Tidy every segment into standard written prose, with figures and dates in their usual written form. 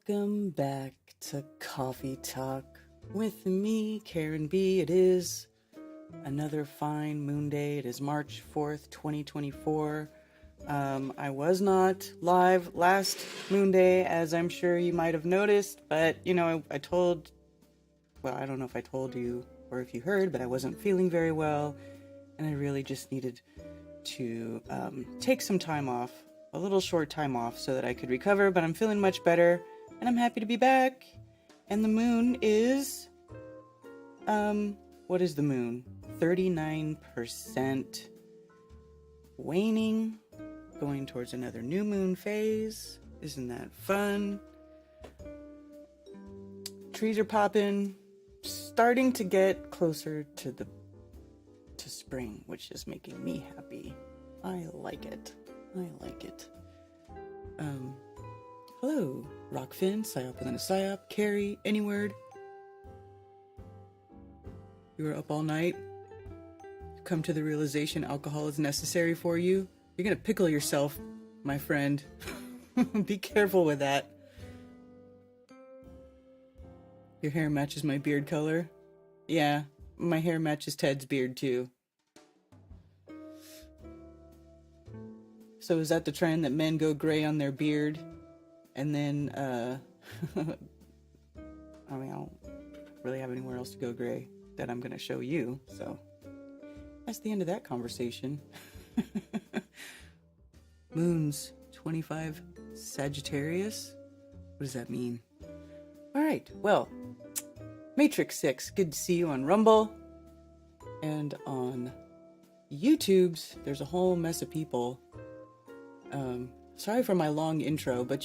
Welcome back to Coffee Talk with me, Karen B. It is another fine Moonday. It is March 4th, 2024. I was not live last Moonday, as I'm sure you might have noticed, but, I told, well, I don't know if I told you or if you heard, but I wasn't feeling very well, and I really just needed to take some time off, a little short time off, so that I could recover, but I'm feeling much better, and I'm happy to be back. And the moon is, what is the moon? 39% waning, going towards another new moon phase. Isn't that fun? Trees are popping, starting to get closer to spring, which is making me happy. I like it. Hello, Rockfin, Psyop within a Psyop, Carrie, any word? You were up all night? You've come to the realization alcohol is necessary for you? You're gonna pickle yourself, my friend. Be careful with that. Your hair matches my beard color? Yeah, my hair matches Ted's beard too. So is that the trend that men go gray on their beard? And then, I don't really have anywhere else to go gray that I'm going to show you. So that's the end of that conversation. Moons 25 Sagittarius. What does that mean? All right. Well, Matrix 6. Good to see you on Rumble and on YouTube's. There's a whole mess of people. Sorry for my long intro, but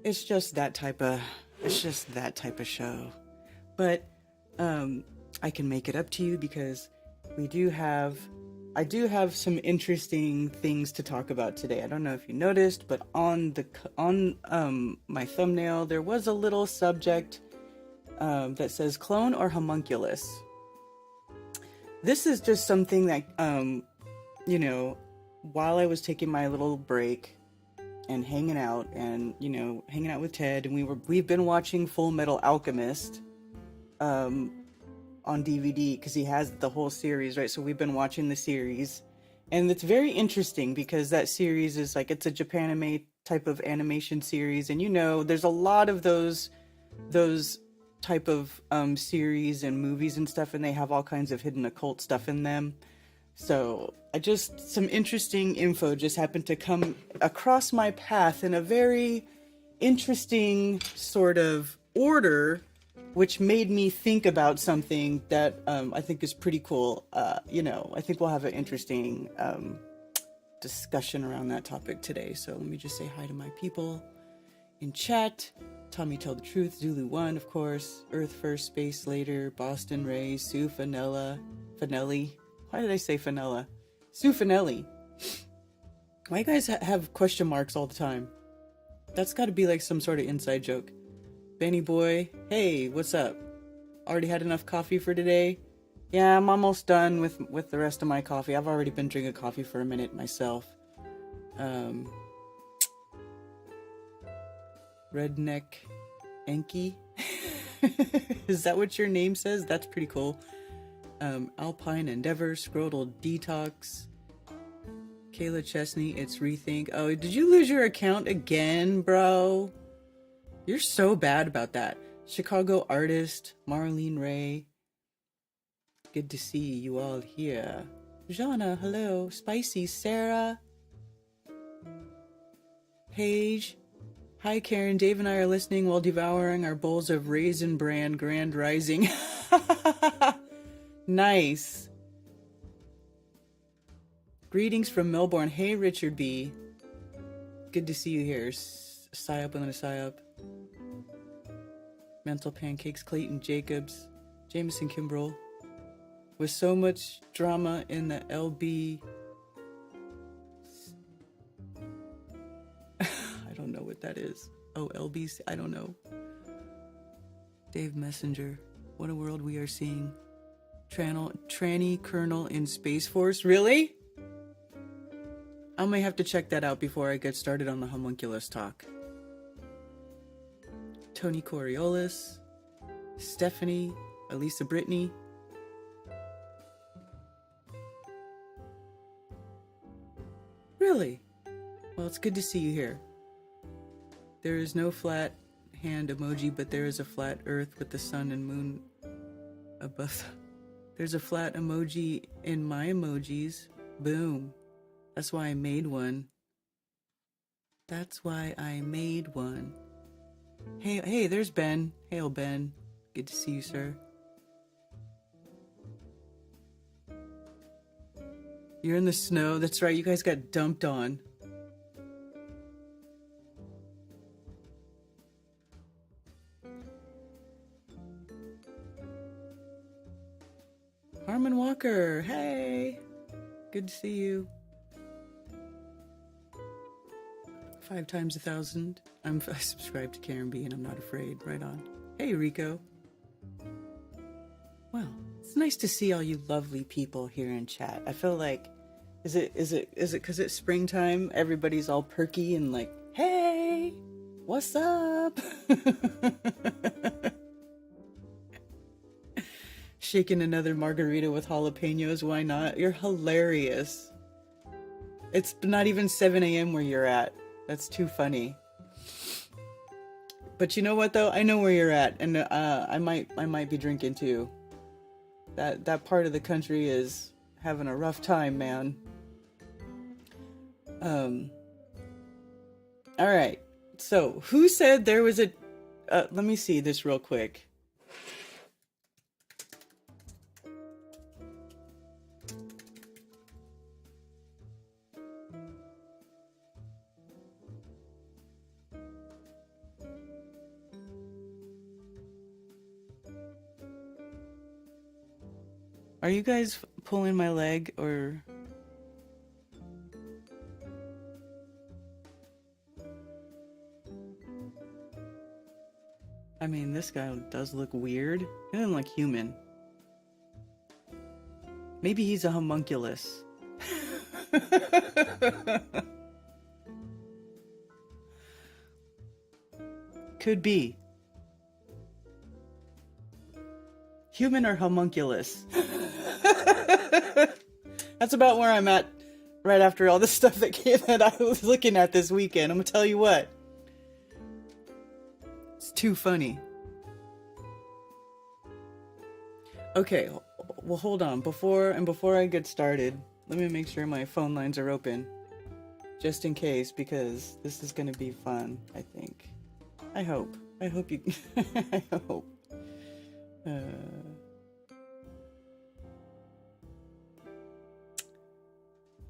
it's just that type of show. But I can make it up to you because I do have some interesting things to talk about today. I don't know if you noticed, but on my thumbnail there was a little subject that says clone or homunculus. This is just something that while I was taking my little break and hanging out with Ted, and we've been watching Full Metal Alchemist on DVD because he has the whole series, right? So we've been watching the series, and it's very interesting because that series is it's a Japanime type of animation series, and there's a lot of those type of series and movies and stuff, and they have all kinds of hidden occult stuff in them. So some interesting info just happened to come across my path in a very interesting sort of order, which made me think about something that I think is pretty cool. I think we'll have an interesting discussion around that topic today. So let me just say hi to my people in chat. Tommy Tell the Truth, Zulu 1, of course, Earth First, Space Later, Boston Ray, Sue Fanelli. Why did I say Fanella? Sue Fanelli. Why you guys have question marks all the time? That's got to be some sort of inside joke. Benny Boy, hey, what's up? Already had enough coffee for today? Yeah, I'm almost done with the rest of my coffee. I've already been drinking coffee for a minute myself. Redneck Enki? Is that what your name says? That's pretty cool. Alpine Endeavor, Scrotal Detox, Kayla Chesney, It's Rethink. Oh, did you lose your account again, bro? You're so bad about that. Chicago Artist, Marlene Ray. Good to see you all here. Jana, hello. Spicy Sarah. Paige. Hi, Karen. Dave and I are listening while devouring our bowls of Raisin Bran Grand Rising. Nice. Greetings from Melbourne. Hey, Richard B. Good to see you here. Psyop within a Psyop. Mental Pancakes, Clayton Jacobs, Jameson Kimbrell. With so much drama in the LB. I don't know what that is. Oh, LBC. I don't know. Dave Messenger. What a world we are seeing. Tranny Colonel in Space Force. Really? I may have to check that out before I get started on the homunculus talk. Tony Coriolis, Stephanie, Elisa Brittany. Really? Well, it's good to see you here. There is no flat hand emoji, but there is a flat earth with the sun and moon above. There's a flat emoji in my emojis. Boom. That's why I made one. That's why I made one. Hey, there's Ben. Hail, Ben. Good to see you, sir. You're in the snow. That's right. You guys got dumped on. Harmon Walker. Hey. Good to see you. 5 times 1,000. I subscribe to Karen B and I'm not afraid. Right on. Hey, Rico. Well, it's nice to see all you lovely people here in chat. I feel like, is it because it's springtime? Everybody's all perky and like, hey, what's up? Shaking another margarita with jalapenos. Why not? You're hilarious. It's not even 7 a.m. where you're at. That's too funny. But you know what though? I know where you're at, and I might be drinking too. That part of the country is having a rough time, man. All right. So, who said there was a let me see this real quick. Are you guys pulling my leg or? I mean, this guy does look weird. He doesn't look human. Maybe he's a homunculus. Could be. Human or homunculus? That's about where I'm at right after all the stuff that I was looking at this weekend. I'm gonna tell you what. It's too funny. Okay, well hold on. Before I get started, let me make sure my phone lines are open. Just in case, because this is gonna be fun, I think. I hope you I hope.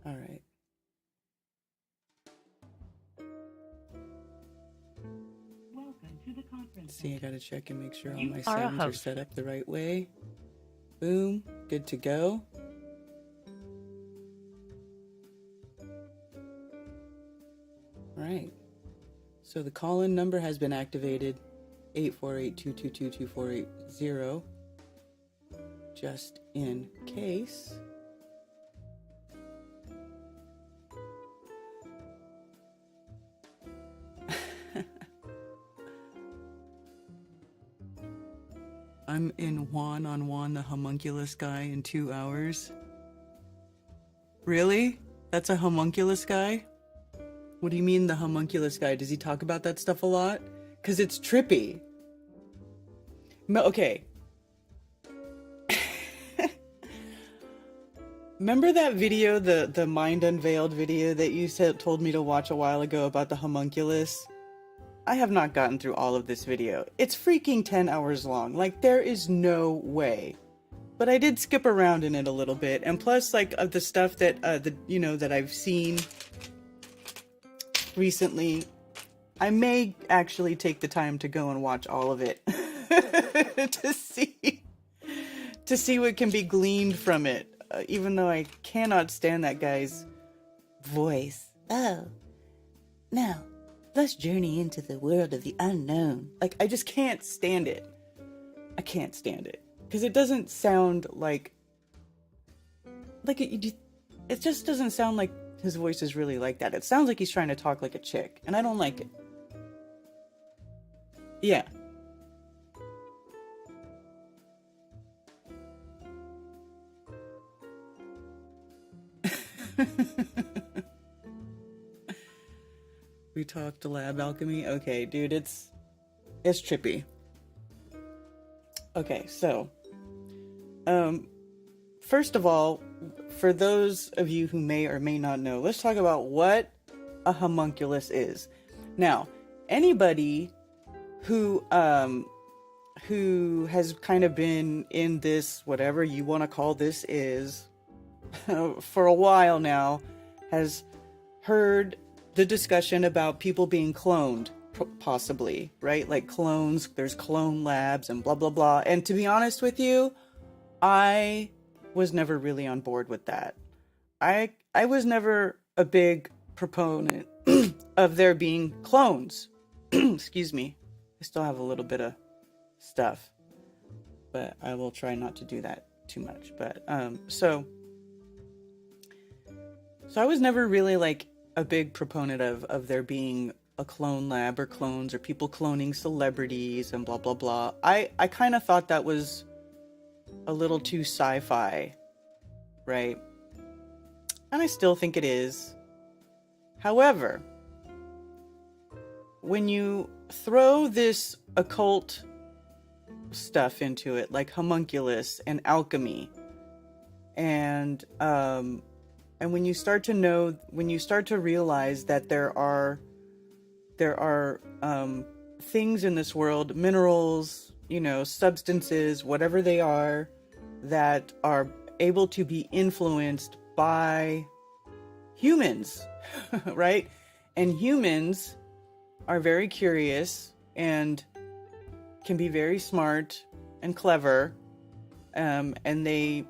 All right. Welcome to the conference. See, I gotta check and make sure all my settings are set up the right way. Boom, good to go. All right. So the call-in number has been activated. 848-222-2480. Just in case. I'm in Juan on Juan the homunculus guy in 2 hours. Really? That's a homunculus guy? What do you mean the homunculus guy? Does he talk about that stuff a lot? Because it's trippy. Okay. Remember that video, the Mind Unveiled video that you told me to watch a while ago about the homunculus? I have not gotten through all of this video. It's freaking 10 hours long. Like, there is no way. But I did skip around in it a little bit. And plus, like, of the stuff that, that I've seen recently, I may actually take the time to go and watch all of it. to see what can be gleaned from it. Even though I cannot stand that guy's voice. Oh, now, let's journey into the world of the unknown. Like, I just can't stand it. I can't stand it. Because it doesn't sound like it just doesn't sound like his voice is really like that. It sounds like he's trying to talk like a chick. And I don't like it. Yeah, We talked lab alchemy. Okay, dude, it's trippy. Okay, so first of all, for those of you who may or may not know, let's talk about what a homunculus is. Now, anybody who has kind of been in this, whatever you want to call this is, for a while now, has heard the discussion about people being cloned, possibly, right? Like clones, there's clone labs and blah, blah, blah. And to be honest with you, I was never really on board with that. I was never a big proponent of there being clones. Excuse me. I still have a little bit of stuff, but I will try not to do that too much. But so I was never really like a big proponent of there being a clone lab or clones or people cloning celebrities and blah blah blah. I kind of thought that was a little too sci-fi, right? And I still think it is. However, when you throw this occult stuff into it, like homunculus and alchemy, and when you start to realize that there are things in this world, minerals, substances, whatever they are, that are able to be influenced by humans, right? And humans are very curious and can be very smart and clever, and they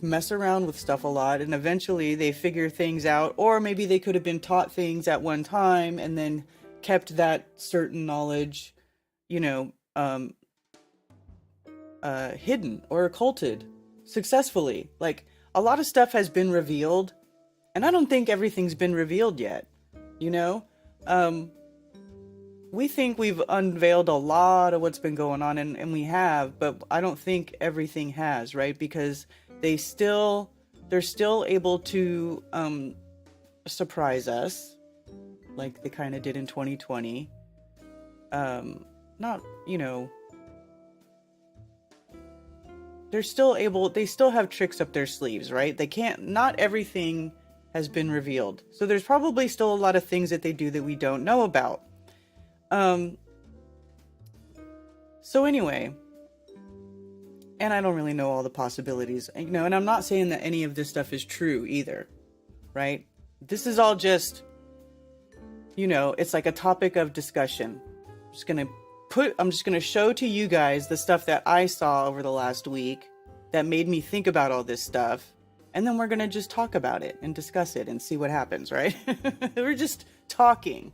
mess around with stuff a lot, and eventually they figure things out, or maybe they could have been taught things at one time and then kept that certain knowledge, hidden or occulted successfully. Like, a lot of stuff has been revealed, and I don't think everything's been revealed yet. We think we've unveiled a lot of what's been going on, and we have, but I don't think everything has, right? Because they're still able to surprise us, like they kind of did in 2020. They still have tricks up their sleeves, right? Not everything has been revealed. So there's probably still a lot of things that they do that we don't know about. So anyway, and I don't really know all the possibilities, and I'm not saying that any of this stuff is true either, right? This is all just, it's like a topic of discussion. I'm just gonna show to you guys the stuff that I saw over the last week that made me think about all this stuff, and then we're gonna just talk about it and discuss it and see what happens, right? We're just talking.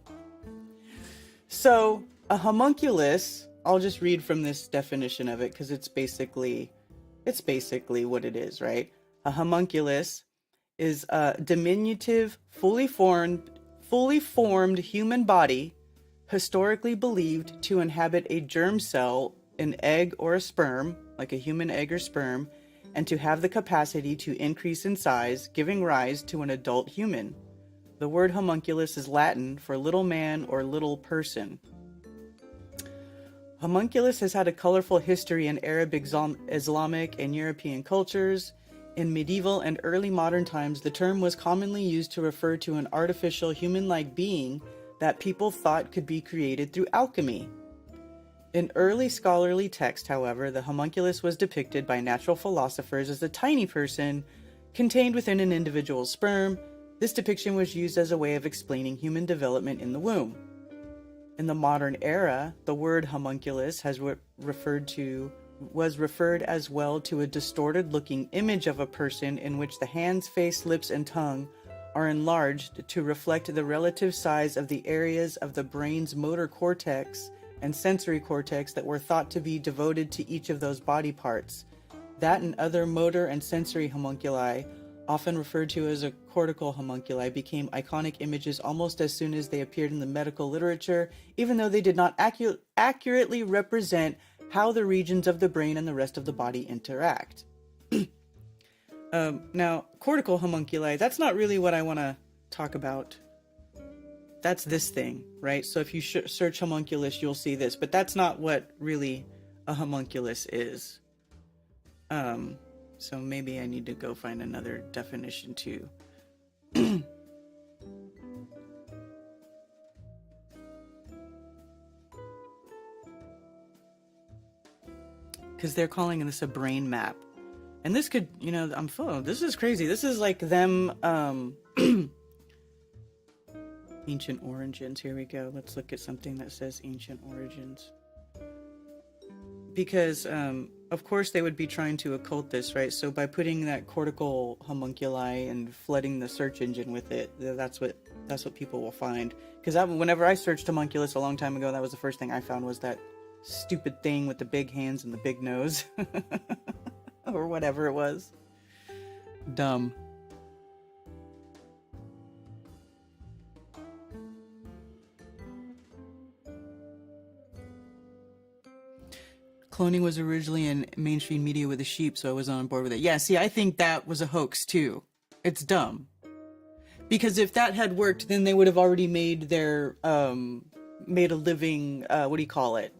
So, a homunculus, I'll just read from this definition of it because it's basically what it is, right? A homunculus is a diminutive, fully formed human body historically believed to inhabit a germ cell, an egg or a sperm, like a human egg or sperm, and to have the capacity to increase in size, giving rise to an adult human. The word homunculus is Latin for little man or little person. Homunculus has had a colorful history in Arab, Islamic, and European cultures. In medieval and early modern times, the term was commonly used to refer to an artificial human-like being that people thought could be created through alchemy. In early scholarly text, however, the homunculus was depicted by natural philosophers as a tiny person contained within an individual's sperm. This depiction was used as a way of explaining human development in the womb. In the modern era, the word homunculus was referred as well to a distorted-looking image of a person in which the hands, face, lips, and tongue are enlarged to reflect the relative size of the areas of the brain's motor cortex and sensory cortex that were thought to be devoted to each of those body parts. That and other motor and sensory homunculi, often referred to as a cortical homunculi, became iconic images almost as soon as they appeared in the medical literature, even though they did not accurately represent how the regions of the brain and the rest of the body interact. Now, cortical homunculi, that's not really what I want to talk about. That's this thing, right? So if you search homunculus, you'll see this, but that's not what really a homunculus is. So maybe I need to go find another definition too. Because they're calling this a brain map. And this could, you know, this is crazy. This is like them, ancient origins. Here we go. Let's look at something that says ancient origins. Because, of course, they would be trying to occult this, right? So by putting that cortical homunculi and flooding the search engine with it, that's what people will find. Because whenever I searched homunculus a long time ago, that was the first thing I found, was that stupid thing with the big hands and the big nose. Or whatever it was. Dumb. Cloning was originally in mainstream media with the sheep, so I was on board with it. Yeah, see, I think that was a hoax too. It's dumb. Because if that had worked, then they would have already made their, made a living, what do you call it?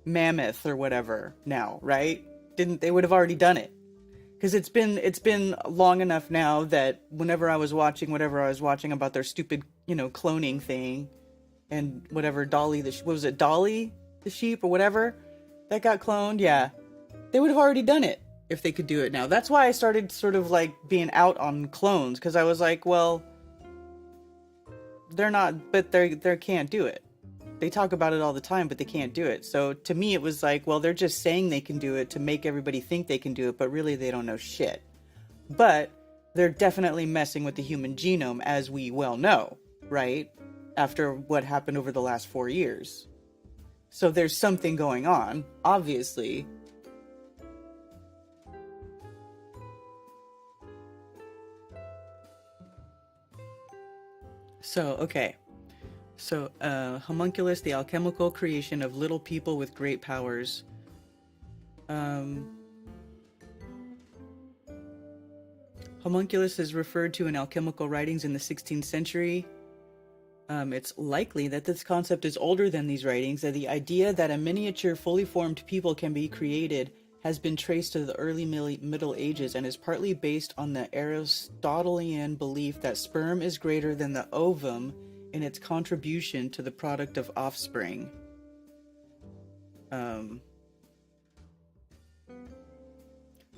Mammoth or whatever now, right? They would have already done it. Because it's been long enough now that whenever I was watching whatever I was watching about their stupid, you know, cloning thing, and whatever Dolly what was it, Dolly the sheep or whatever that got cloned, yeah, they would have already done it if they could do it now. That's why I started sort of like being out on clones, because I was like, well, they're not, but they can't do it. They talk about it all the time, but they can't do it. So to me, it was like, well, they're just saying they can do it to make everybody think they can do it, but really they don't know shit. But they're definitely messing with the human genome, as we well know, right? After what happened over the last 4 years. So there's something going on, obviously. So, okay. So, homunculus, the alchemical creation of little people with great powers. Homunculus is referred to in alchemical writings in the 16th century. It's likely that this concept is older than these writings, and the idea that a miniature, fully formed people can be created has been traced to the early Middle Ages and is partly based on the Aristotelian belief that sperm is greater than the ovum in its contribution to the product of offspring.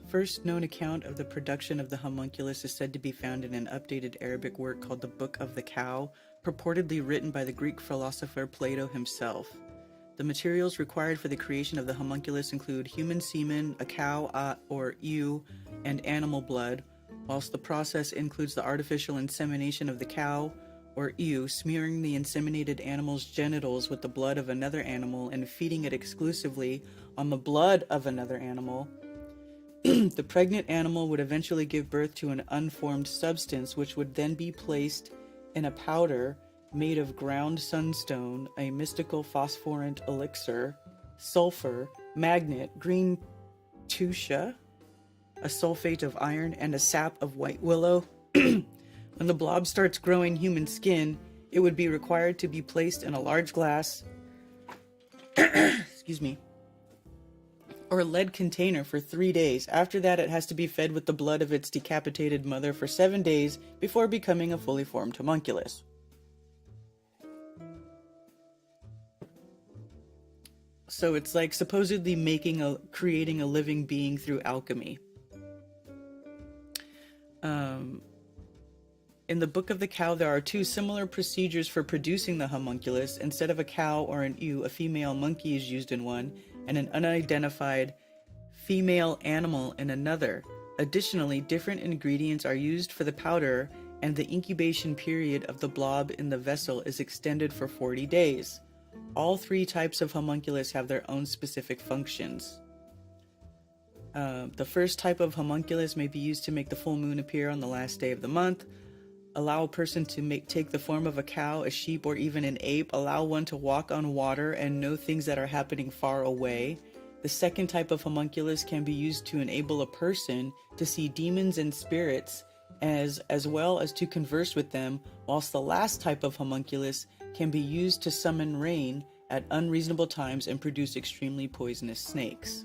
First known account of the production of the homunculus is said to be found in an updated Arabic work called the Book of the Cow, purportedly written by the Greek philosopher Plato himself. The materials required for the creation of the homunculus include human semen, a cow or ewe, and animal blood, whilst the process includes the artificial insemination of the cow or ewe, smearing the inseminated animal's genitals with the blood of another animal and feeding it exclusively on the blood of another animal. The pregnant animal would eventually give birth to an unformed substance, which would then be placed in a powder made of ground sunstone, a mystical phosphorant elixir, sulfur, magnet, green tusha, a sulfate of iron, and a sap of white willow. When the blob starts growing human skin, it would be required to be placed in a large glass excuse me, or lead container for 3 days. After that, it has to be fed with the blood of its decapitated mother for 7 days before becoming a fully formed homunculus. So it's like supposedly creating a living being through alchemy. In the Book of the Cow, there are 2 similar procedures for producing the homunculus. Instead of a cow or an ewe, a female monkey is used in one, and an unidentified female animal in another. Additionally, different ingredients are used for the powder, and the incubation period of the blob in the vessel is extended for 40 days. All 3 types of homunculus have their own specific functions. The first type of homunculus may be used to make the full moon appear on the last day of the month, allow a person to take the form of a cow, a sheep, or even an ape, allow one to walk on water and know things that are happening far away, The second type of homunculus can be used to enable a person to see demons and spirits as well as to converse with them, whilst the last type of homunculus can be used to summon rain at unreasonable times and produce extremely poisonous snakes.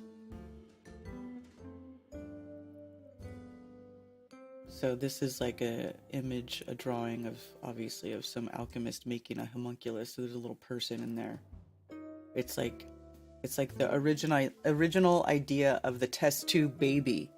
So this is like a drawing of, obviously, of some alchemist making a homunculus. So there's a little person in there. It's like the original idea of the test tube baby.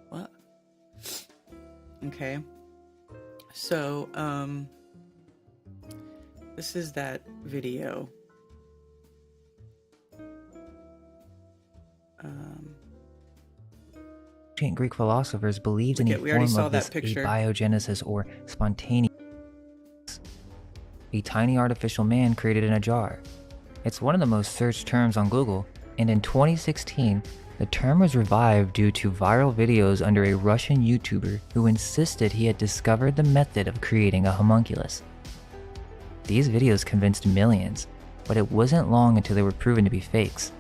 What? Okay. So, this is that video. Ancient Greek philosophers believed in a form of this abiogenesis or spontaneous, a tiny artificial man created in a jar. It's one of the most searched terms on Google, and in 2016, the term was revived due to viral videos under a Russian YouTuber who insisted he had discovered the method of creating a homunculus. These videos convinced millions, but it wasn't long until they were proven to be fakes.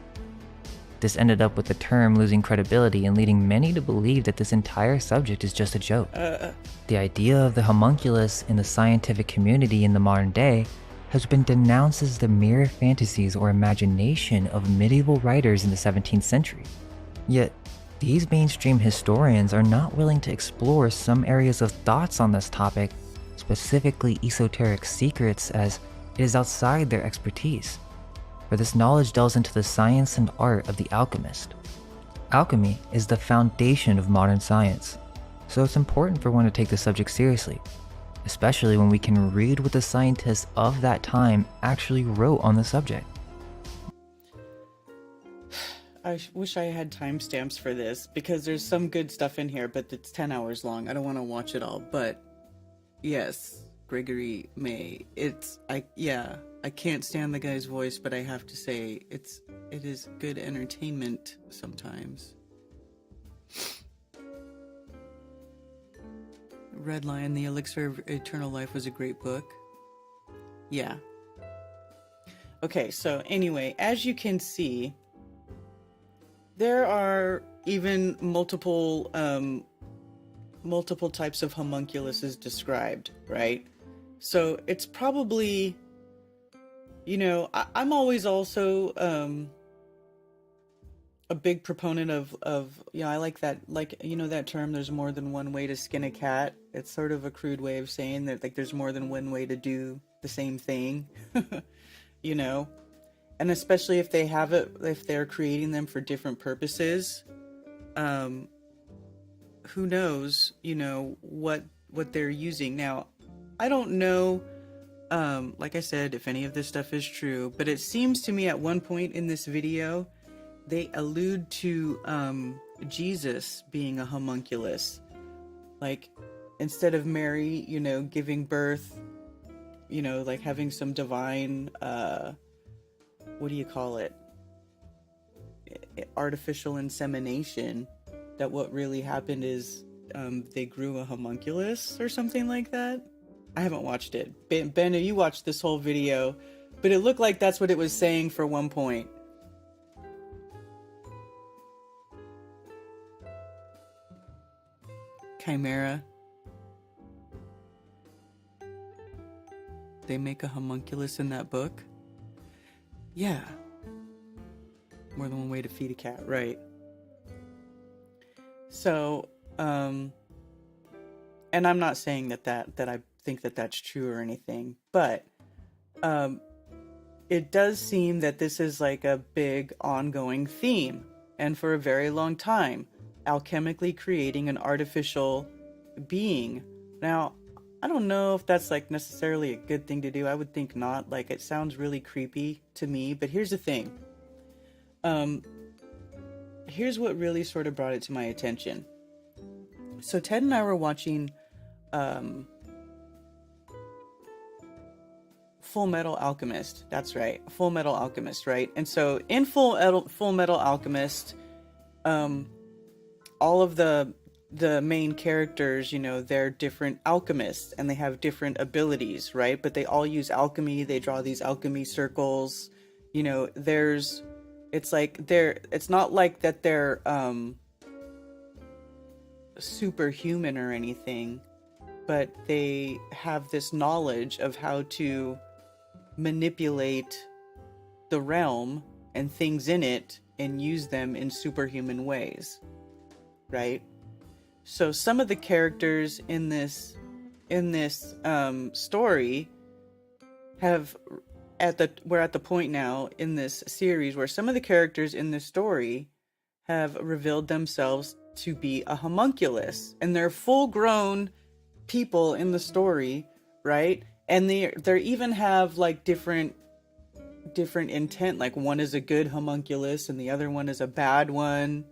This ended up with the term losing credibility and leading many to believe that this entire subject is just a joke. The idea of the homunculus in the scientific community in the modern day has been denounced as the mere fantasies or imagination of medieval writers in the 17th century. Yet, these mainstream historians are not willing to explore some areas of thoughts on this topic, specifically esoteric secrets, as it is outside their expertise. For this knowledge delves into the science and art of the alchemist. Alchemy is the foundation of modern science, so it's important for one to take the subject seriously, especially when we can read what the scientists of that time actually wrote on the subject. I wish I had timestamps for this, because there's some good stuff in here, but it's 10 hours long. I don't want to watch it all, but yes, Gregory May. I can't stand the guy's voice, but I have to say it is good entertainment sometimes. Red Lion, The Elixir of Eternal Life was a great book. Yeah. Okay, so anyway, as you can see, there are even multiple types of homunculuses described, right? So it's probably, I'm always also a big proponent of I like that, that term, there's more than one way to skin a cat. It's sort of a crude way of saying that, like, there's more than one way to do the same thing, and especially if they're creating them for different purposes, who knows, what they're using. Now, I don't know, like I said, if any of this stuff is true, but it seems to me at one point in this video, they allude to Jesus being a homunculus. Like, instead of Mary, giving birth, like having some divine, what do you call it? Artificial insemination, that what really happened is they grew a homunculus or something like that. I haven't watched it. Ben, you watched this whole video, but it looked like that's what it was saying for one point. Chimera. They make a homunculus in that book? Yeah. More than one way to feed a cat, right? So, and I'm not saying that I think that that's true or anything, but it does seem that this is like a big ongoing theme, and for a very long time, alchemically creating an artificial being. Now, I don't know if that's like necessarily a good thing to do. I would think not. Like, it sounds really creepy to me, but here's the thing. Here's what really sort of brought it to my attention. So Ted and I were watching Full Metal Alchemist. That's right. Full Metal Alchemist, right? And so in Full Metal Alchemist, all of the main characters, you know, they're different alchemists and they have different abilities, right? But they all use alchemy. They draw these alchemy circles. You know, it's not like that they're superhuman or anything, but they have this knowledge of how to manipulate the realm and things in it and use them in superhuman ways, right? So some of the characters in this story we're at the point now in this series where some of the characters in this story have revealed themselves to be a homunculus, and they're full-grown people in the story, right? And they even have like different intent. Like one is a good homunculus and the other one is a bad one,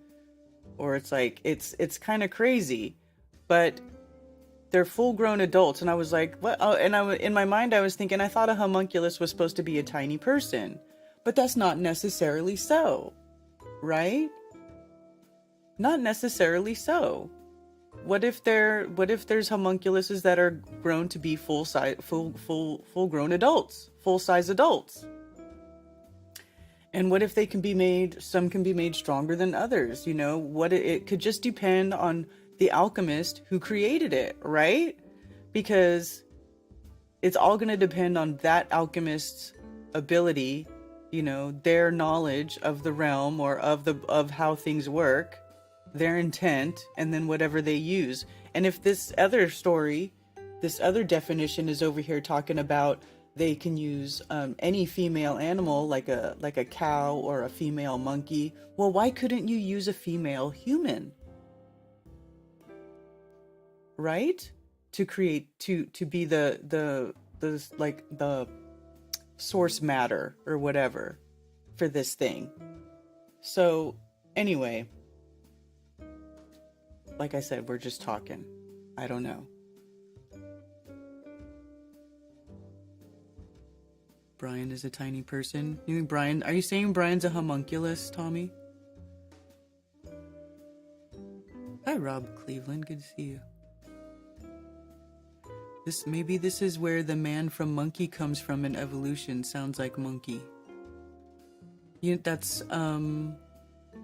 or it's like it's kind of crazy, but they're full-grown adults. And I was like, what? Oh, and in my mind I was thinking, I thought a homunculus was supposed to be a tiny person, but that's not necessarily so, right? Not necessarily so. What if there's homunculuses that are grown to be full-grown adults, full-size adults? And what if some can be made stronger than others? You know, it could just depend on the alchemist who created it, right? Because it's all going to depend on that alchemist's ability, you know, their knowledge of the realm or of how things work, their intent, and then whatever they use. And if this other definition is over here talking about they can use any female animal like a cow or a female monkey, well, why couldn't you use a female human? Right? To create to be the source matter or whatever for this thing. So anyway, like I said, we're just talking. I don't know. Brian is a tiny person. You think Brian? Are you saying Brian's a homunculus, Tommy? Hi, Rob Cleveland. Good to see you. Maybe this is where the man from monkey comes from in evolution. Sounds like monkey. Yeah, that's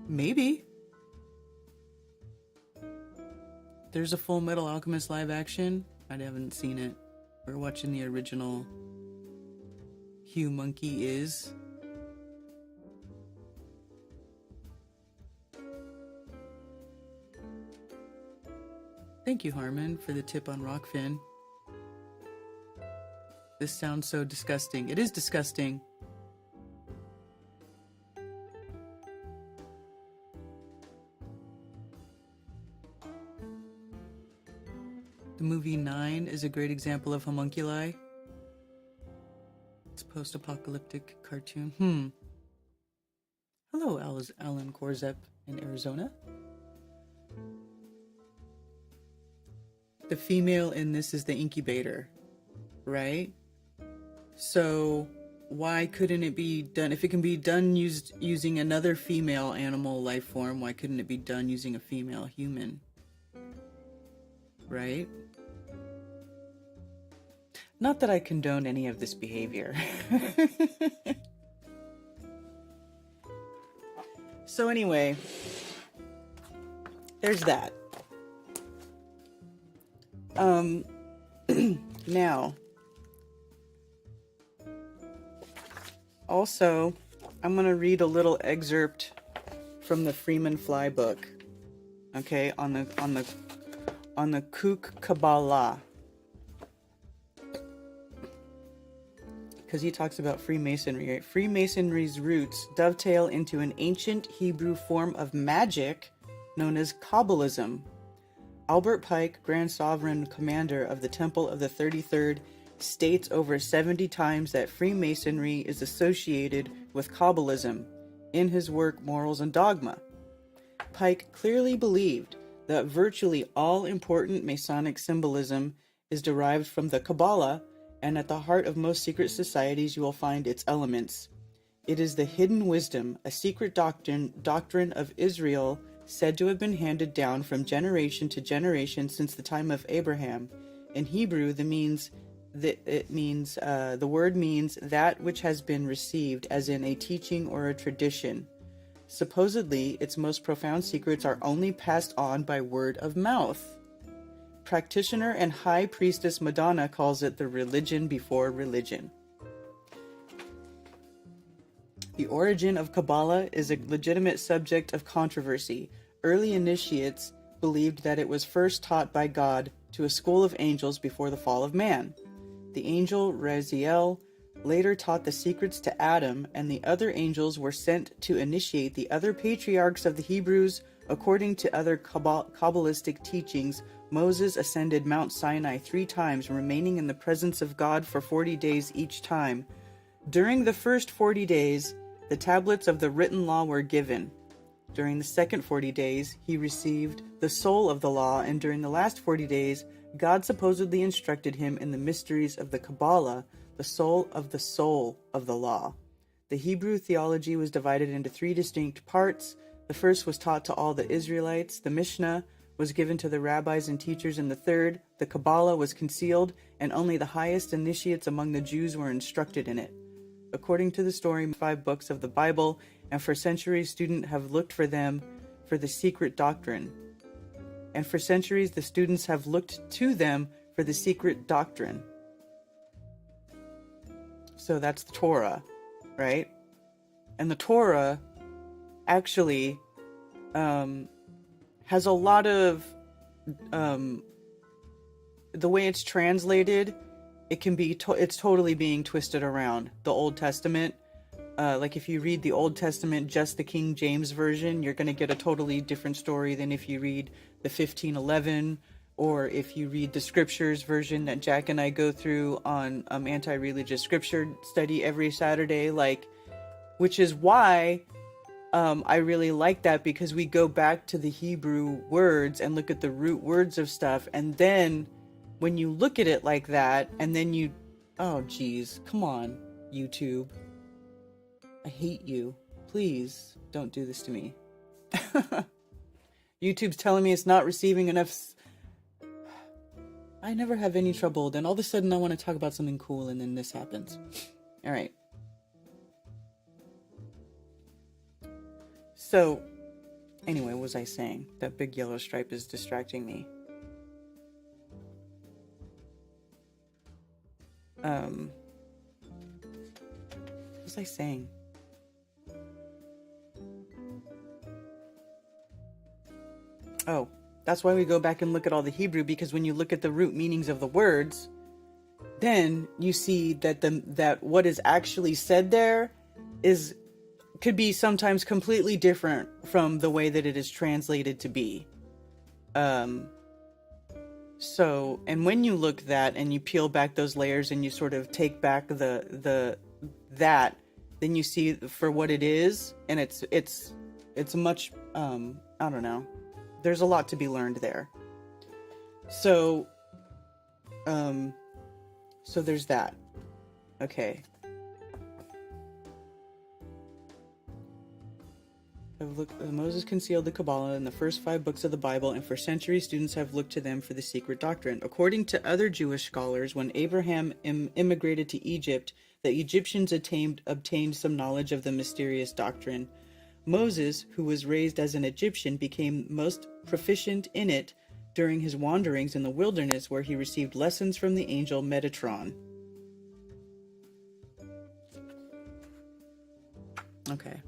maybe. There's a Full Metal Alchemist live action. I haven't seen it. We're watching the original. Hugh Monkey is. Thank you, Harmon, for the tip on Rockfin. This sounds so disgusting. It is disgusting. The movie 9 is a great example of homunculi. It's a post-apocalyptic cartoon. Hello, Alan Korzep in Arizona. The female in this is the incubator, right? So why couldn't it be done? If it can be done using another female animal life form, why couldn't it be done using a female human? Right? Not that I condone any of this behavior. So anyway, there's that. Now, also, I'm going to read a little excerpt from the Freeman Fly book. Okay, on the Kook Kabbalah. Because he talks about Freemasonry, right? Freemasonry's roots dovetail into an ancient Hebrew form of magic known as Kabbalism. Albert Pike, Grand Sovereign Commander of the Temple of the 33rd, states over 70 times that Freemasonry is associated with Kabbalism in his work Morals and Dogma. Pike clearly believed that virtually all important Masonic symbolism is derived from the Kabbalah and at the heart of most secret societies you will find its elements. It is the hidden wisdom, a secret doctrine of Israel, said to have been handed down from generation to generation since the time of Abraham. In Hebrew, the word means that which has been received, as in a teaching or a tradition. Supposedly, its most profound secrets are only passed on by word of mouth. Practitioner and High Priestess Madonna calls it the religion before religion. The origin of Kabbalah is a legitimate subject of controversy. Early initiates believed that it was first taught by God to a school of angels before the fall of man. The angel Raziel later taught the secrets to Adam, and the other angels were sent to initiate the other patriarchs of the Hebrews. According to other Kabbalistic teachings, Moses ascended Mount Sinai 3 times, remaining in the presence of God for 40 days each time. During the first 40 days, the tablets of the written law were given. During the second 40 days, he received the soul of the law, and during the last 40 days, God supposedly instructed him in the mysteries of the Kabbalah, the soul of the law. The Hebrew theology was divided into 3 distinct parts. The first was taught to all the Israelites. The Mishnah was given to the rabbis and teachers in the third. The Kabbalah was concealed, and only the highest initiates among the Jews were instructed in it. According to the story, 5 books of the Bible, and for centuries students have looked for them for the secret doctrine. And for centuries the students have looked to them for the secret doctrine. So that's the Torah, right? And the Torah actually has a lot of the way it's translated, it can be it's totally being twisted around. The Old Testament, like if you read the Old Testament, just the King James version, you're going to get a totally different story than if you read the 1511, or if you read the Scriptures version that Jack and I go through on anti-religious scripture study every Saturday, which is why I really like that, because we go back to the Hebrew words and look at the root words of stuff, and then when you look at it like that, and then oh geez, come on, YouTube. I hate you. Please don't do this to me. YouTube's telling me it's not receiving enough. I never have any trouble. Then all of a sudden I want to talk about something cool, and then this happens. All right. So, anyway, what was I saying? That big yellow stripe is distracting me. What was I saying? Oh, that's why we go back and look at all the Hebrew, because when you look at the root meanings of the words, then you see that that what is actually said there could be sometimes completely different from the way that it is translated to be. So, and when you look that and you peel back those layers and you sort of take back that, then you see for what it is, and it's much, I don't know. There's a lot to be learned there. So there's that. Okay. Moses concealed the Kabbalah in the first 5 books of the Bible, and for centuries students have looked to them for the secret doctrine. According to other Jewish scholars, when Abraham immigrated to Egypt, the Egyptians obtained some knowledge of the mysterious doctrine. Moses, who was raised as an Egyptian, became most proficient in it during his wanderings in the wilderness, where he received lessons from the angel Metatron. Okay.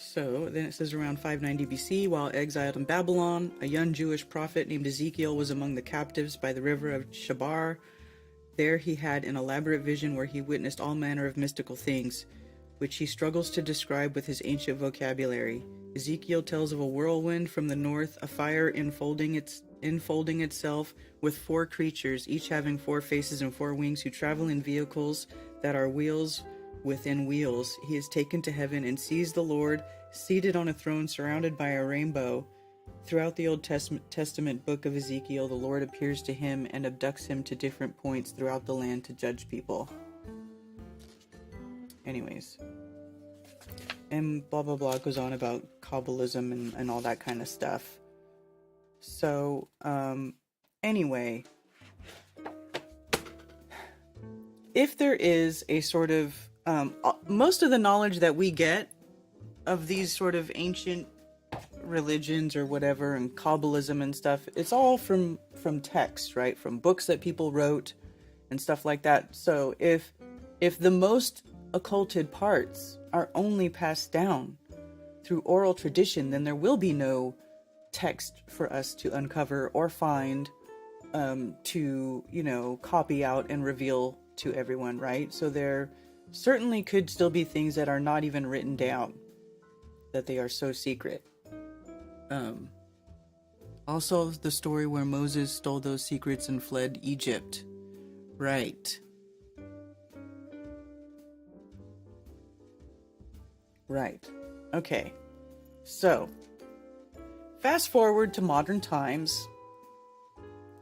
So then it says around 590 BC, while exiled in Babylon, a young Jewish prophet named Ezekiel was among the captives by the river of Shabar. There he had an elaborate vision where he witnessed all manner of mystical things, which he struggles to describe with his ancient vocabulary. Ezekiel tells of a whirlwind from the north, a fire enfolding its enfolding itself with 4 creatures, each having 4 faces and 4 wings, who travel in vehicles that are wheels within wheels. He is taken to heaven and sees the Lord seated on a throne surrounded by a rainbow. Throughout the Old Testament book of Ezekiel, the Lord appears to him and abducts him to different points throughout the land to judge people. Anyways. And blah blah blah goes on about Kabbalism and all that kind of stuff. So, anyway, if there is a sort of, most of the knowledge that we get of these sort of ancient religions or whatever, and Kabbalism and stuff, it's all from text, right? From books that people wrote and stuff like that. So if the most occulted parts are only passed down through oral tradition, then there will be no text for us to uncover or find, to, you know, copy out and reveal to everyone, right? So there certainly could still be things that are not even written down, that they are so secret. Also the story where Moses stole those secrets and fled Egypt. Right. Right. Okay. So, fast forward to modern times,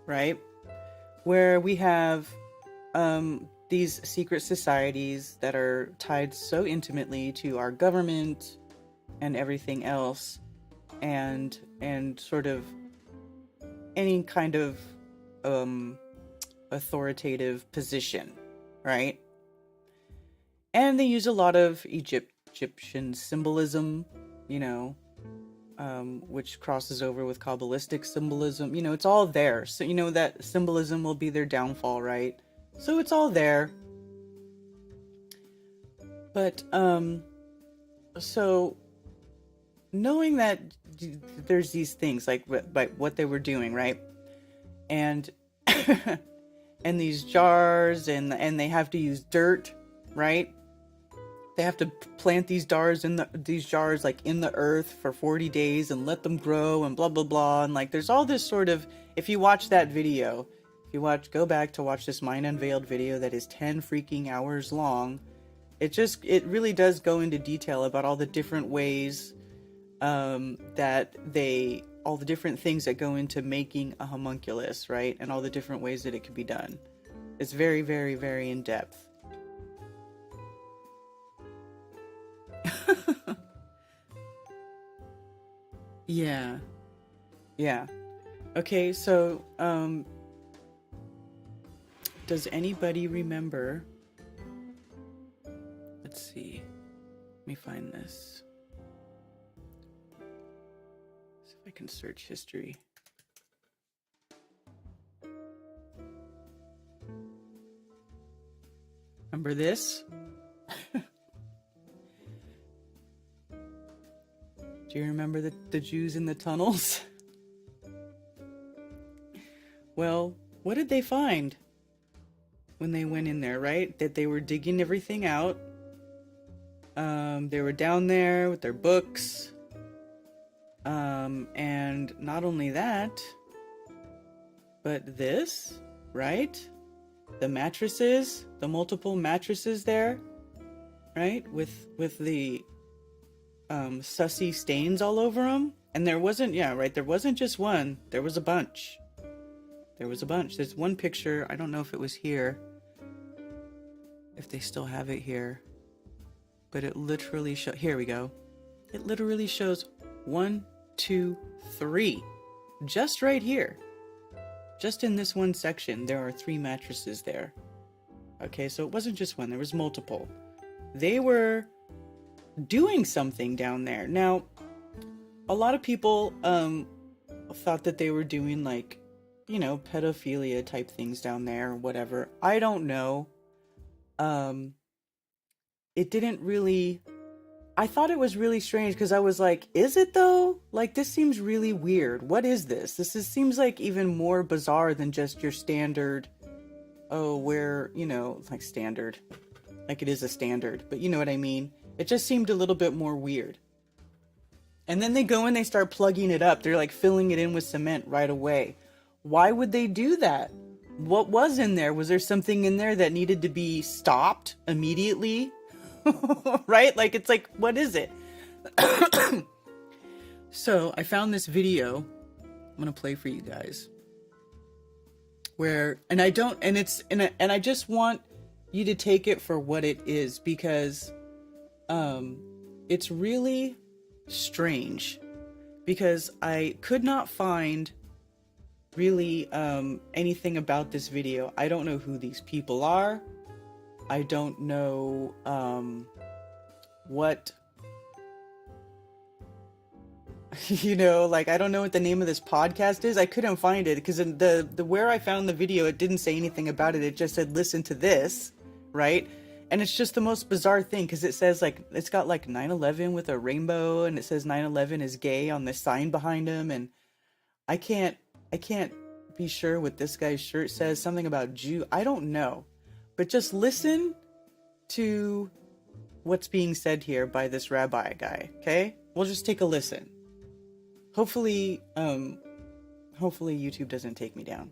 right? Where we have these secret societies that are tied so intimately to our government and everything else, and sort of any kind of authoritative position, right? And they use a lot of Egyptian symbolism, you know, which crosses over with Kabbalistic symbolism. You know, it's all there. So, you know, that symbolism will be their downfall, right? So it's all there. But, so knowing that there's these things like what they were doing, right? And, and these jars, and they have to use dirt, right? They have to plant these jars like in the earth for 40 days and let them grow and blah blah blah, and like there's all this sort of, if you watch that video, go back to watch this Mind Unveiled video that is 10 freaking hours long, it really does go into detail about all the different ways all the different things that go into making a homunculus, right? And all the different ways that it could be done. It's very, very, very in depth. Yeah. Okay, so, does anybody remember? Let's see. Let me find this. See if I can search history. Remember this? Do you remember the Jews in the tunnels? Well, what did they find when they went in there, right? That they were digging everything out. They were down there with their books. And not only that, but this, right? The mattresses, the multiple mattresses there, right? With the sussy stains all over them. And there wasn't just one, there was a bunch. There's one picture, I don't know if it was here, if they still have it here, but it literally here we go. It literally shows 1, 2, 3, just right here. Just in this one section, there are 3 mattresses there. Okay, so it wasn't just one, there was multiple. They were doing something down there. Now, a lot of people thought that they were doing, like, you know, pedophilia type things down there or whatever. I don't know. It didn't really... I thought it was really strange because I was like, is it though? Like, this seems really weird. What is this? Seems like even more bizarre than just your standard, you know, like standard. Like it is a standard, but you know what I mean? It just seemed a little bit more weird. And then they go and they start plugging it up. They're like filling it in with cement right away. Why would they do that? What was in there? Was there something in there that needed to be stopped immediately? Right? Like, it's like, what is it? So I found this video. I'm going to play for you guys. And I just want you to take it for what it is, because it's really strange, because I could not find really anything about this video. I don't know who these people are. I don't know what like, I don't know what the name of this podcast is. I couldn't find it because the where I found the video, it didn't say anything about it. It just said, listen to this, right? And it's just the most bizarre thing, because it says, like, it's got like 9/11 with a rainbow, and it says 9/11 is gay on the sign behind him, and I can't be sure what this guy's shirt says, something about Jew. I don't know. But just listen to what's being said here by this rabbi guy, okay? We'll just take a listen. Hopefully YouTube doesn't take me down.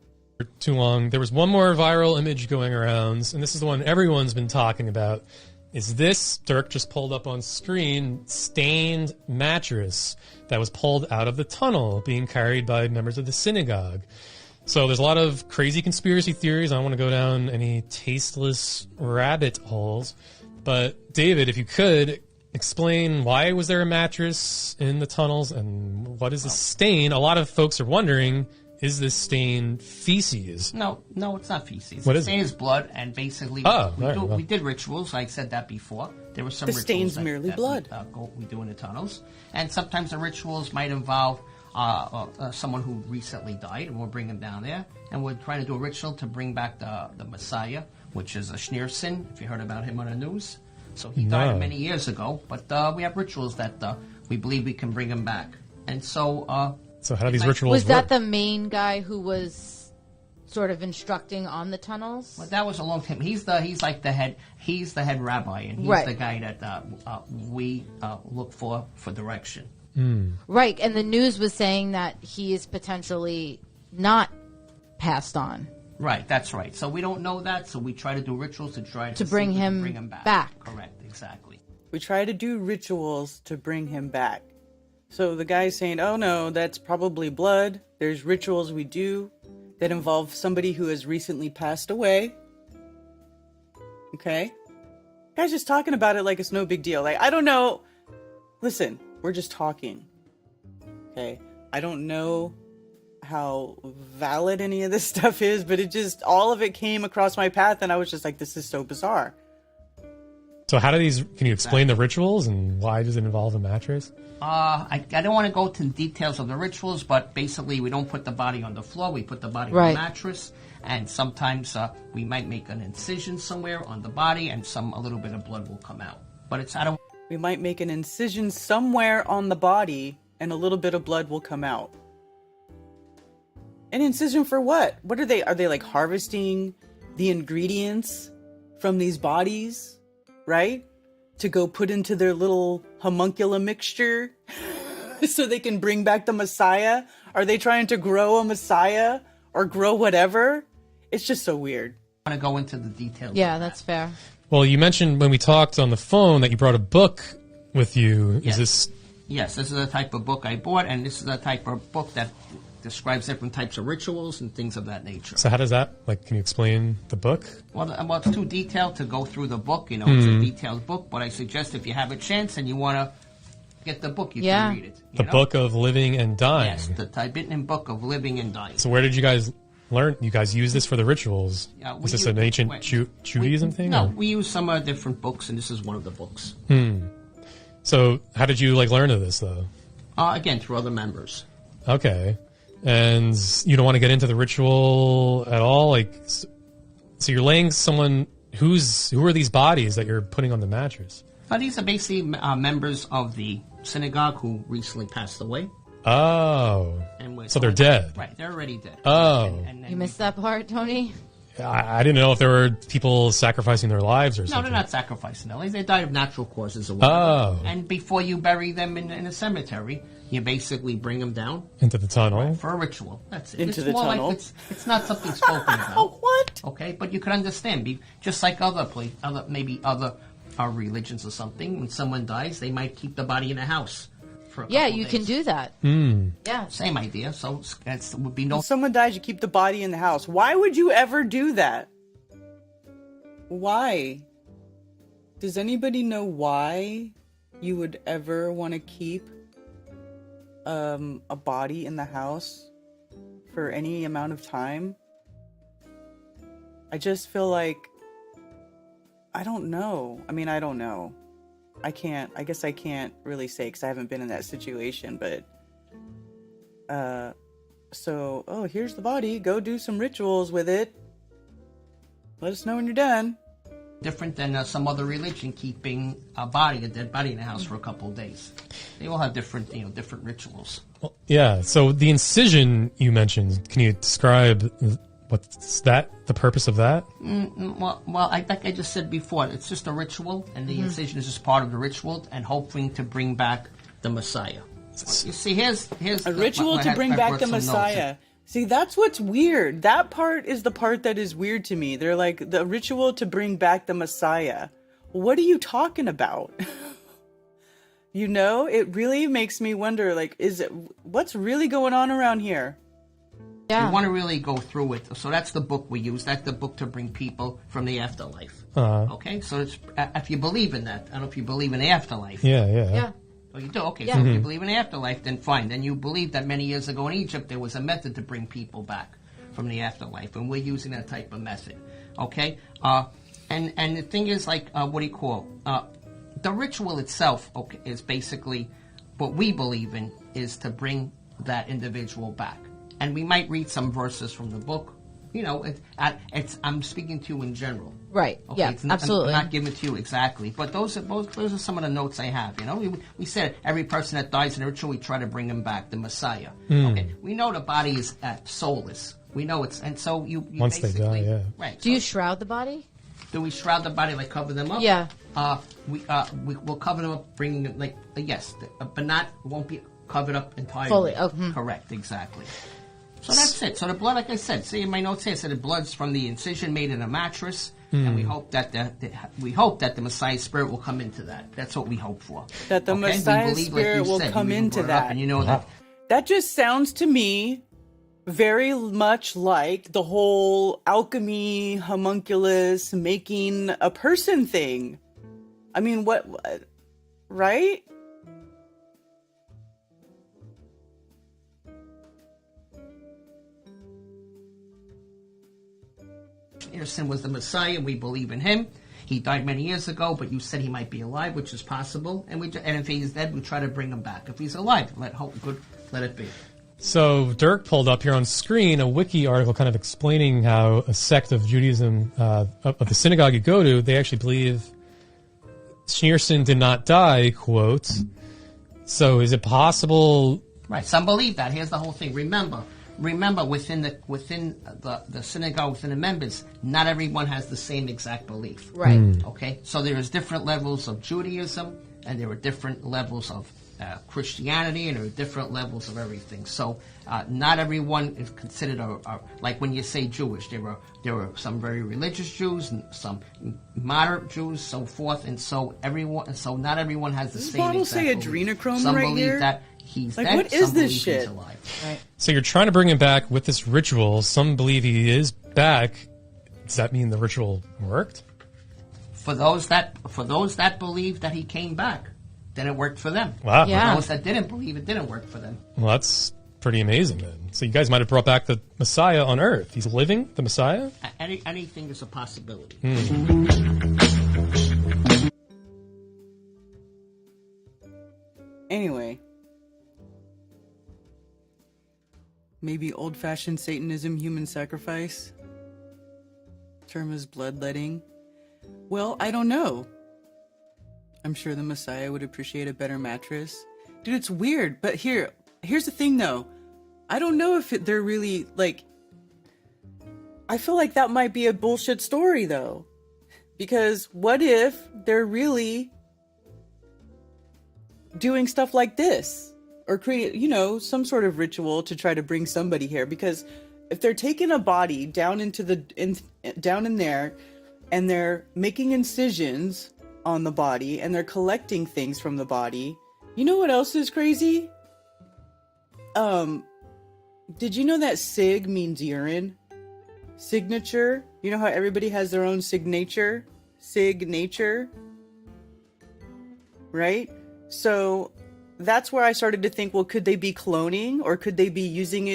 Too long. There was one more viral image going around, and this is the one everyone's been talking about. Is this, Dirk just pulled up on screen, stained mattress that was pulled out of the tunnel being carried by members of the synagogue. So there's a lot of crazy conspiracy theories. I don't want to go down any tasteless rabbit holes. But David, if you could, explain why was there a mattress in the tunnels and what is the stain? A lot of folks are wondering, is this stain feces? No, it's not feces. What the is stain it? is blood, and basically we did rituals. I said that before. There were some The rituals stain's merely blood. We do in the tunnels, and sometimes the rituals might involve someone who recently died, and we'll bring him down there, and we're trying to do a ritual to bring back the Messiah, which is a Schneerson, if you heard about him on the news. So he died many years ago, but we have rituals that we believe we can bring him back. And so how do these rituals work? Was that work? the main guy who was sort of instructing on the tunnels? Well, that was a long time. He's like the head. He's the head rabbi, and he's Right. the guy that we look for direction. Right, and the news was saying that he is potentially not passed on. Right, that's right. So we don't know that, so we try to do rituals to try to bring see if we can him bring him back. Correct, exactly. We try to do rituals to bring him back. So the guy's saying, oh no, that's probably blood. There's rituals we do that involve somebody who has recently passed away. Okay? Guy's just talking about it like it's no big deal. Like, I don't know. Listen, we're just talking. Okay? I don't know how valid any of this stuff is, but all of it came across my path, and I was just like, this is so bizarre. So can you explain the rituals and why does it involve a mattress? I don't want to go to the details of the rituals, but basically we don't put the body on the floor, we put the body on the mattress, and sometimes we might make an incision somewhere on the body, and a little bit of blood will come out. But we might make an incision somewhere on the body, and a little bit of blood will come out. An incision for what? What are they? Are they like harvesting the ingredients from these bodies, right? To go put into their little homunculus mixture so they can bring back the Messiah? Are they trying to grow a Messiah or grow whatever? It's just so weird. I want to go into the details. Yeah, that's fair. Well, you mentioned when we talked on the phone that you brought a book with you. Yes. Yes, this is the type of book I bought, and this is the type of book that describes different types of rituals and things of that nature. So how does that, can you explain the book? Well, it's too detailed to go through the book. It's a detailed book, but I suggest if you have a chance and you want to get the book, you can read it. The Book of Living and Dying. Yes, the Tibetan Book of Living and Dying. So where did you guys learn? You guys use this for the rituals? Is this an ancient Judaism thing? No, we use some different books, and this is one of the books. So how did you learn of this, though? Again, through other members. Okay. And you don't want to get into the ritual at all? So you're laying someone... Who are these bodies that you're putting on the mattress? These are basically members of the synagogue who recently passed away. Oh. So they're dead. Right, they're already dead. Oh. You missed that part, Tony? I didn't know if there were people sacrificing their lives or No, something. they're not sacrificing their lives. They die of natural causes or whatever. Oh. And before you bury them in a cemetery, you basically bring them down Into the tunnel. for a ritual. That's it. Into It's the more tunnel? Like it's not something spoken Oh, about. what? Okay, but you can understand. Just like other religions or something, when someone dies, they might keep the body in a house for a Yeah, couple you days. can do that. Yeah. Same idea. So it would be no. When someone dies, you keep the body in the house. Why would you ever do that? Why? Does anybody know why you would ever want to keep a body in the house for any amount of time? I just feel like I don't know. I mean, I don't know. I guess I can't really say because I haven't been in that situation, but so here's the body, go do some rituals with it, let us know when you're done. Different than some other religion keeping a dead body in the house for a couple of days. They all have different rituals. Well, yeah, so the incision you mentioned, can you describe what's the purpose of that? Well, like I just said before, it's just a ritual, and the incision is just part of the ritual, and hoping to bring back the Messiah. You see, here's A ritual to bring back the Messiah. See, that's what's weird. That part is the part that is weird to me. They're like, the ritual to bring back the Messiah. What are you talking about? It really makes me wonder, like, what's really going on around here? Yeah. You want to really go through it. So that's the book we use. That's the book to bring people from the afterlife. Okay? So if you believe in that, I don't know if you believe in the afterlife. Yeah. Oh, you do? Okay, Yeah. so if you believe in the afterlife, then fine. Then you believe that many years ago in Egypt, there was a method to bring people back from the afterlife, and we're using that type of method. Okay? And the thing is, like, the ritual itself, okay, is basically what we believe in is to bring that individual back. And we might read some verses from the book. I'm speaking to you in general. Right. Okay, Yeah, absolutely. I'm not giving it to you exactly, but those are some of the notes I have. We said every person that dies in a ritual, we try to bring him back, the Messiah. Okay, we know the body is soulless. We know it's, and so you Once they basically, die, yeah. Right. Do you shroud the body? Do we shroud the body, like cover them up? Yeah. We'll cover them up, bringing them yes, but won't be covered up entirely. Fully. Oh, Correct. Exactly. So that's it. So the blood, like I said, see in my notes here, I said the blood's from the incision made in a mattress, and we hope that the Messiah spirit will come into that. That's what we hope for. That the Okay? We Messiah believe, like spirit you will said, come you into brought it up, that. and you know that. That just sounds to me very much like the whole alchemy, homunculus, making a person thing. I mean, what right? Anderson was the Messiah, and we believe in him. He died many years ago, but you said he might be alive, which is possible. And if he's dead, we try to bring him back. If he's alive, let it be. So Dirk pulled up here on screen a wiki article kind of explaining how a sect of Judaism, of the synagogue you go to, they actually believe Schneerson did not die, quote. So is it possible... Right, some believe that. Here's the whole thing. Remember, within the synagogue, within the members, not everyone has the same exact belief. Right. Okay, so there is different levels of Judaism, and there are different levels of Christianity, and there are different levels of everything. So not everyone is considered like when you say Jewish. There were some very religious Jews, and some moderate Jews, so forth, and so not everyone has the same. Does the exact bottle say belief. adrenochrome Some right believe here? that he's Like, dead. what is some this believe shit? He's alive. Right. So you're trying to bring him back with this ritual. Some believe he is back. Does that mean the ritual worked? For those that believe that he came back, then it worked for them. Wow. Yeah. For those that didn't believe, it didn't work for them. Well, that's pretty amazing then. So you guys might have brought back the Messiah on Earth. He's living, the Messiah? Anything is a possibility. Anyway. Maybe old-fashioned Satanism, human sacrifice? Term is bloodletting. Well, I don't know. I'm sure the Messiah would appreciate a better mattress. Dude, it's weird, but here's the thing though. I don't know if they're really, like... I feel like that might be a bullshit story, though. Because what if they're really doing stuff like this? Or create, some sort of ritual to try to bring somebody here? Because if they're taking a body down into down in there, and they're making incisions on the body, and they're collecting things from the body, you know what else is crazy? Did you know that sig means urine? Signature? You know how everybody has their own signature? Signature? Right? So that's where I started to think, well, could they be cloning? Or could they be using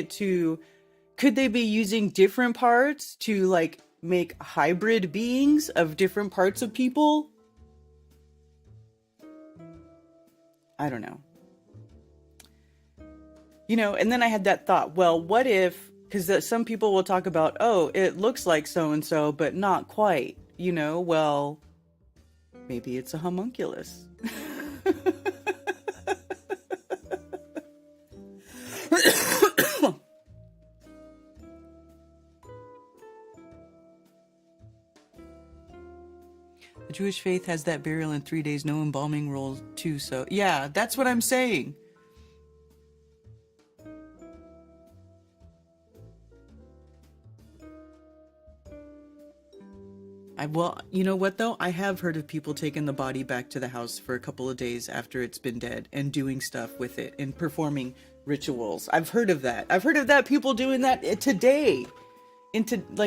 different parts to like make hybrid beings of different parts of people? I don't know. And then I had that thought, well, what if, because some people will talk about, oh, it looks like so-and-so, but not quite, well, maybe it's a homunculus. The Jewish faith has that burial in 3 days, no embalming rule too, so yeah, that's what I'm saying. Well, you know what though? I have heard of people taking the body back to the house for a couple of days after it's been dead and doing stuff with it and performing rituals. I've heard of that. I've heard of that, people doing that today,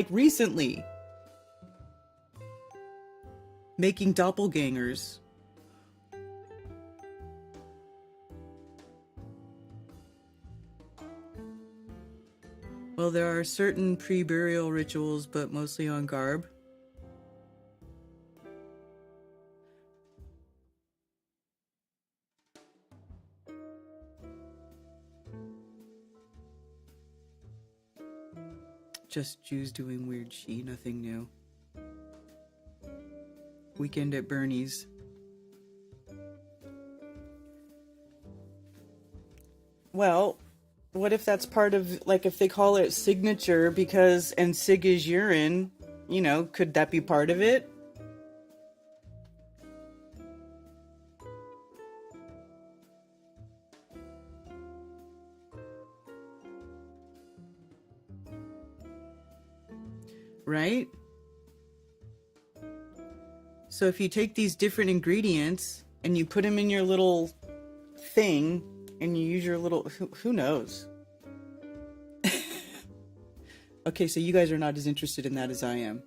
recently. Making doppelgangers. Well, there are certain pre-burial rituals, but mostly on garb. Just Jews doing weird shit, nothing new. Weekend at Bernie's. Well, what if that's part of, like, if they call it signature and sig is urine, could that be part of it? Right? So if you take these different ingredients and you put them in your little thing and you use your little, who knows? Okay, so you guys are not as interested in that as I am.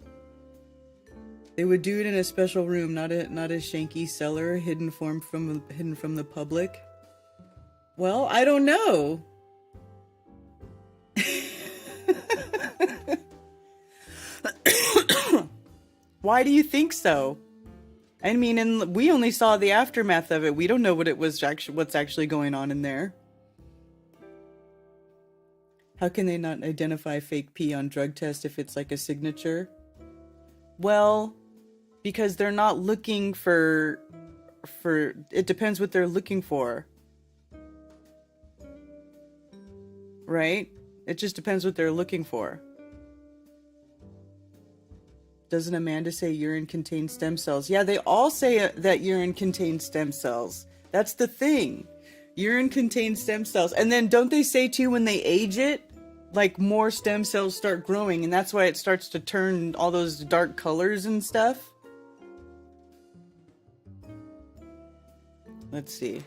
They would do it in a special room, not a shanky cellar hidden from the public. Well, I don't know. Why do you think so? I mean, and we only saw the aftermath of it. We don't know what's actually going on in there. How can they not identify fake pee on drug test if it's like a signature? Well, because they're not looking for it depends what they're looking for. Right? It just depends what they're looking for. Doesn't Amanda say urine contains stem cells? Yeah, they all say that urine contains stem cells. That's the thing. Urine contains stem cells. And then don't they say too, when they age it, like more stem cells start growing, and that's why it starts to turn all those dark colors and stuff? Let's see.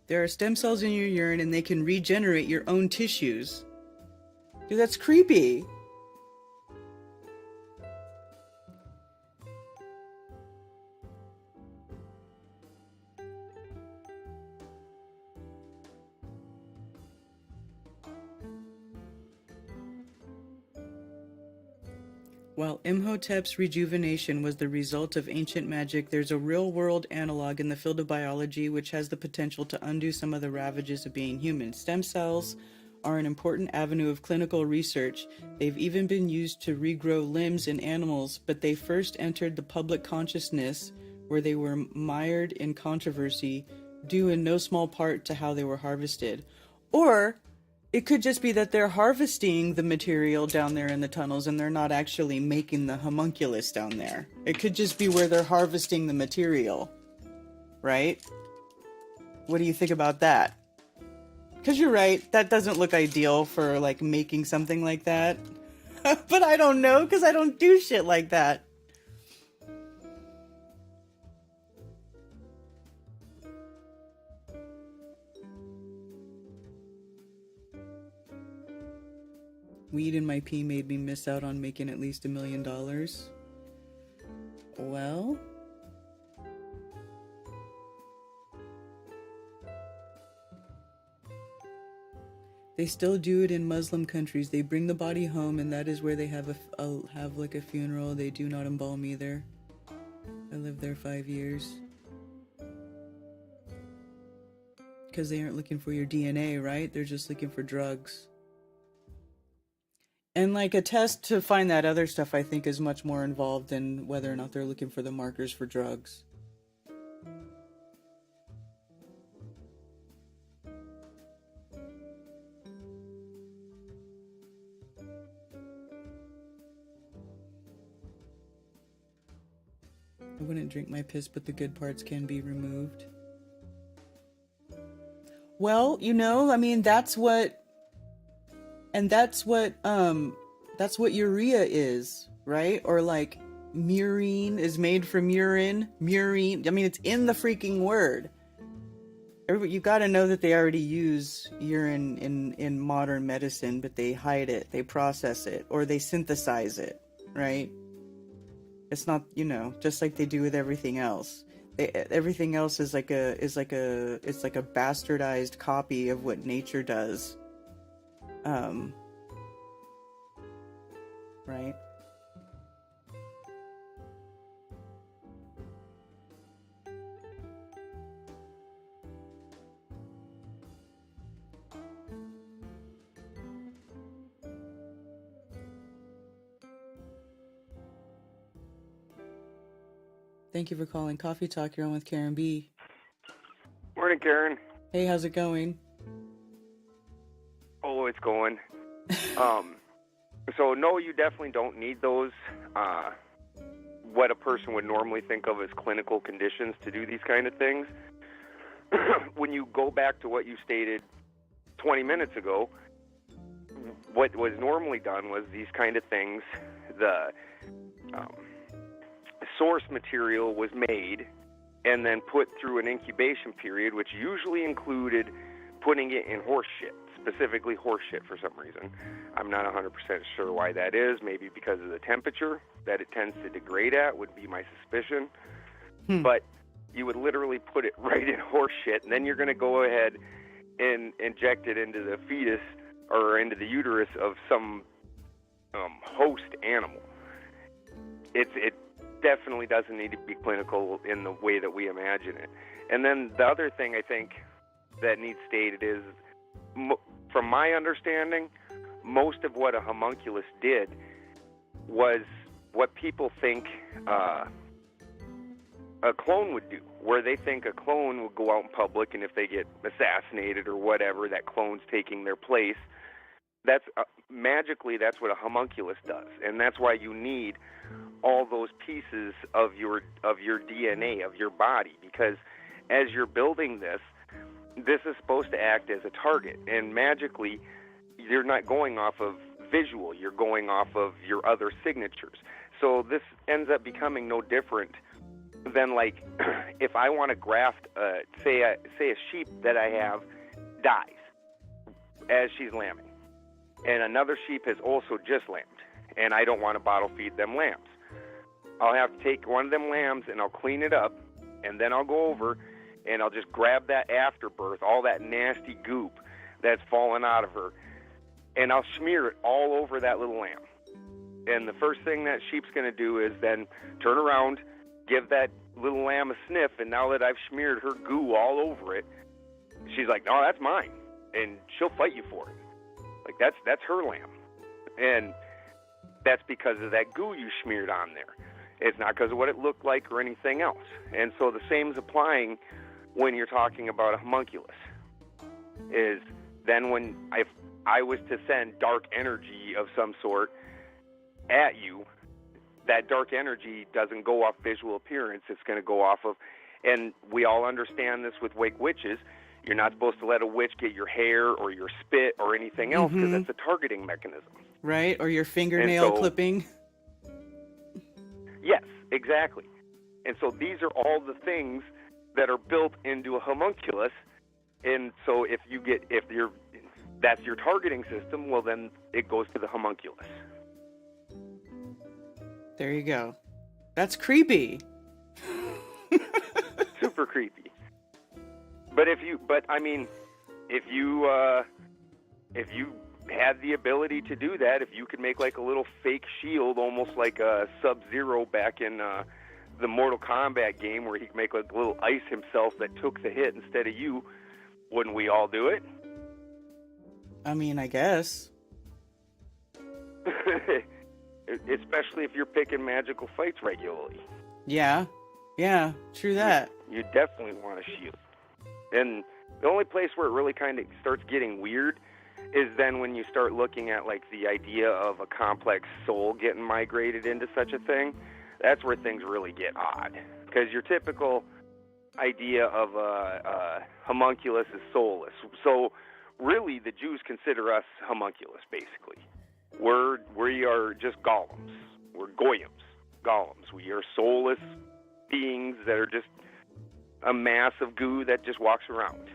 There are stem cells in your urine and they can regenerate your own tissues. Dude, that's creepy. While Imhotep's rejuvenation was the result of ancient magic, there's a real-world analog in the field of biology which has the potential to undo some of the ravages of being human. Stem cells are an important avenue of clinical research. They've even been used to regrow limbs in animals, but they first entered the public consciousness where they were mired in controversy, due in no small part to how they were harvested. Or it could just be that they're harvesting the material down there in the tunnels and they're not actually making the homunculus down there. It could just be where they're harvesting the material, right? What do you think about that? Because you're right, that doesn't look ideal for, like, making something like that. But I don't know, because I don't do shit like that. Weed in my pee made me miss out on making at least $1 million. Well... They still do it in Muslim countries. They bring the body home, and that is where they have like a funeral. They do not embalm either. I lived there 5 years. Because they aren't looking for your DNA, right? They're just looking for drugs. And like a test to find that other stuff, I think, is much more involved than whether or not they're looking for the markers for drugs. I wouldn't drink my piss, but the good parts can be removed. Well, you know, I mean, that's what urea is, right? Or like murine is made from urine. Murine, I mean, it's in the freaking word. Everybody, you gotta know that they already use urine in modern medicine, but they hide it, they process it, or they synthesize it, right? It's not, you know, just like they do with everything else. Everything else is like a bastardized copy of what nature does. Right? Thank you for calling Coffee Talk. You're on with Karen B. Morning, Karen. Hey, how's it going? Oh, it's going. So, no, you definitely don't need those, what a person would normally think of as clinical conditions to do these kind of things. When you go back to what you stated 20 minutes ago, what was normally done was these kind of things, the source material was made and then put through an incubation period, which usually included putting it in horse shit, specifically horse shit for some reason. I'm not 100% sure why that is. Maybe because of the temperature that it tends to degrade at would be my suspicion. But you would literally put it right in horse shit, and then you're going to go ahead and inject it into the fetus or into the uterus of some host animal. It definitely doesn't need to be clinical in the way that we imagine it. And then the other thing I think that needs stated is, from my understanding, most of what a homunculus did was what people think a clone would do, where they think a clone would go out in public, and if they get assassinated or whatever, that clone's taking their place. That's magically, that's what a homunculus does, and that's why you need all those pieces of your DNA, of your body, because as you're building this is supposed to act as a target, and magically you're not going off of visual, you're going off of your other signatures. So this ends up becoming no different than, like, if I want to graft, say a sheep that I have dies as she's lambing, and another sheep has also just lambed, and I don't want to bottle feed them lambs. I'll have to take one of them lambs and I'll clean it up, and then I'll go over and I'll just grab that afterbirth, all that nasty goop that's fallen out of her, and I'll smear it all over that little lamb. And the first thing that sheep's going to do is then turn around, give that little lamb a sniff, and now that I've smeared her goo all over it, she's like, no, that's mine, and she'll fight you for it. Like that's her lamb, and that's because of that goo you smeared on there. It's not because of what it looked like or anything else. And so the same is applying when you're talking about a homunculus. Is then when I was to send dark energy of some sort at you, that dark energy doesn't go off visual appearance. It's going to go off of, and we all understand this with wake witches. You're not supposed to let a witch get your hair or your spit or anything else because that's a targeting mechanism. Right, or your fingernail clipping. Yes, exactly. And so these are all the things that are built into a homunculus. And so if that's your targeting system, well then it goes to the homunculus. There you go. That's creepy. Super creepy. But if you had the ability to do that, if you could make like a little fake shield, almost like a Sub-Zero back in the Mortal Kombat game, where he could make like a little ice himself that took the hit instead of you, wouldn't we all do it? I mean, I guess. Especially if you're picking magical fights regularly. Yeah, true that. You definitely want a shield. And the only place where it really kind of starts getting weird is then when you start looking at like the idea of a complex soul getting migrated into such a thing. That's where things really get odd. Because your typical idea of a homunculus is soulless. So really the Jews consider us homunculus, basically. We are just golems. We're golems. We are soulless beings that are just a mass of goo that just walks around.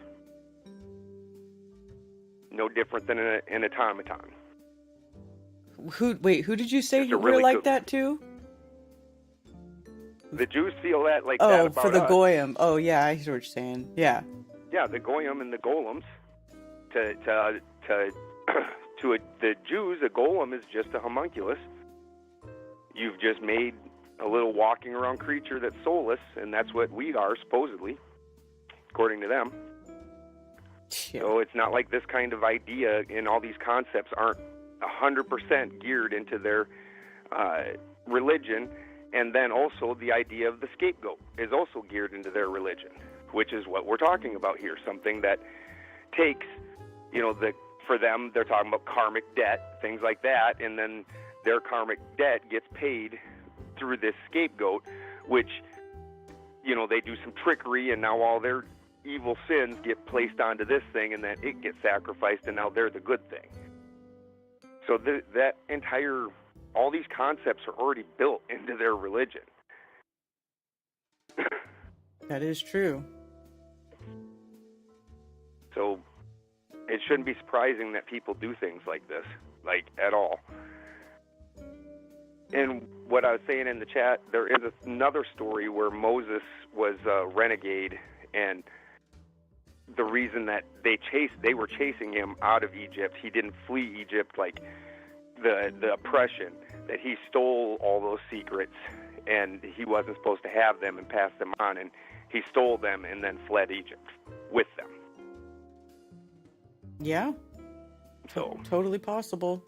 No different than an automaton. Who did you say you really were like that too? The Jews feel that that Oh, about for the us. goyim. Oh, yeah, I hear what you're saying. Yeah. Yeah, the goyim and the golems. The Jews, a golem is just a homunculus. You've just made a little walking around creature that's soulless, and that's what we are, supposedly, according to them. Yeah. So it's not like this kind of idea and all these concepts aren't 100% geared into their religion. And then also the idea of the scapegoat is also geared into their religion, which is what we're talking about here. Something that takes, for them, they're talking about karmic debt, things like that, and then their karmic debt gets paid through this scapegoat, which, they do some trickery, and now all their evil sins get placed onto this thing, and then it gets sacrificed, and now they're the good thing. So all these concepts are already built into their religion. That is true. So it shouldn't be surprising that people do things like this, at all. And what I was saying in the chat, there is another story where Moses was a renegade, and the reason that they were chasing him out of Egypt, he didn't flee Egypt like the oppression, that he stole all those secrets, and he wasn't supposed to have them and pass them on, and he stole them and then fled Egypt with them. Yeah. So Totally possible.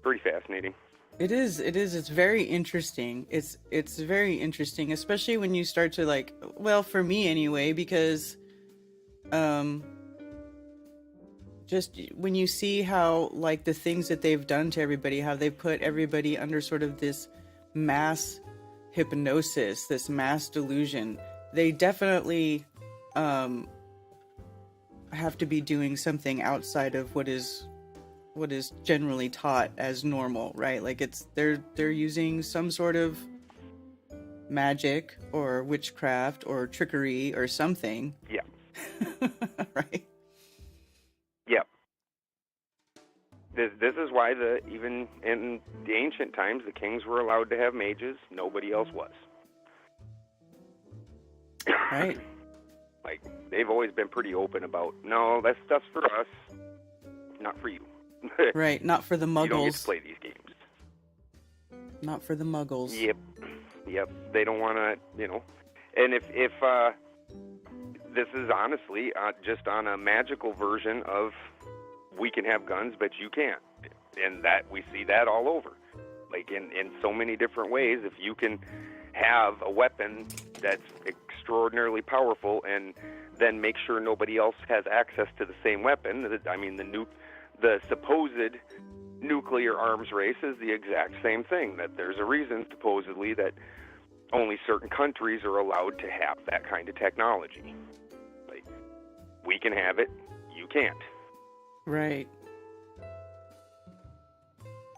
pretty fascinating. It is. It's very interesting. It's very interesting, especially when you start to for me anyway, because just when you see how the things that they've done to everybody, how they've put everybody under sort of this mass hypnosis, this mass delusion, they definitely have to be doing something outside of what is generally taught as normal, right? They're using some sort of magic or witchcraft or trickery or something. Yeah. Right. Yep. This is why even in the ancient times, the kings were allowed to have mages. Nobody else was. Right. They've always been pretty open about, no, that stuff's for us, not for you. Right. Not for the muggles. You don't get to play these games. Not for the muggles. Yep. They don't want to, And if this is honestly just on a magical version of we can have guns, but you can't. And that we see that all over. Like in so many different ways, if you can have a weapon that's extraordinarily powerful and then make sure nobody else has access to the same weapon, I mean, the supposed nuclear arms race is the exact same thing, that there's a reason, supposedly, that only certain countries are allowed to have that kind of technology. Like, we can have it, you can't. Right.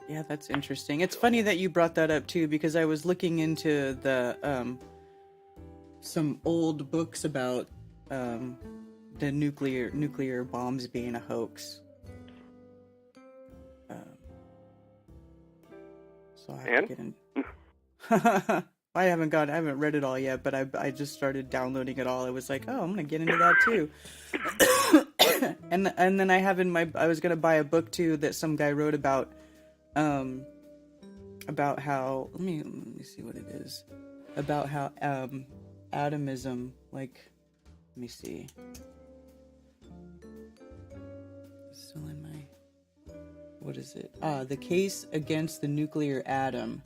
Yeah, that's interesting. It's funny that you brought that up too, because I was looking into the some old books about the nuclear bombs being a hoax. So I have to get in. I haven't read it all yet, but I just started downloading it all. I was like, oh, I'm gonna get into that too. and then I was gonna buy a book too that some guy wrote about how let me see what it is, about how atomism, like, let me see, it's still in my, what is it, The Case Against the Nuclear Atom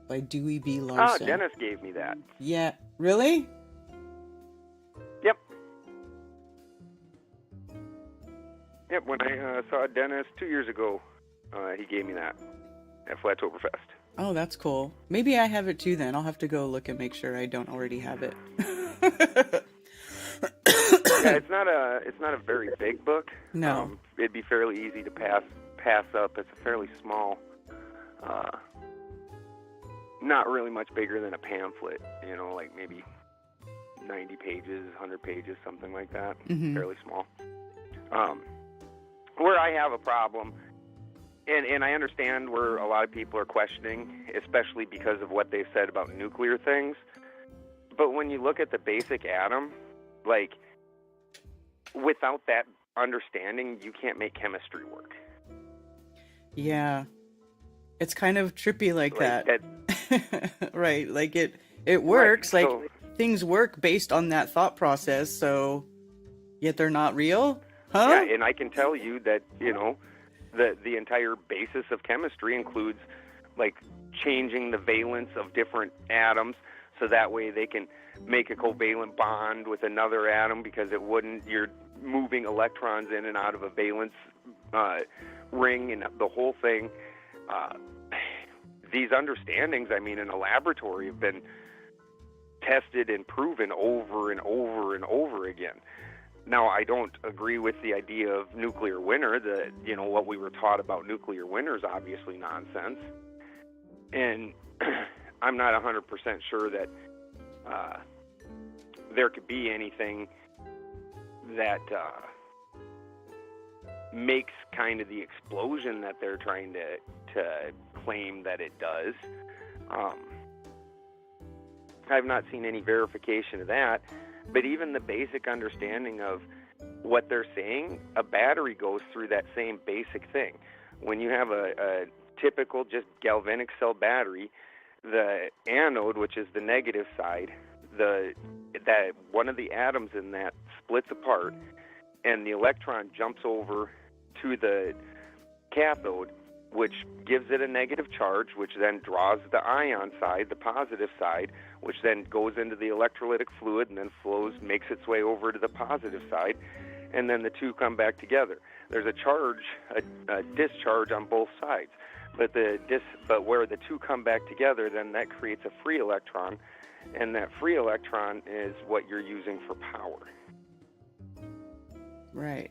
by Dewey B. Larson. Oh, Dennis gave me that. Yeah, really? Yep, when I saw Dennis 2 years ago, he gave me that at Flattoberfest. Oh, that's cool. Maybe I have it too then. I'll have to go look and make sure I don't already have it. Yeah, it's not a very big book. No. It'd be fairly easy to pass up. It's a fairly small, not really much bigger than a pamphlet, like maybe 90 pages, 100 pages, something like that. Mm-hmm. Fairly small. Where I have a problem, and I understand where a lot of people are questioning, especially because of what they've said about nuclear things, but when you look at the basic atom, like, without that understanding, you can't make chemistry work. Yeah. It's kind of trippy like that. Right, like it works, right. like, things work based on that thought process, so yet they're not real? Huh? Yeah, and I can tell you that, the entire basis of chemistry includes, like, changing the valence of different atoms so that way they can make a covalent bond with another atom, because you're moving electrons in and out of a valence ring and the whole thing. These understandings, I mean, in a laboratory have been tested and proven over and over and over again. Now, I don't agree with the idea of nuclear winter. What we were taught about nuclear winter is obviously nonsense. And I'm not 100% sure that there could be anything that makes kind of the explosion that they're trying to claim that it does. I've not seen any verification of that. But even the basic understanding of what they're saying, a battery goes through that same basic thing. When you have a typical just galvanic cell battery, the anode, which is the negative side, that one of the atoms in that splits apart, and the electron jumps over to the cathode, which gives it a negative charge, which then draws the ion side, the positive side, which then goes into the electrolytic fluid and then makes its way over to the positive side, and then the two come back together. There's a charge, a discharge on both sides, but where the two come back together, then that creates a free electron, and that free electron is what you're using for power. Right.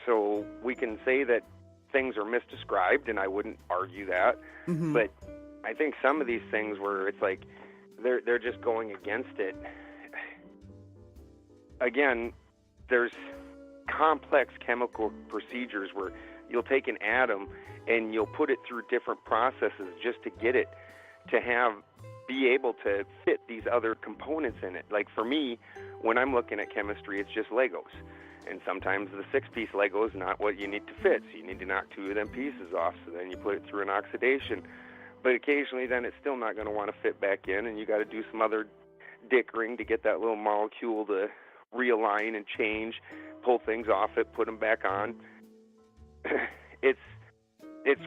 So we can say that things are misdescribed, and I wouldn't argue that, Mm-hmm. but I think some of these things where it's like they're just going against it. Again, there's complex chemical procedures where you'll take an atom and you'll put it through different processes just to get it to be able to fit these other components in it. Like for me, when I'm looking at chemistry, it's just Legos. And sometimes the 6-piece Lego is not what you need to fit, so you need to knock 2 of them pieces off, so then you put it through an oxidation. But occasionally then it's still not going to want to fit back in, and you got to do some other dickering to get that little molecule to realign and change, pull things off it, put them back on. It's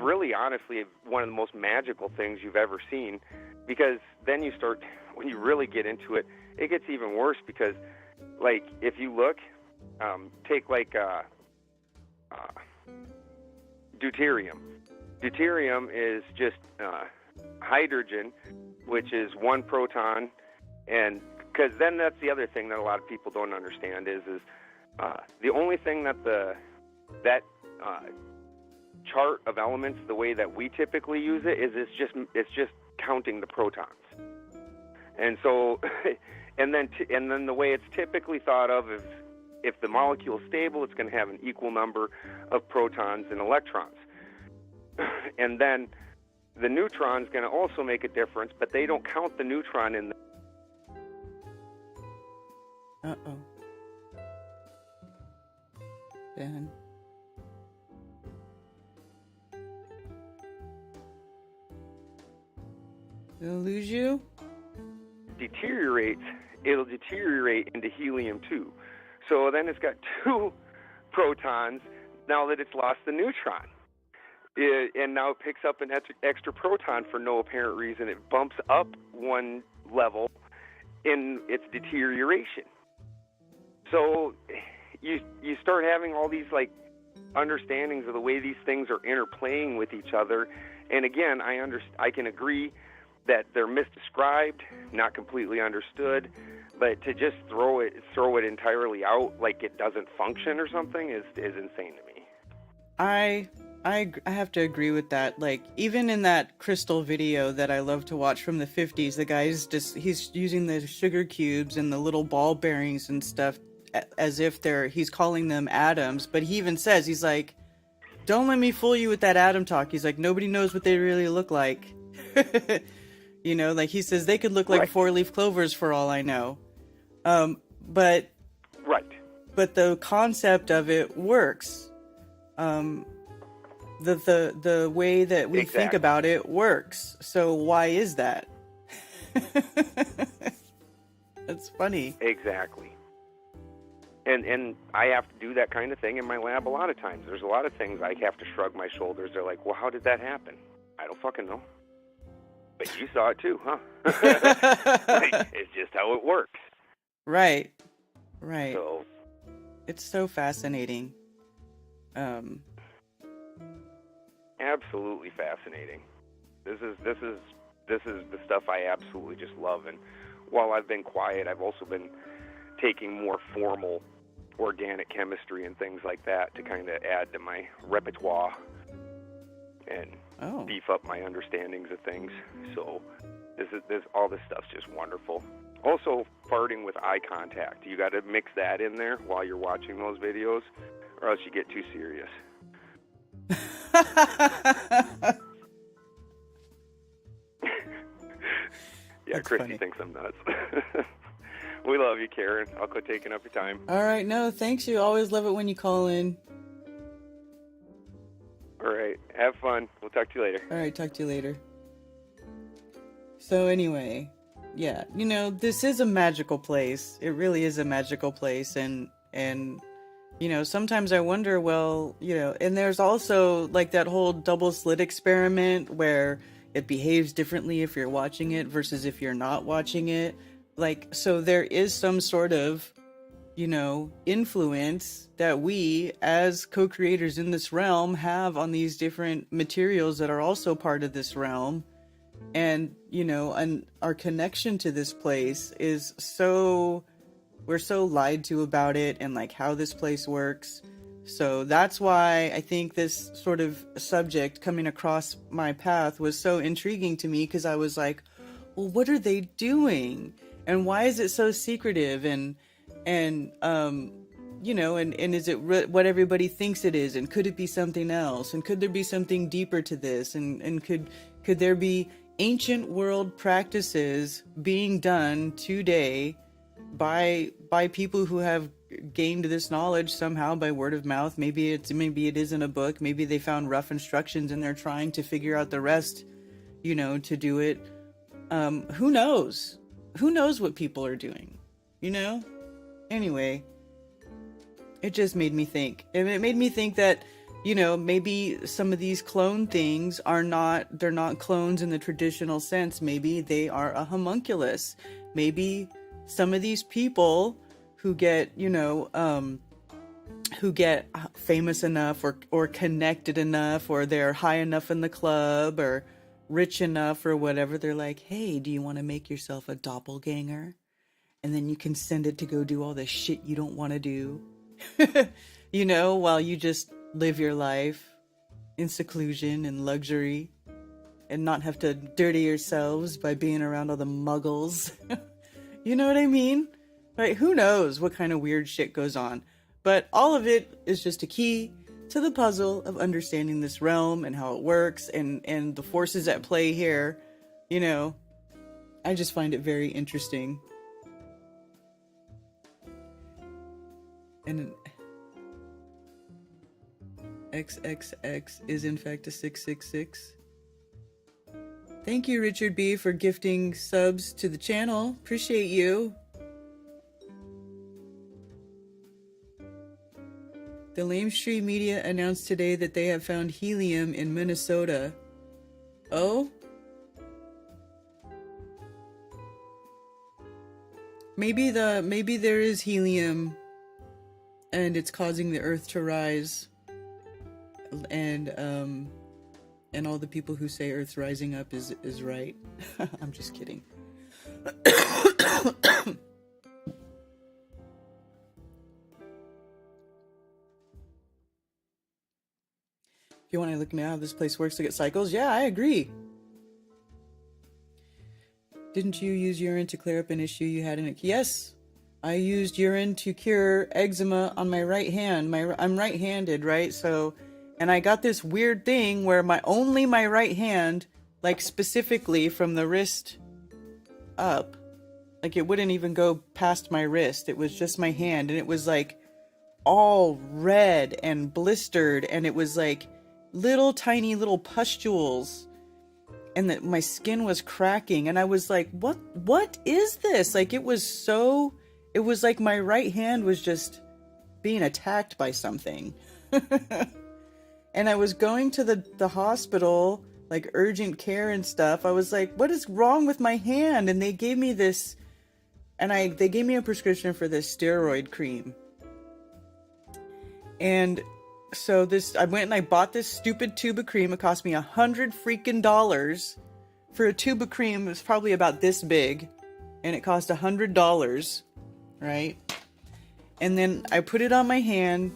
really, honestly, one of the most magical things you've ever seen, because then you start, when you really get into it, it gets even worse, because, like, if you look, take, like, deuterium. Deuterium is just hydrogen, which is one proton, and because then that's the other thing that a lot of people don't understand is the only thing that that chart of elements, the way that we typically use it, is it's just counting the protons. And so, and then the way it's typically thought of is, if the molecule is stable, it's going to have an equal number of protons and electrons. And then the neutron is going to also make a difference, but they don't count the neutron in the... Uh-oh. Ben. Did I lose you? It'll deteriorate into helium too. So then it's got two protons now that it's lost the neutron. And now it picks up an extra proton for no apparent reason. It bumps up one level in its deterioration. So you start having all these like understandings of the way these things are interplaying with each other. And again, I can agree that they're misdescribed, not completely understood, but to just throw it entirely out like it doesn't function or something is insane to me. I have to agree with that. Like, even in that crystal video that I love to watch from the 50s, the guy's he's using the sugar cubes and the little ball bearings and stuff as if he's calling them atoms, but he even says, he's like, don't let me fool you with that atom talk. He's like, nobody knows what they really look like. You know, like he says they could look like four-leaf clovers for all I know. But the concept of it works. The way that we think about it works. So why is that? That's funny. Exactly. And I have to do that kind of thing in my lab a lot of times. There's a lot of things I have to shrug my shoulders. They're like, well, how did that happen? I don't fucking know. But you saw it too, huh? It's just how it works. Right. So it's so fascinating. Absolutely fascinating. This is the stuff I absolutely just love. And while I've been quiet, I've also been taking more formal organic chemistry and things like that to kind of add to my repertoire and beef up my understandings of things. So all this stuff's just wonderful. Also, farting with eye contact. You got to mix that in there while you're watching those videos, or else you get too serious. Yeah, That's Christy funny. thinks I'm nuts. We love you, Karen. I'll quit taking up your time. All right, no, thanks. You always love it when you call in. All right, have fun. We'll talk to you later. All right, talk to you later. So anyway, yeah, you know, this is a magical place. It really is a magical place, and you know, sometimes I wonder, well, you know, and there's also like that whole double slit experiment where it behaves differently if you're watching it versus if you're not watching it. Like, so there is some sort of, you know, influence that we as co-creators in this realm have on these different materials that are also part of this realm. And, you know, and our connection to this place is so, we're so lied to about it and like how this place works. So that's why I think this sort of subject coming across my path was so intriguing to me, because I was like, well, what are they doing? And why is it so secretive? And you know, and is it what everybody thinks it is? And could it be something else? And could there be something deeper to this? And could there be ancient world practices being done today by people who have gained this knowledge somehow by word of mouth? Maybe it is in a book. Maybe they found rough instructions and they're trying to figure out the rest, you know, to do it. Who knows? Who knows what people are doing, you know? Anyway, it just made me think. And it made me think that, you know, maybe some of these clone things they're not clones in the traditional sense. Maybe they are a homunculus. Maybe some of these people who get, you know, who get famous enough or connected enough, or they're high enough in the club or rich enough or whatever, they're like, hey, do you want to make yourself a doppelganger? And then you can send it to go do all the shit you don't want to do, you know, while you just live your life in seclusion and luxury and not have to dirty yourselves by being around all the muggles. You know what I mean? Right? Who knows what kind of weird shit goes on? But all of it is just a key to the puzzle of understanding this realm and how it works and the forces at play here. You know, I just find it very interesting. And XXX is in fact a 666. Thank you, Richard B, for gifting subs to the channel. Appreciate you. The Lame Street Media announced today that they have found helium in Minnesota. Oh? Maybe there is helium and it's causing the earth to rise. And all the people who say Earth's rising up is right. I'm just kidding. If you want to look at how this place works to get cycles, yeah, I agree. Didn't you use urine to clear up an issue you had in it? Yes, I used urine to cure eczema on my right hand. I'm right-handed, right? So, and I got this weird thing where only my right hand, like specifically from the wrist up, like it wouldn't even go past my wrist. It was just my hand, and it was like all red and blistered, and it was like little tiny little pustules, and that my skin was cracking, and I was like, what is this? Like it was like my right hand was just being attacked by something. And I was going to the hospital, like urgent care and stuff. I was like, what is wrong with my hand? And they gave me this, and they gave me a prescription for this steroid cream. And so I went and I bought this stupid tube of cream. It cost me $100 freaking dollars for a tube of cream. It was probably about this big, and it cost $100, right? And then I put it on my hand,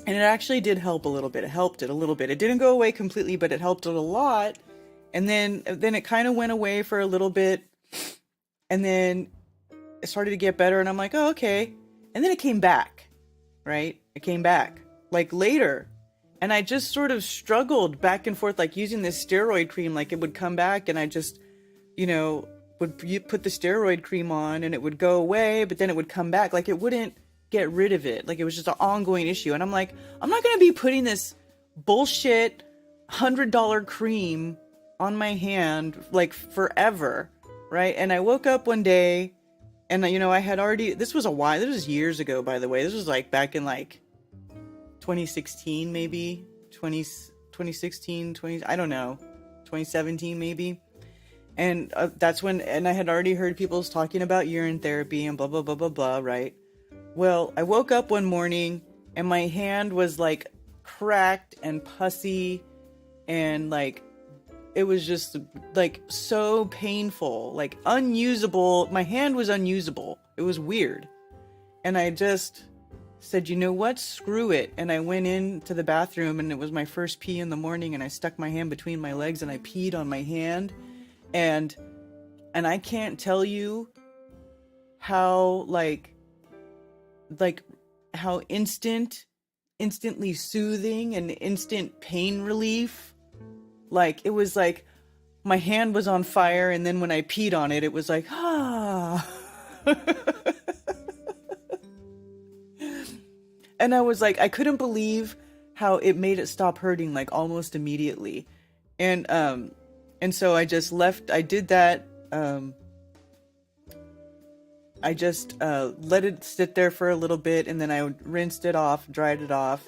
and it actually did help a little bit. It helped it a little bit. It didn't go away completely, but it helped it a lot. And then it kind of went away for a little bit, and then it started to get better, and I'm like, oh, okay. And then it came back, right? It came back. Like later, and I just sort of struggled back and forth, like using this steroid cream. Like it would come back, and I just, you know, would put the steroid cream on, and it would go away, but then it would come back. Like it wouldn't get rid of it. Like it was just an ongoing issue. And I'm like, I'm not gonna be putting this bullshit $100 cream on my hand like forever, right? And I woke up one day, and you know, I had already. This was years ago, by the way. This was like back in like 2016, maybe 2016, I don't know, 2017 maybe. And that's when, and I had already heard people talking about urine therapy and blah, blah, blah, blah, blah, right? Well, I woke up one morning and my hand was like cracked and pussy, and like, it was just like so painful, like unusable. My hand was unusable. It was weird. And I just said, you know what, screw it. And I went into the bathroom, and it was my first pee in the morning, and I stuck my hand between my legs and I peed on my hand. And I can't tell you how how instantly soothing and instant pain relief. Like it was like my hand was on fire, and then when I peed on it, it was like, ah. And I was like, I couldn't believe how it made it stop hurting like almost immediately. And so I just left. I did that. I just let it sit there for a little bit, and then I rinsed it off, dried it off,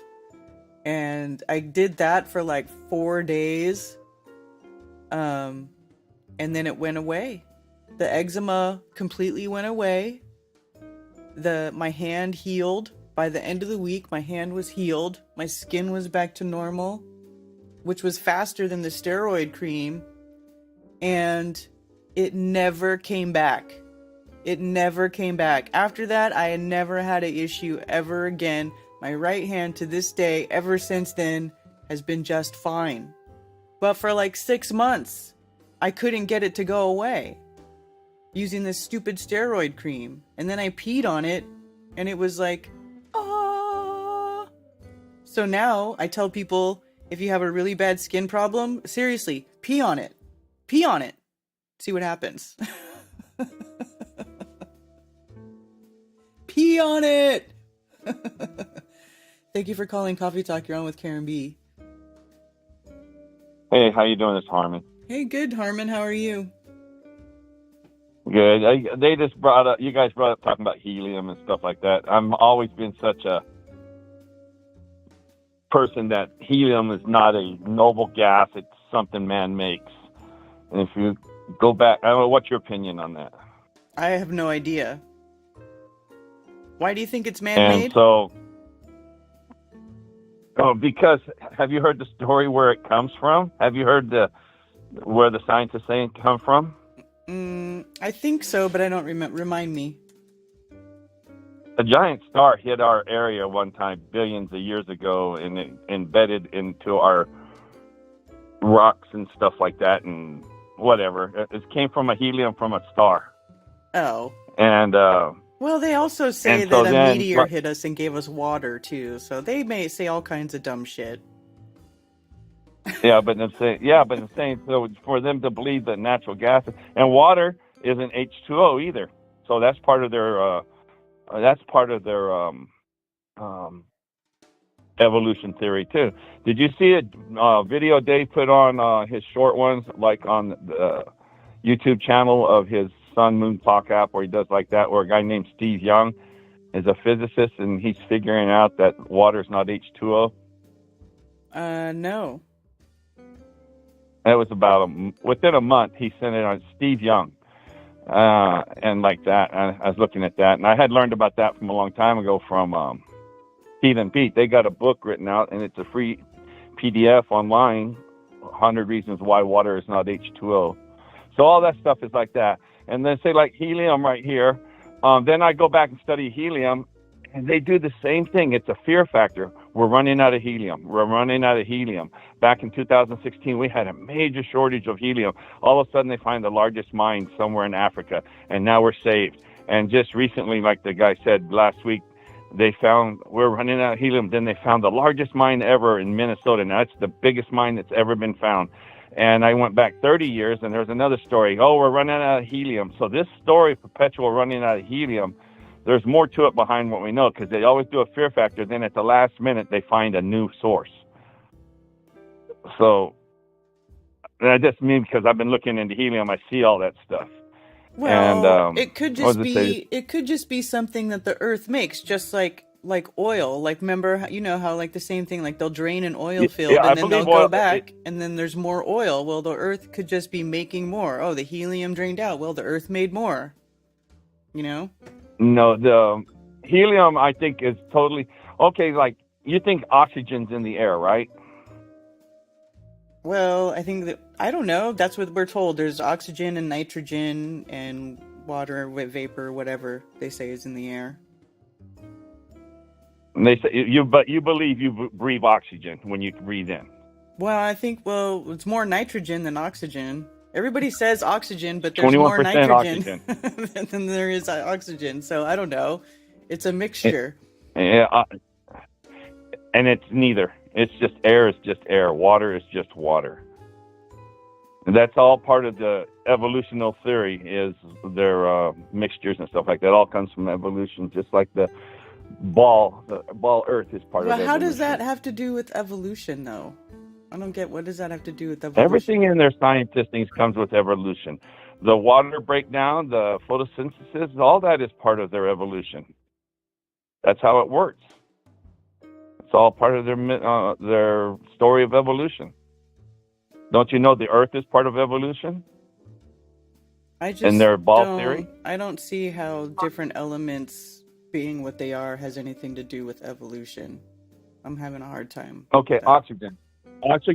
and I did that for like 4 days, and then it went away. The eczema completely went away. My hand healed. By the end of the week, my hand was healed. My skin was back to normal, which was faster than the steroid cream, and it never came back. It never came back. After that, I had never had an issue ever again. My right hand to this day, ever since then, has been just fine. But for like 6 months, I couldn't get it to go away using this stupid steroid cream. And then I peed on it, and it was like, ah. So now I tell people, if you have a really bad skin problem, seriously, pee on it. Pee on it. See what happens. Pee on it! Thank you for calling Coffee Talk. You're on with Karen B. Hey, how you doing, this Harmon? Hey, good, Harmon. How are you? Good. They just you guys brought up talking about helium and stuff like that. I've always been such a person that helium is not a noble gas. It's something man makes. And if you go back, I don't know, what's your opinion on that? I have no idea. Why do you think it's man-made? And so, because have you heard the story where it comes from? Have you heard where the scientists say it come from? I think so, but I don't remember. Remind me. A giant star hit our area one time, billions of years ago, and it embedded into our rocks and stuff like that, and whatever. It came from a helium from a star. Oh. And well, they also say that a meteor hit us and gave us water too, so they may say all kinds of dumb shit. But I'm saying so for them to believe that natural gas and water isn't H2O either, so that's part of their evolution theory too. Did you see a video Dave put on his short ones, like on the YouTube channel of his Sun Moon Talk app, where he does like that, where a guy named Steve Young is a physicist and he's figuring out that water is not H2O? No. It was about within a month he sent it on. Steve Young, and like that. I was looking at that, and I had learned about that from a long time ago from Heathen Pete. They got a book written out, and it's a free PDF online, 100 Reasons Why Water is Not H2O. So all that stuff is like that. And then say like helium right here. Then I go back and study helium, and they do the same thing. It's a fear factor. We're running out of helium. We're running out of helium. Back in 2016, we had a major shortage of helium. All of a sudden, they find the largest mine somewhere in Africa, and now we're saved. And just recently, like the guy said last week, they found we're running out of helium. Then they found the largest mine ever in Minnesota. Now, it's the biggest mine that's ever been found. And I went back 30 years, and there's another story. Oh, we're running out of helium. So this story, perpetual running out of helium, there's more to it behind what we know, because they always do a fear factor. Then at the last minute, they find a new source. So I just mean because I've been looking into helium, I see all that stuff. Well, and, it could just be something that the Earth makes, just like oil. Like, remember, how like the same thing, like they'll drain an oil field and then they'll go back and then there's more oil. Well, the Earth could just be making more. Oh, the helium drained out. Well, the Earth made more. No, the helium, I think, is totally okay. Like, you think oxygen's in the air, right? Well, I think that, I don't know. That's what we're told. There's oxygen and nitrogen and water, vapor, whatever they say is in the air. And they say but you believe you breathe oxygen when you breathe in. Well, I think it's more nitrogen than oxygen. Everybody says oxygen, but there's more nitrogen than there is oxygen. So I don't know. It's a mixture. And it's neither. It's just air is just air. Water is just water. And that's all part of the evolutional theory, is their mixtures and stuff like that. All comes from evolution, just like the ball Earth is part of evolution. But how does that have to do with evolution, though? I don't get, what does that have to do with evolution? Everything in their scientist things comes with evolution. the water breakdown, the photosynthesis, all that is part of their evolution. That's how it works. It's all part of their story of evolution. Don't you know the Earth is part of evolution? I just In their ball theory? I don't see how different elements being what they are has anything to do with evolution. I'm having a hard time. Okay, with that. oxygen.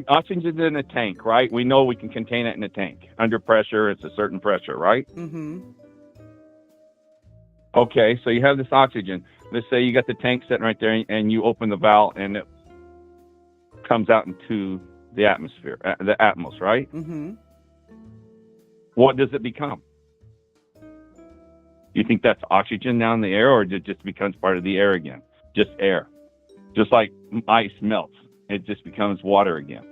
Oxygen's in a tank, right? We know we can contain it in a tank. Under pressure, it's a certain pressure, right? Mm-hmm. Okay, so you have this oxygen. Let's say you got the tank sitting right there, and you open the valve, and it comes out into the atmosphere, the atmos, right? Mm-hmm. What does it become? You think that's oxygen now in the air, or it just becomes part of the air again? Just air. Just like ice melts, it just becomes water again.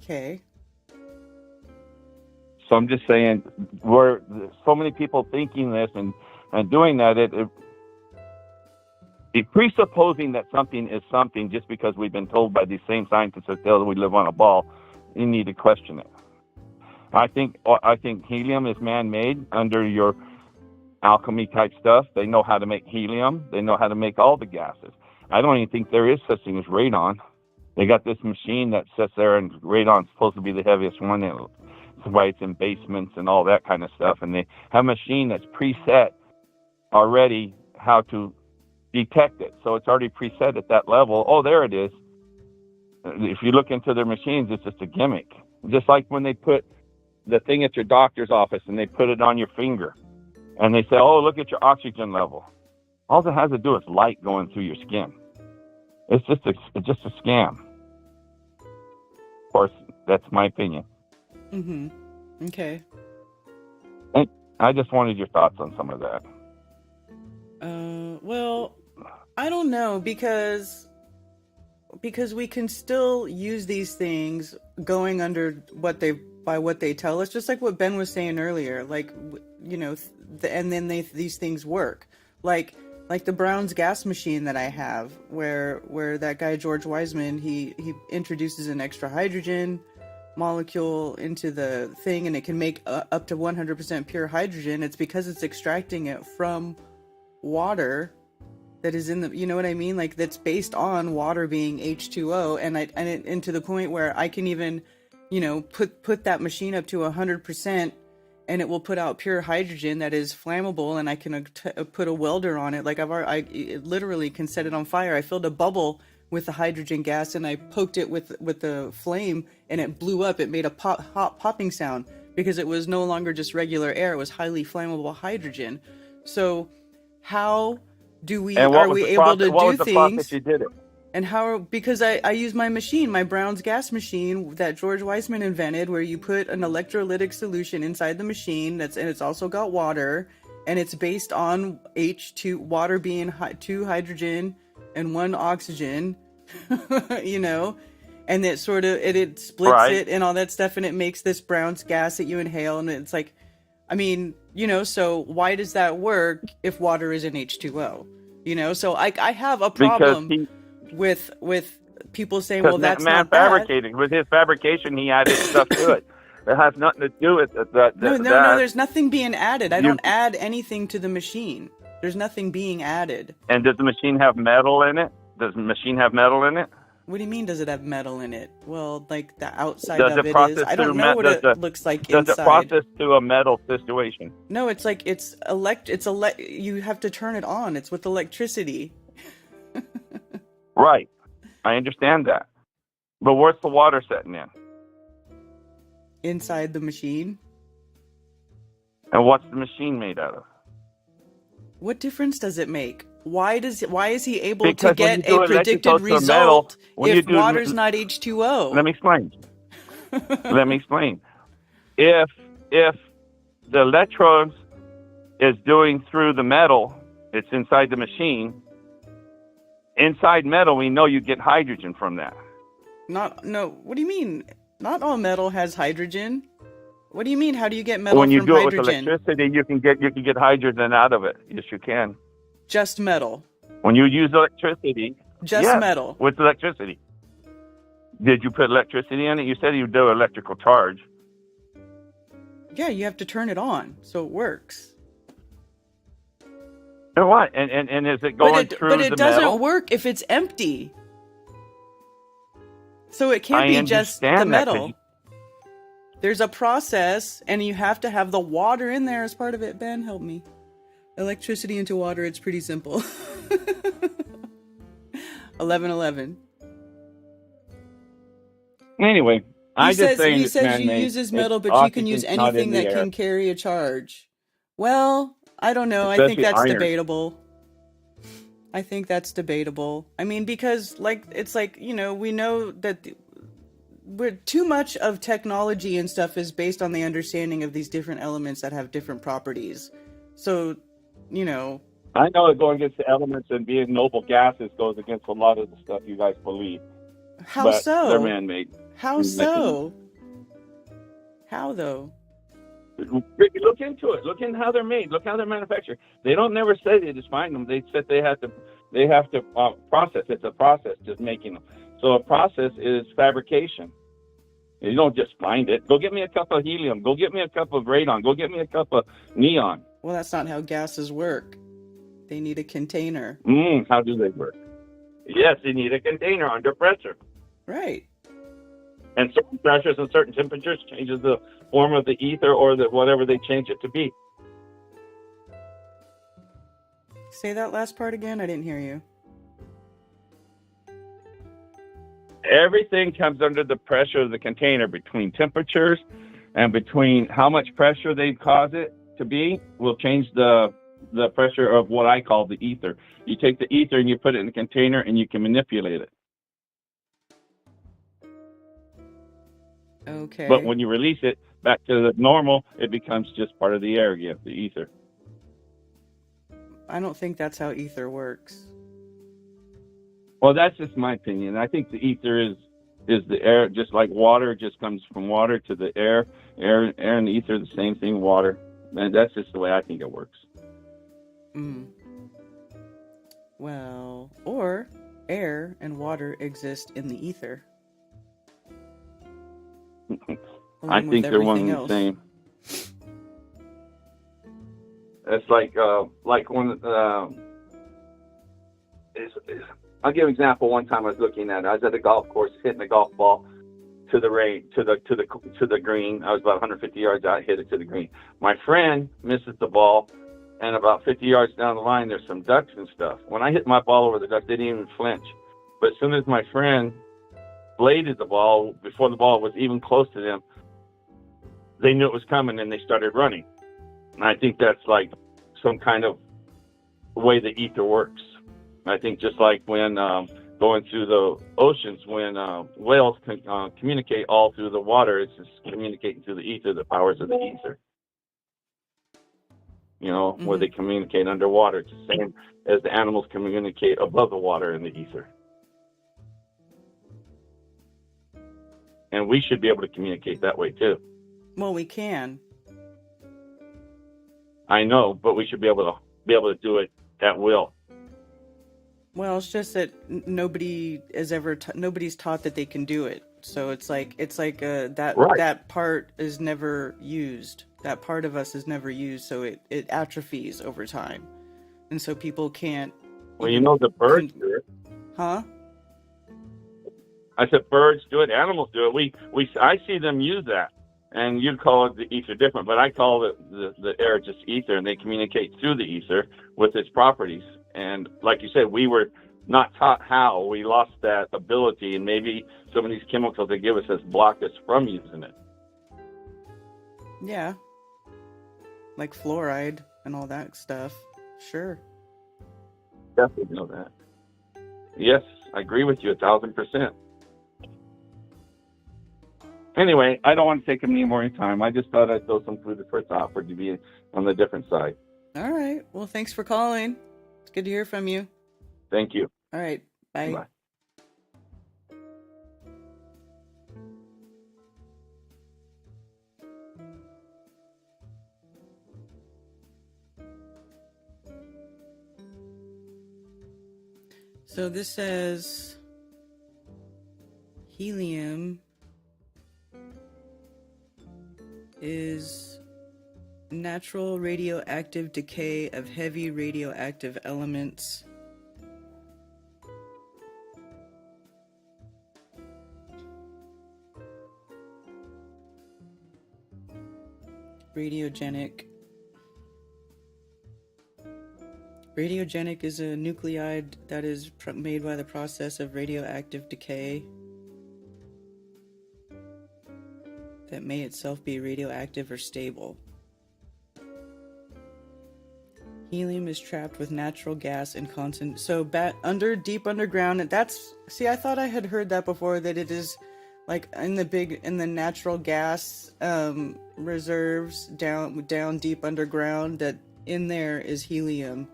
Okay. So I'm just saying, where so many people thinking this and doing that, it presupposing that something is something just because we've been told by these same scientists that tell us we live on a ball, you need to question it. I think helium is man-made under your alchemy type stuff. They know how to make helium. They know how to make all the gases. I don't even think there is such thing as radon. They got this machine that sits there, and radon's supposed to be the heaviest one. That's why it's in basements and all that kind of stuff. And they have a machine that's preset already how to detect it. So it's already preset at that level. Oh, there it is. If you look into their machines, it's just a gimmick. Just like when they put the thing at your doctor's office and they put it on your finger and they say, oh, look at your oxygen level. All it has to do is light going through your skin. It's just a scam. Of course, that's my opinion. Mm-hmm. Okay. And I just wanted your thoughts on some of that. Well, I don't know, because we can still use these things going under what they tell us, just like what Ben was saying earlier. Like, you know, and then these things work. Like the Brown's gas machine that I have, where that guy George Wiseman, he introduces an extra hydrogen molecule into the thing, and it can make up to 100% pure hydrogen. It's because it's extracting it from water that is in the, you know what I mean? Like, that's based on water being H2O, and to the point where I can even, you know, put that machine up to 100%, and it will put out pure hydrogen that is flammable, and I can put a welder on it. Like, I literally can set it on fire. I filled a bubble with the hydrogen gas, and I poked it with the flame, and it blew up. It made a hot popping sound because it was no longer just regular air. It was highly flammable hydrogen. So how are we able to do things? You did it? And because I use my machine, my Brown's gas machine that George Wiseman invented, where you put an electrolytic solution inside the machine, and it's also got water, and it's based on H2, water being 2 hydrogen and 1 oxygen, you know, and it sort of, it splits it and all that stuff, and it makes this Brown's gas that you inhale, and it's like, I mean, you know, so why does that work if water is in H2O? You know, so I have a problem with people saying, well, that's not bad. Fabricated. With his fabrication, he added stuff to it. It has nothing to do with that. No, there's nothing being added. I don't add anything to the machine. There's nothing being added. And does the machine have metal in it? Does the machine have metal in it? What do you mean, does it have metal in it? Well, like, the outside of it is. I don't know what it looks like inside. Does it process to a metal situation? No, it's like, you have to turn it on. It's with electricity. Right. I understand that. But where's the water setting in? Inside the machine. And what's the machine made out of? What difference does it make? Why is he able to get a predicted result if water's not H2O? Let me explain. If the electrodes is doing through the metal, it's inside the machine. Inside metal, we know you get hydrogen from that. What do you mean? Not all metal has hydrogen. What do you mean? How do you get metal from hydrogen? When you do it with electricity, you can get hydrogen out of it. Yes, you can. Just metal. When you use electricity. Just metal. With electricity. Did you put electricity in it? You said you do electrical charge. Yeah, you have to turn it on so it works. And what? And is it going through but it the doesn't metal? work if it's empty. So it can't I be just the understand that, 'cause metal. There's a process, and you have to have the water in there as part of it. Ben, help me. Electricity into water, it's pretty simple. 11:11. Anyway, I just saying He it's says man-made. you uses metal, It's but you can use oxygen's not anything in the that air. can carry a charge. Well, I don't know. I think Especially that's iron. debatable. I think that's debatable. I mean, because it's like, you know, we know that we're too much of technology and stuff is based on the understanding of these different elements that have different properties. So, you know, I know it going against the elements and being noble gases goes against a lot of the stuff you guys believe. how But so? they're man-made. How so? How though? Look into it. Look into how they're made. Look how they're manufactured. They don't never say they just find them. They said they have to process. It's a process just making them. So a process is fabrication. You don't just find it. Go get me a cup of helium. Go get me a cup of radon. Go get me a cup of neon. Well, that's not how gases work. They need a container. How do they work? Yes, you need a container under pressure. Right. And certain pressures and certain temperatures changes the form of the ether or the whatever they change it to be. Say that last part again. I didn't hear you. Everything comes under the pressure of the container between temperatures and between how much pressure they cause it to be will change the pressure of what I call the ether. You take the ether and you put it in a container and you can manipulate it. Okay. But when you release it back to the normal, it becomes just part of the air again, the ether. I don't think that's how ether works. Well, that's just my opinion. I think the ether is the air, just like water just comes from water to the air. Air and the ether are the same thing, water. And that's just the way I think it works. Well, or air and water exist in the ether. I think they're one and the same. It's like when I'll give an example. One time I was looking at it. I was at a golf course hitting a golf ball to the green. I was about 150 yards out, hit it to the green. My friend misses the ball, and about 50 yards down the line, there's some ducks and stuff. When I hit my ball over the ducks, they didn't even flinch. But as soon as my friend bladed the ball, before the ball was even close to them, they knew it was coming and they started running. And I think that's like some kind of way the ether works. I think just like when going through the oceans, when whales can communicate all through the water, it's just communicating through the ether, the powers of the ether. You know, where they communicate underwater. It's the same as the animals communicate above the water in the ether. And we should be able to communicate that way too. Well, we can. I know, but we should be able to do it at will. Well, it's just that nobody has ever nobody's taught that they can do it. So it's like that Right. that part is never used. That part of us is never used, so it atrophies over time, and so people can't. Well, you know, the birds do it. Huh? I said birds do it, animals do it. I see them use that, and you'd call it the ether different, but I call it the air just ether, and they communicate through the ether with its properties. And like you said, we were not taught how. We lost that ability, and maybe some of these chemicals they give us has blocked us from using it. Yeah. Like fluoride and all that stuff. Sure. Definitely know that. Yes, I agree with you 1,000%. Anyway, I don't want to take any more time. I just thought I'd throw some food for thought for to be on the different side. All right. Well, thanks for calling. It's good to hear from you. Thank you. All right. Bye. Bye. So this says helium is Natural radioactive decay of heavy radioactive elements. Radiogenic. Radiogenic is a nuclide that is made by the process of radioactive decay that may itself be radioactive or stable. Helium is trapped with natural gas and constant. So deep underground. I thought I had heard that before, that it is like in the natural gas reserves down deep underground, that in there is helium,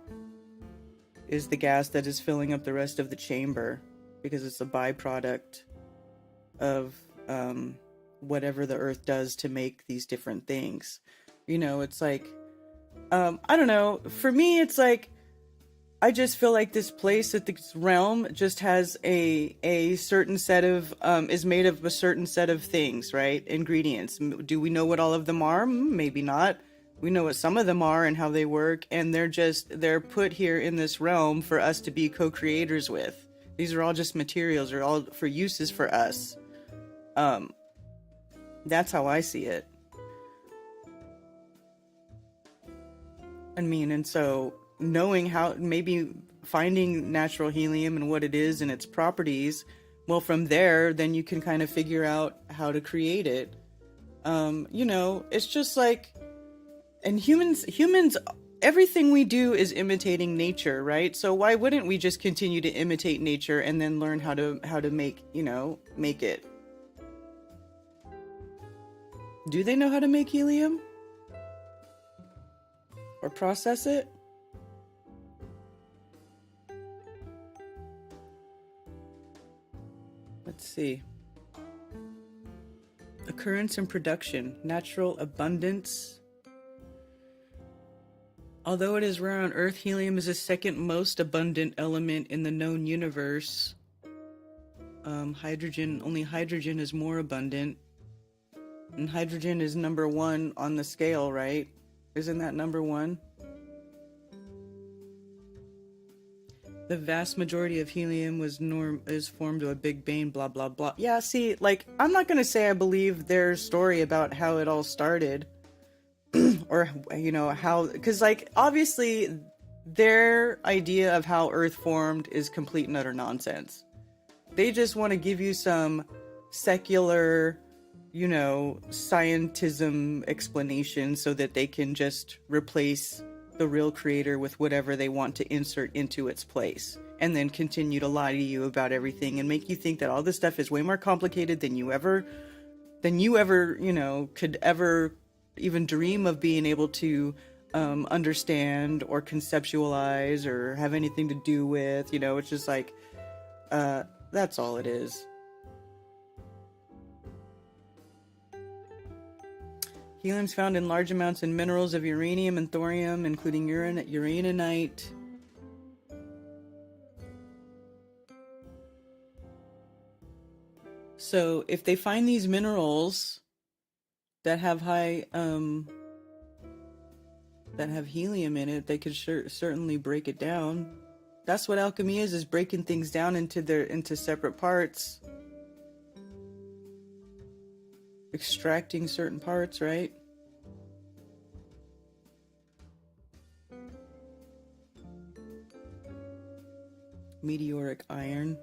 is the gas that is filling up the rest of the chamber, because it's a byproduct of whatever the earth does to make these different things. It's like, I don't know, for me it's like, I just feel like this place, that this realm just has a certain set of is made of a certain set of things, right? Ingredients. Do we know what all of them are? Maybe not. We know what some of them are and how they work, and they're put here in this realm for us to be co-creators with. These are all just materials, they're all for uses for us. That's how I see it. And so knowing how, maybe finding natural helium and what it is and its properties, well, from there, then you can kind of figure out how to create it. It's just like, and humans, everything we do is imitating nature, right? So why wouldn't we just continue to imitate nature and then learn how to make it? Do they know how to make helium? Or process it? Let's see. Occurrence and production. Natural abundance. Although it is rare on Earth, helium is the second most abundant element in the known universe. Only hydrogen is more abundant. And hydrogen is number 1 on the scale, right? Isn't that number 1? The vast majority of helium is formed of a Big Bang, blah, blah, blah. Yeah, see, like, I'm not going to say I believe their story about how it all started. Or, how... Because, like, obviously, their idea of how Earth formed is complete and utter nonsense. They just want to give you some secular, scientism explanation so that they can just replace the real creator with whatever they want to insert into its place, and then continue to lie to you about everything and make you think that all this stuff is way more complicated than you ever could ever even dream of being able to understand or conceptualize or have anything to do with. It's just like, that's all it is. Helium is found in large amounts in minerals of uranium and thorium, including uraninite. So, if they find these minerals that have high, that have helium in it, they could certainly break it down. That's what alchemy is breaking things down into separate parts. Extracting certain parts, right? Meteoric iron.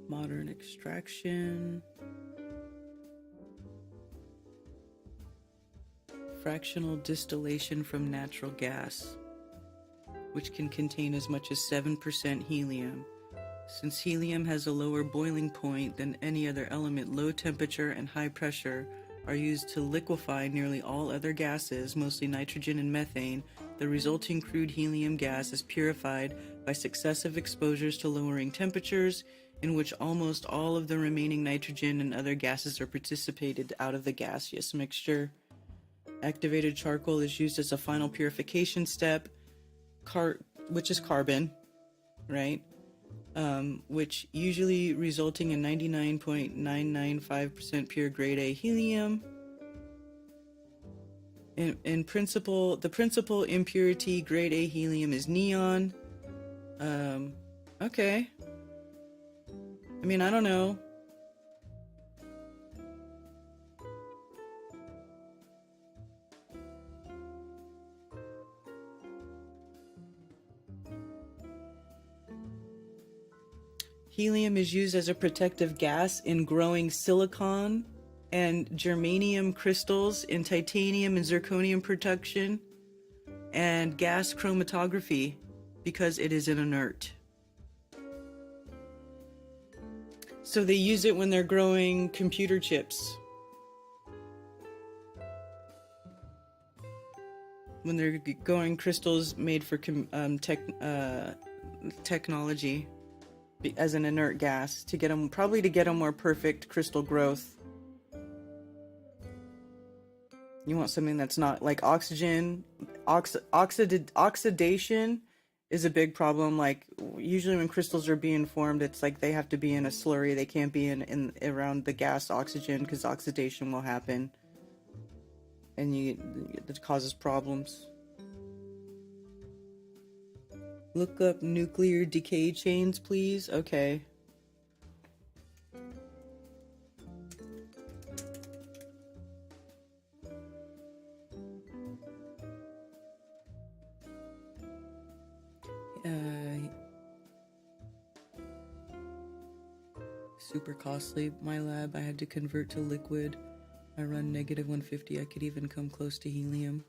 Modern extraction. Fractional distillation from natural gas, which can contain as much as 7% helium. Since helium has a lower boiling point than any other element, low temperature and high pressure are used to liquefy nearly all other gases, mostly nitrogen and methane. The resulting crude helium gas is purified by successive exposures to lowering temperatures. in which almost all of the remaining nitrogen and other gases are precipitated out of the gaseous mixture. Activated charcoal is used as a final purification step, which is carbon, right? Which usually resulting in 99.995% pure grade A helium. In principle, the principal impurity grade A helium is neon. Okay. I mean, I don't know. Helium is used as a protective gas in growing silicon and germanium crystals in titanium and zirconium production, and gas chromatography because it is an inert. So they use it when they're growing computer chips. When they're growing crystals made for technology as an inert gas to get them, probably to get a more perfect crystal growth. You want something that's not like oxygen. Oxidation is a big problem. Like usually when crystals are being formed, it's like they have to be in a slurry. They can't be in around the gas oxygen because oxidation will happen, and it causes problems. Look up nuclear decay chains, please. Okay. Super costly. My lab, I had to convert to liquid. I run negative 150. I could even come close to helium.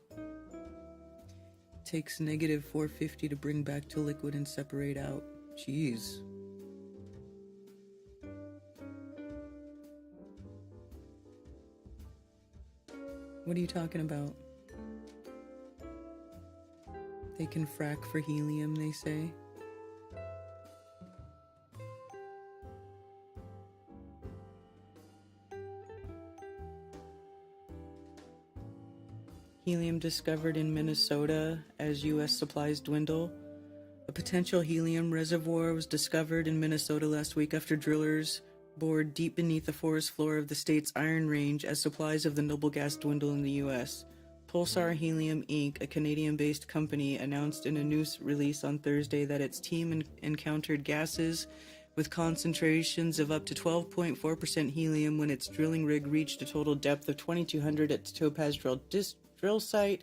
Takes negative 450 to bring back to liquid and separate out. Jeez. What are you talking about? They can frack for helium, they say. Helium discovered in Minnesota as U.S. supplies dwindle. A potential helium reservoir was discovered in Minnesota last week after drillers bored deep beneath the forest floor of the state's Iron Range as supplies of the noble gas dwindle in the U.S. Pulsar Helium Inc., a Canadian-based company, announced in a news release on Thursday that its team encountered gases with concentrations of up to 12.4% helium when its drilling rig reached a total depth of 2,200 at the Topaz drill site.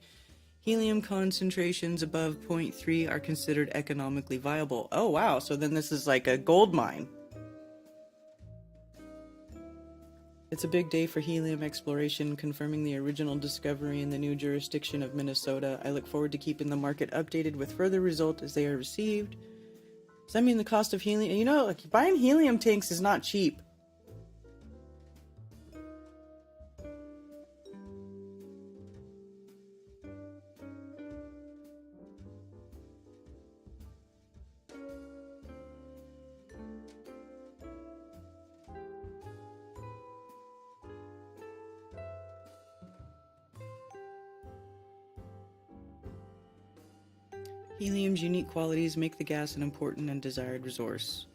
Helium concentrations above 0.3 are considered economically viable. Oh wow, so then this is like a gold mine. It's a big day for helium exploration, confirming the original discovery in the new jurisdiction of Minnesota. I look forward to keeping the market updated with further results as they are received. Does that mean the cost of helium? You know, like buying helium tanks is not cheap. Helium's unique qualities make the gas an important and desired resource.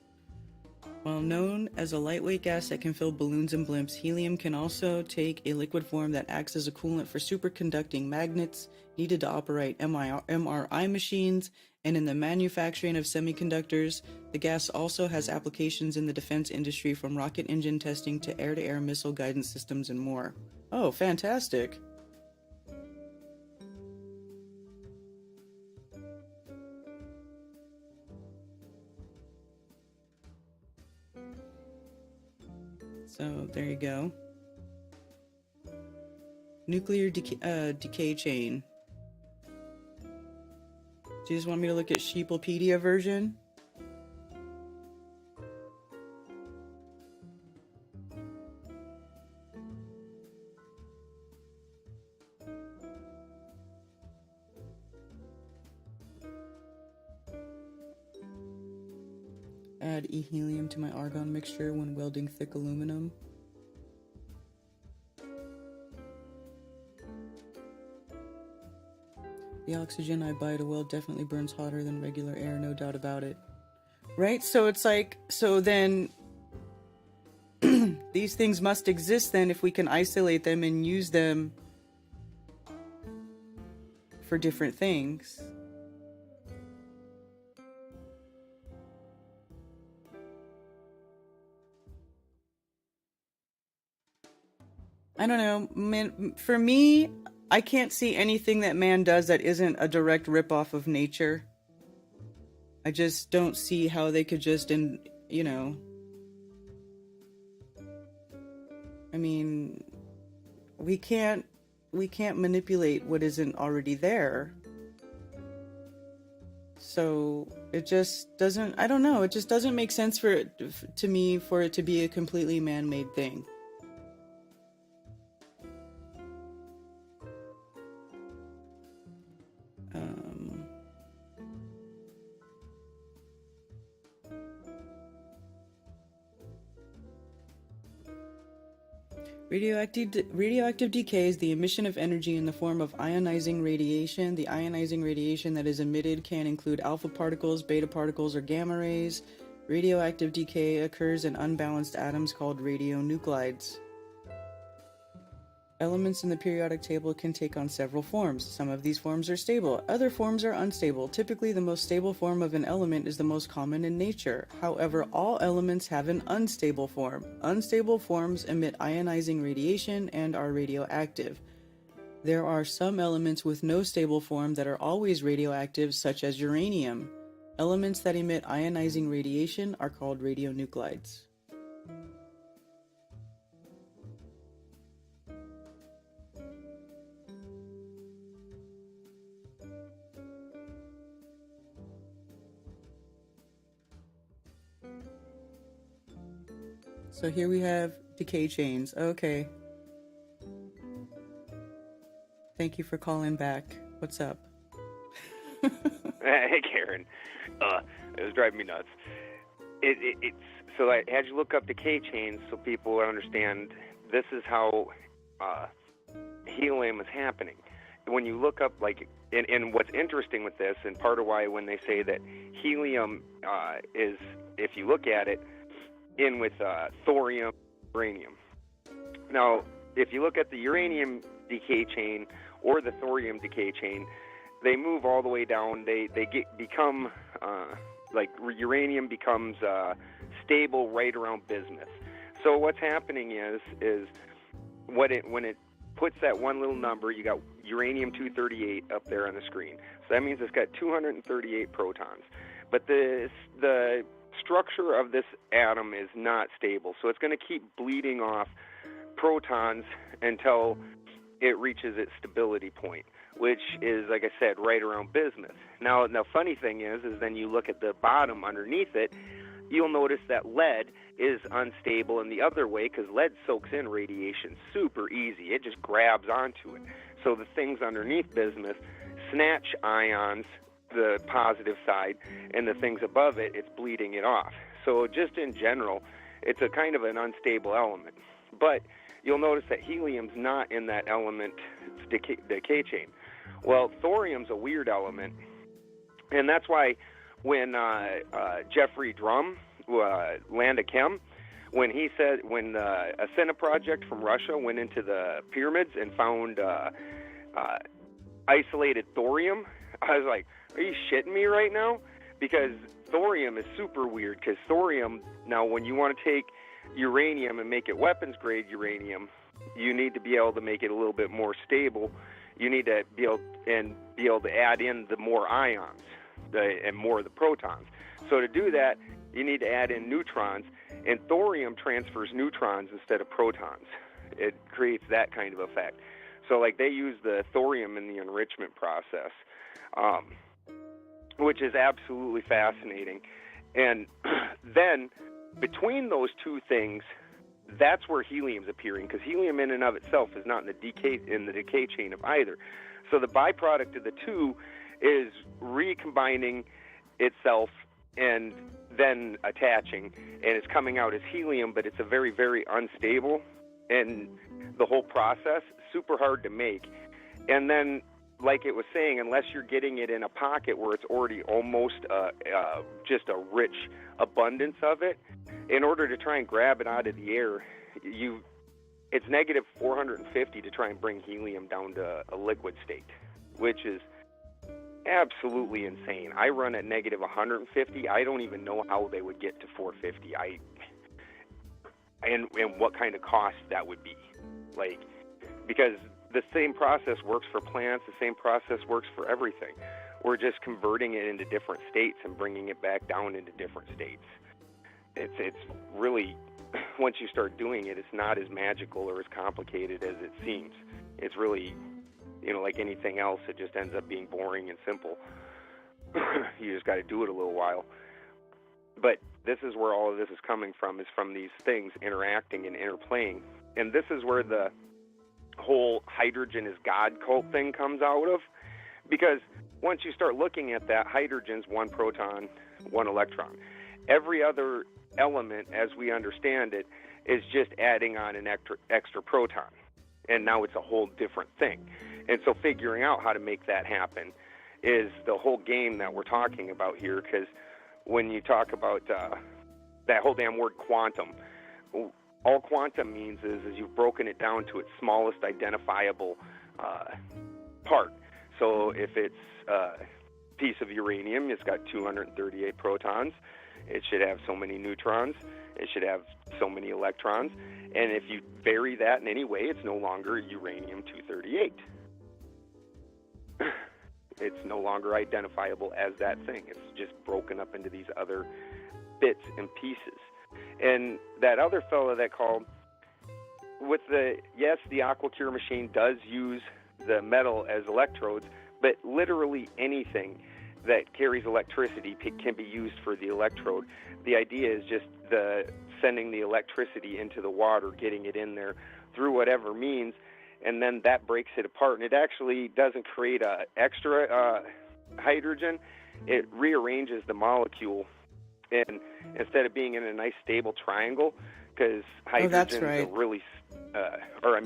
While known as a lightweight gas that can fill balloons and blimps, helium can also take a liquid form that acts as a coolant for superconducting magnets needed to operate MRI machines, and in the manufacturing of semiconductors. The gas also has applications in the defense industry, from rocket engine testing to air-to-air missile guidance systems and more. Oh, fantastic. So there you go. Nuclear decay chain. Do you just want me to look at Sheeplepedia version? add helium to my argon mixture when welding thick aluminum. The oxygen I buy to weld definitely burns hotter than regular air, no doubt about it. Right? So it's like, so then these things must exist then if we can isolate them and use them for different things. I don't know, man, for me, I can't see anything that man does that isn't a direct ripoff of nature. I just don't see how they could just, you know, I mean, we can't manipulate what isn't already there. So it just doesn't, I don't know, it just doesn't make sense for it, to me, for it to be a completely man-made thing. Radioactive decay is the emission of energy in the form of ionizing radiation. The ionizing radiation that is emitted can include alpha particles, beta particles, or gamma rays. Radioactive decay occurs in unbalanced atoms called radionuclides. Elements in the periodic table can take on several forms. Some of these forms are stable, other forms are unstable. Typically, the most stable form of an element is the most common in nature. However, all elements have an unstable form. Unstable forms emit ionizing radiation and are radioactive. There are some elements with no stable form that are always radioactive, such as uranium. Elements that emit ionizing radiation are called radionuclides. So here we have decay chains. Okay. Thank you for calling back. What's up? Hey, Karen. It was driving me nuts. It's so I had you look up decay chains so people understand this is how helium is happening. When you look up, like, and what's interesting with this, and part of why when they say that helium is, if you look at it, in with thorium, uranium. Now, if you look at the uranium decay chain or the thorium decay chain, they move all the way down. They become like uranium becomes stable right around bismuth. So what's happening is when it puts that one little number, you got uranium-238 up there on the screen. So that means it's got 238 protons. But the structure of this atom is not stable, so it's going to keep bleeding off protons until it reaches its stability point, which is, like I said, right around bismuth. Now, the funny thing is then you look at the bottom underneath it, you'll notice that lead is unstable in the other way, because lead soaks in radiation super easy. It just grabs onto it. So the things underneath bismuth snatch ions, the positive side, and the things above it, it's bleeding it off. So just in general, it's a kind of an unstable element. But you'll notice that helium's not in that element decay chain. Well, thorium's a weird element, and that's why when Jeffrey Drum, Land of Chem, when he said, when the Ascena project from Russia went into the pyramids and found isolated thorium, I was like, are you shitting me right now? Because thorium is super weird, because thorium, now when you want to take uranium and make it weapons-grade uranium, you need to be able to make it a little bit more stable. You need to be able to add in the more ions and more of the protons. So to do that, you need to add in neutrons, and thorium transfers neutrons instead of protons. It creates that kind of effect. So like they use the thorium in the enrichment process, which is absolutely fascinating. And then between those two things, that's where helium's appearing, because helium in and of itself is not in the decay chain of either. So the byproduct of the two is recombining itself and then attaching, and it's coming out as helium, but it's a very, very unstable, and the whole process, super hard to make. And then, like it was saying, unless you're getting it in a pocket where it's already almost just a rich abundance of it, in order to try and grab it out of the air, it's negative 450 to try and bring helium down to a liquid state, which is absolutely insane. I run at negative 150. I don't even know how they would get to 450. And what kind of cost that would be. Like, because the same process works for plants, the same process works for everything. We're just converting it into different states and bringing it back down into different states. It's really, once you start doing it, it's not as magical or as complicated as it seems. It's really, like anything else, it just ends up being boring and simple. You just got to do it a little while. But this is where all of this is coming from, is from these things interacting and interplaying. And this is where the whole hydrogen is God cult thing comes out of. Because once you start looking at that, hydrogen's one proton, one electron. Every other element, as we understand it, is just adding on an extra proton. And now it's a whole different thing. And so figuring out how to make that happen is the whole game that we're talking about here, because when you talk about that whole damn word quantum, all quantum means is you've broken it down to its smallest identifiable part. So if it's a piece of uranium, it's got 238 protons. It should have so many neutrons. It should have so many electrons. And if you vary that in any way, it's no longer uranium-238. It's no longer identifiable as that thing. It's just broken up into these other bits and pieces. And that other fellow that called, yes, the AquaCure machine does use the metal as electrodes, but literally anything that carries electricity can be used for the electrode. The idea is just sending the electricity into the water, getting it in there through whatever means, and then that breaks it apart. And it actually doesn't create a extra hydrogen. It rearranges the molecule, and instead of being in a nice stable triangle, because hydrogen is a really,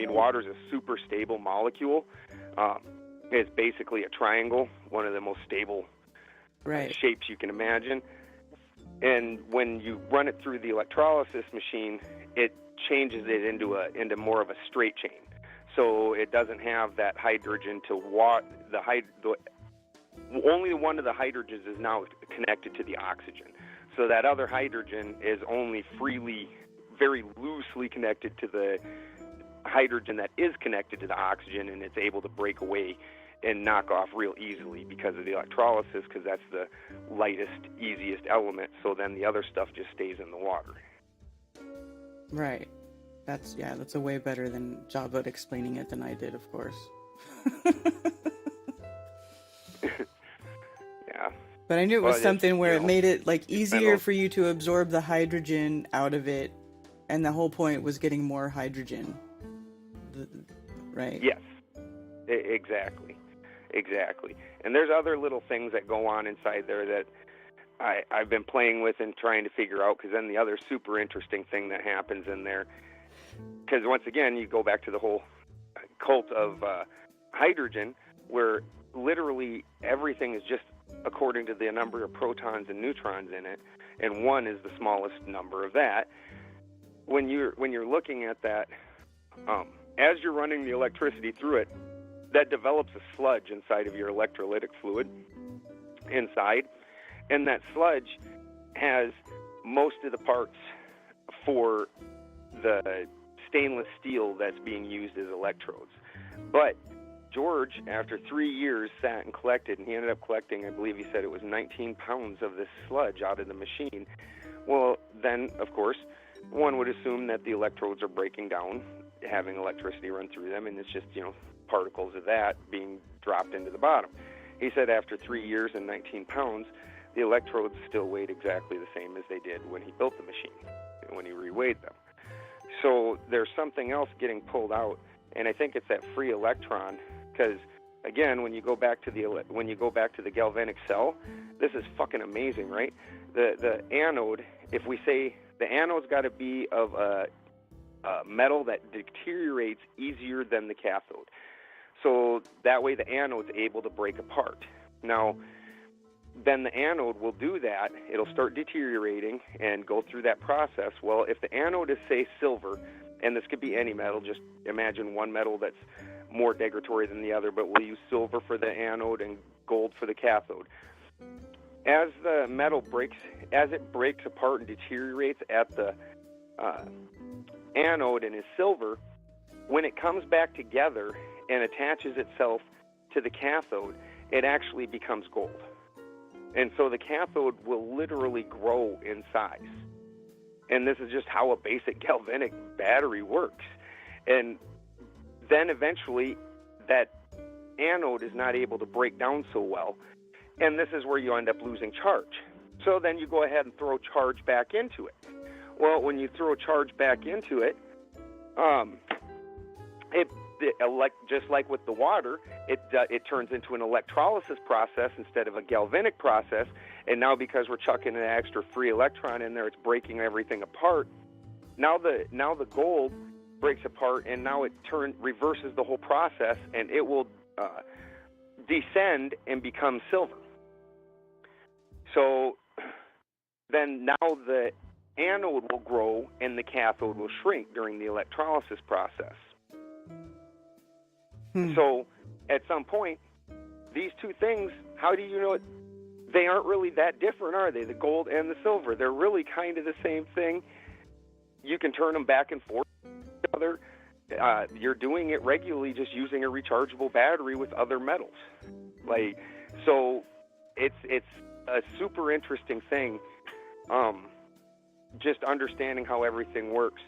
water's a super stable molecule. It's basically a triangle, one of the most stable shapes you can imagine. And when you run it through the electrolysis machine, it changes it into more of a straight chain. So it doesn't have that hydrogen to only one of the hydrogens is now connected to the oxygen. So that other hydrogen is only freely, very loosely connected to the hydrogen that is connected to the oxygen, and it's able to break away and knock off real easily because of the electrolysis, because that's the lightest, easiest element. So then the other stuff just stays in the water. Right. That's a way better job at explaining it than I did, of course. Yeah. But I knew it was something where it made it easier for you to absorb the hydrogen out of it, and the whole point was getting more hydrogen. Right? Yes. Exactly. And there's other little things that go on inside there that I've been playing with and trying to figure out, because then the other super interesting thing that happens in there, because once again, you go back to the whole cult of hydrogen, where literally everything is just according to the number of protons and neutrons in it, and 1 is the smallest number of that. When you're looking at that, as you're running the electricity through it, that develops a sludge inside of your electrolytic fluid inside, and that sludge has most of the parts for the stainless steel that's being used as electrodes. But George, after 3 years, sat and collected, and he ended up collecting, I believe he said it was 19 pounds of this sludge out of the machine. Well, then, of course, one would assume that the electrodes are breaking down, having electricity run through them, and it's just, particles of that being dropped into the bottom. He said after 3 years and 19 pounds, the electrodes still weighed exactly the same as they did when he built the machine, when he reweighed them. So there's something else getting pulled out, and I think it's that free electron, because again, when you go back to the galvanic cell, this is fucking amazing, right? the anode, if we say the anode's got to be of a metal that deteriorates easier than the cathode. So that way the anode's able to break apart. Now, then the anode will do that. It'll start deteriorating and go through that process. Well, if the anode is, say, silver, and this could be any metal, just imagine one metal that's more degradatory than the other, but we'll use silver for the anode and gold for the cathode. As the metal breaks, as it breaks apart and deteriorates at the anode and is silver, when it comes back together and attaches itself to the cathode, it actually becomes gold. And so the cathode will literally grow in size. And this is just how a basic galvanic battery works. And then eventually that anode is not able to break down so well. And this is where you end up losing charge. So then you go ahead and throw charge back into it. Well, when you throw charge back into it, just like with the water, it turns into an electrolysis process instead of a galvanic process. And now because we're chucking an extra free electron in there, it's breaking everything apart. Now the gold breaks apart, and now it reverses the whole process, and it will descend and become silver. So then now the anode will grow and the cathode will shrink during the electrolysis process. So at some point, these two things, how do you know it? They aren't really that different, are they? The gold and the silver. They're really kind of the same thing. You can turn them back and forth with each other. You're doing it regularly just using a rechargeable battery with other metals. So it's a super interesting thing, just understanding how everything works.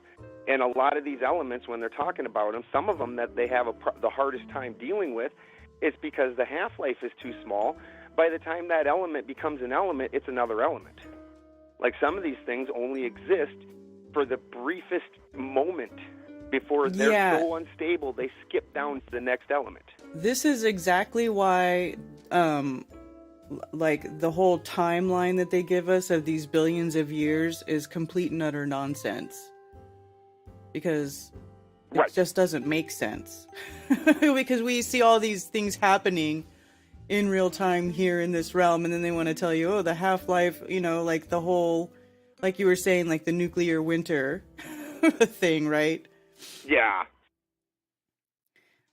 And a lot of these elements, when they're talking about them, some of them that they have the hardest time dealing with, is because the half-life is too small. By the time that element becomes an element, it's another element. Like some of these things only exist for the briefest moment before they're so unstable, they skip down to the next element. This is exactly why, like, the whole timeline that they give us of these billions of years is complete and utter nonsense. Because it just doesn't make sense. Because we see all these things happening in real time here in this realm, and then they want to tell you, oh, the half-life, like the whole, like you were saying, like the nuclear winter thing, right? Yeah.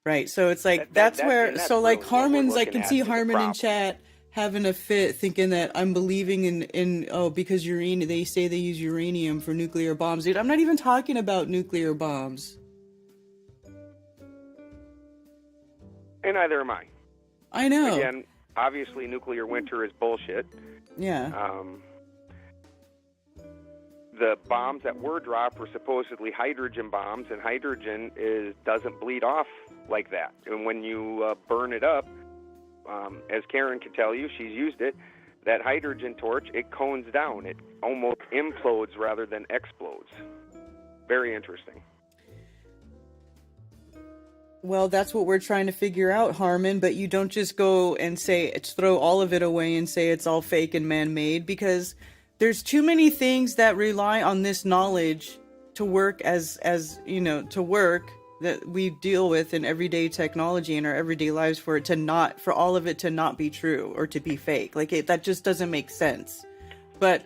Right, so it's like, that's where, so like really Harmon's, I can see Harmon in chat having a fit, thinking that I'm believing in because uranium, they say they use uranium for nuclear bombs. Dude, I'm not even talking about nuclear bombs. And neither am I. I know. Again, obviously nuclear winter is bullshit. Yeah. The bombs that were dropped were supposedly hydrogen bombs, and hydrogen doesn't bleed off like that. And when you burn it up, as Karen can tell you, she's used it, that hydrogen torch, it cones down. It almost implodes rather than explodes. Very interesting. Well, that's what we're trying to figure out, Harmon, but you don't just go and throw all of it away and say it's all fake and man-made, because there's too many things that rely on this knowledge to work that we deal with in everyday technology in our everyday lives for all of it to not be true or to be fake. That just doesn't make sense. But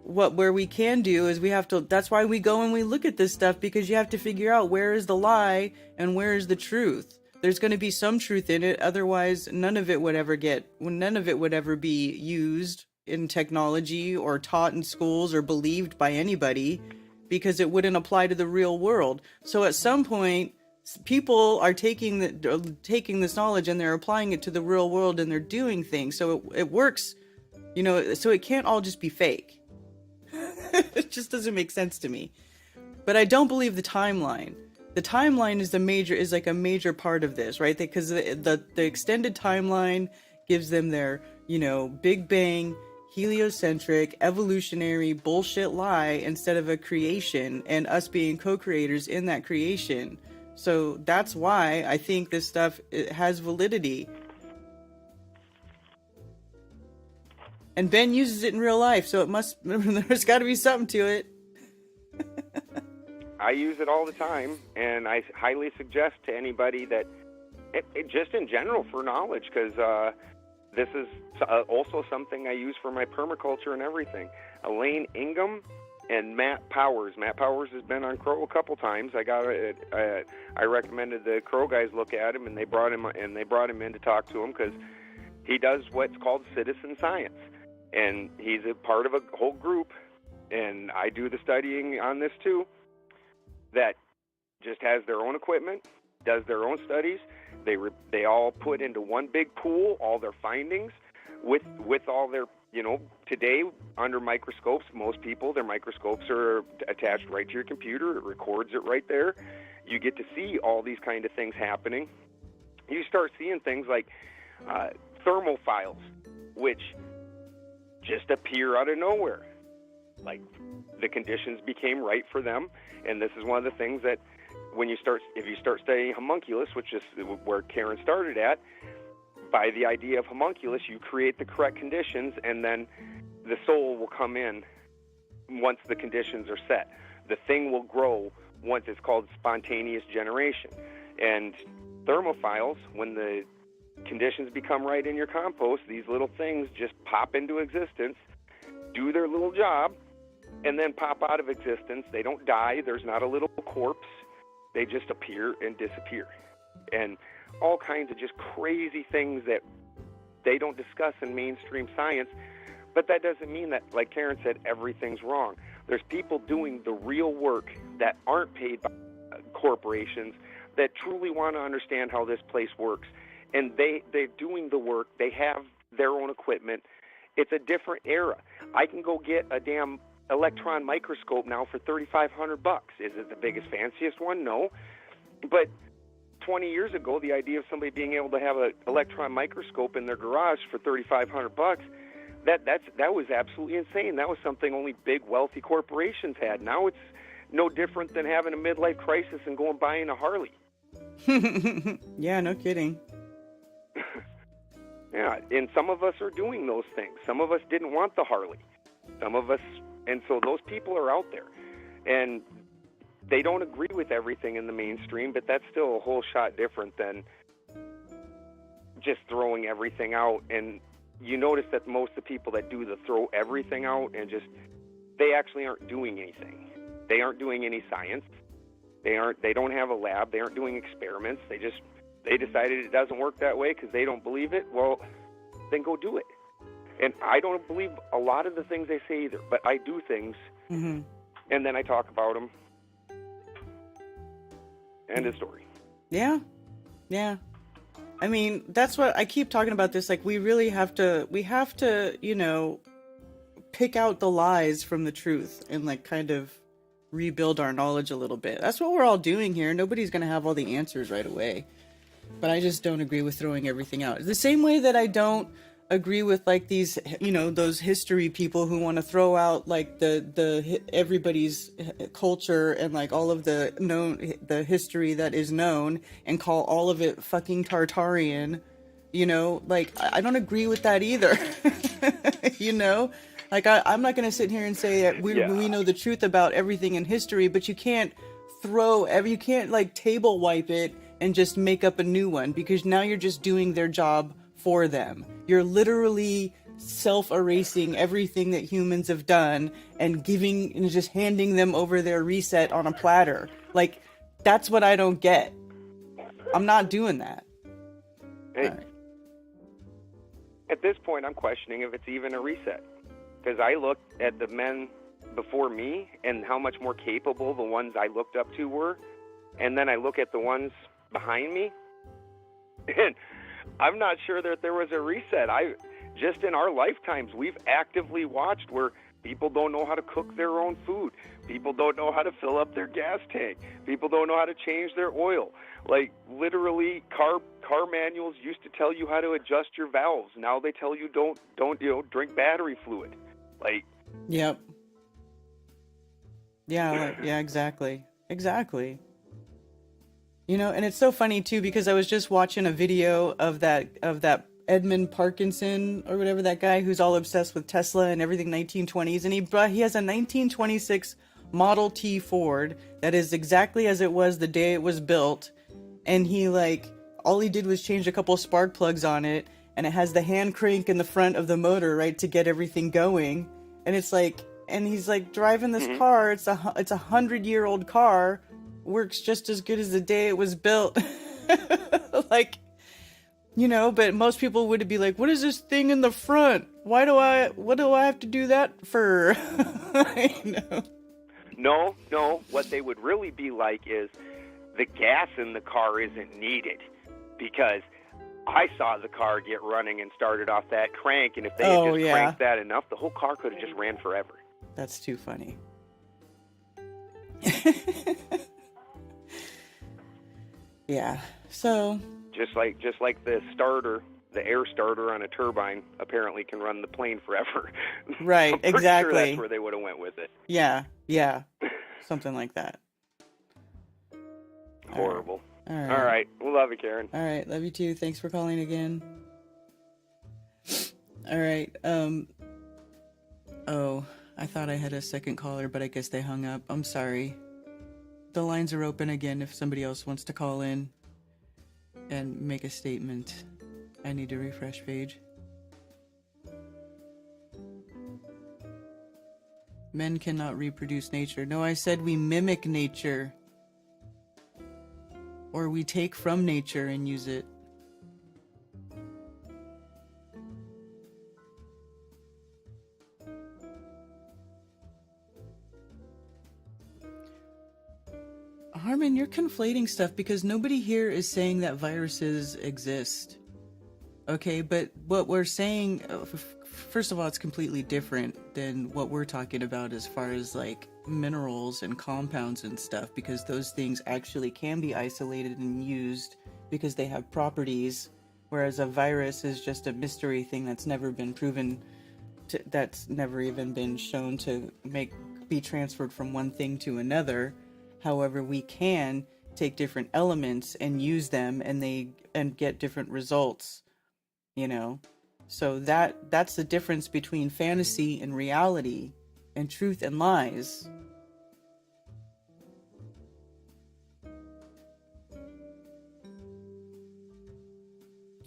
where we can do is that's why we go and we look at this stuff, because you have to figure out where is the lie and where is the truth. There's going to be some truth in it. Otherwise, none of it would ever be used in technology or taught in schools or believed by anybody, because it wouldn't apply to the real world. So at some point, people are taking this knowledge and they're applying it to the real world, and they're doing things. So it works, so it can't all just be fake. It just doesn't make sense to me. But I don't believe the timeline. The timeline is a major part of this, right? Because the extended timeline gives them their, Big Bang, heliocentric, evolutionary bullshit lie instead of a creation, and us being co-creators in that creation. So that's why I think this stuff has validity. And Ben uses it in real life, so it must. There's got to be something to it. I use it all the time, and I highly suggest to anybody that, just in general for knowledge, because this is also something I use for my permaculture and everything. Elaine Ingham and Matt Powers. Matt Powers has been on Crow a couple times. I recommended the Crow guys look at him, and they brought him in to talk to him because he does what's called citizen science, and he's a part of a whole group, and I do the studying on this too, that just has their own equipment, does their own studies. They all put into one big pool all their findings with all their, today under microscopes, most people, their microscopes are attached right to your computer. It records it right there. You get to see all these kind of things happening. You start seeing things like thermophiles, which just appear out of nowhere. Like the conditions became right for them, and this is one of the things that if you start studying homunculus, which is where Karen started at, by the idea of homunculus, you create the correct conditions, and then the soul will come in once the conditions are set. The thing will grow once it's called spontaneous generation. And thermophiles, when the conditions become right in your compost, these little things just pop into existence, do their little job, and then pop out of existence. They don't die. There's not a little corpse. They just appear and disappear. And all kinds of just crazy things that they don't discuss in mainstream science. But that doesn't mean that, like Karen said, everything's wrong. There's people doing the real work that aren't paid by corporations that truly want to understand how this place works. And they're doing the work. They have their own equipment. It's a different era. I can go get a damn electron microscope now for $3,500. Is it the biggest, fanciest one? No. But 20 years ago, the idea of somebody being able to have an electron microscope in their garage for $3,500, that was absolutely insane. That was something only big, wealthy corporations had. Now it's no different than having a midlife crisis and going buying a Harley. Yeah, no kidding. Yeah, and some of us are doing those things. Some of us didn't want the Harley. Some of us, and so those people are out there. And they don't agree with everything in the mainstream, but that's still a whole shot different than just throwing everything out. And you notice that most of the people that do the throw everything out and they actually aren't doing anything. They aren't doing any science. They don't have a lab. They aren't doing experiments. They decided it doesn't work that way because they don't believe it. Well, then go do it. And I don't believe a lot of the things they say either, but I do things, and then I talk about them. End of story. Yeah. I mean, that's what I keep talking about this. Like, we really have to, pick out the lies from the truth and, like, kind of rebuild our knowledge a little bit. That's what we're all doing here. Nobody's going to have all the answers right away. But I just don't agree with throwing everything out. The same way that I don't agree with, like, these, those history people who want to throw out, like, the everybody's culture and, like, all of the history that is known and call all of it fucking Tartarian. Like, I don't agree with that either. Like, I'm not going to sit here and say that we know the truth about everything in history, but you can't like table wipe it and just make up a new one, because now you're just doing their job for them. You're literally self-erasing everything that humans have done and just handing them over their reset on a platter. Like, that's what I don't get. I'm not doing that. Hey, right. At this point, I'm questioning if it's even a reset. Because I looked at the men before me and how much more capable the ones I looked up to were. And then I look at the ones behind me, and I'm not sure that there was a reset. Just in our lifetimes, we've actively watched where people don't know how to cook their own food. People don't know how to fill up their gas tank. People don't know how to change their oil. Like, literally, car manuals used to tell you how to adjust your valves. Now they tell you don't drink battery fluid. Like, yep. Yeah, exactly. And it's so funny too, because I was just watching a video of that Edmund Parkinson or whatever, that guy who's all obsessed with Tesla and everything 1920s, and he has a 1926 Model T Ford that is exactly as it was the day it was built, and he all he did was change a couple spark plugs on it, and it has the hand crank in the front of the motor, right, to get everything going, and it's and he's driving this car. It's a 100-year-old car, works just as good as the day it was built. But most people would be like, what is this thing in the front? What do I have to do that for? No, what they would really be like is the gas in the car isn't needed, because I saw the car get running and started off that crank, and if they had just cranked that enough, the whole car could have just ran forever. That's too funny. Yeah, so... Just like the starter, the air starter on a turbine apparently can run the plane forever. Right, I'm pretty exactly. Sure that's where they would have went with it. Yeah, something like that. Horrible. All right. All right. We love you, Karen. All right, love you too. Thanks for calling again. All right. Oh, I thought I had a second caller, but I guess they hung up. I'm sorry. The lines are open again if somebody else wants to call in and make a statement. I need to refresh page. Men cannot reproduce nature. No, I said we mimic nature. Or we take from nature and use it. Harmon, you're conflating stuff because nobody here is saying that viruses exist. Okay, but what we're saying, first of all, it's completely different than what we're talking about as far as minerals and compounds and stuff, because those things actually can be isolated and used because they have properties, whereas a virus is just a mystery thing that's never been proven, that's never even been shown to be transferred from one thing to another. However, we can take different elements and use them and get different results, So that's the difference between fantasy and reality, and truth and lies.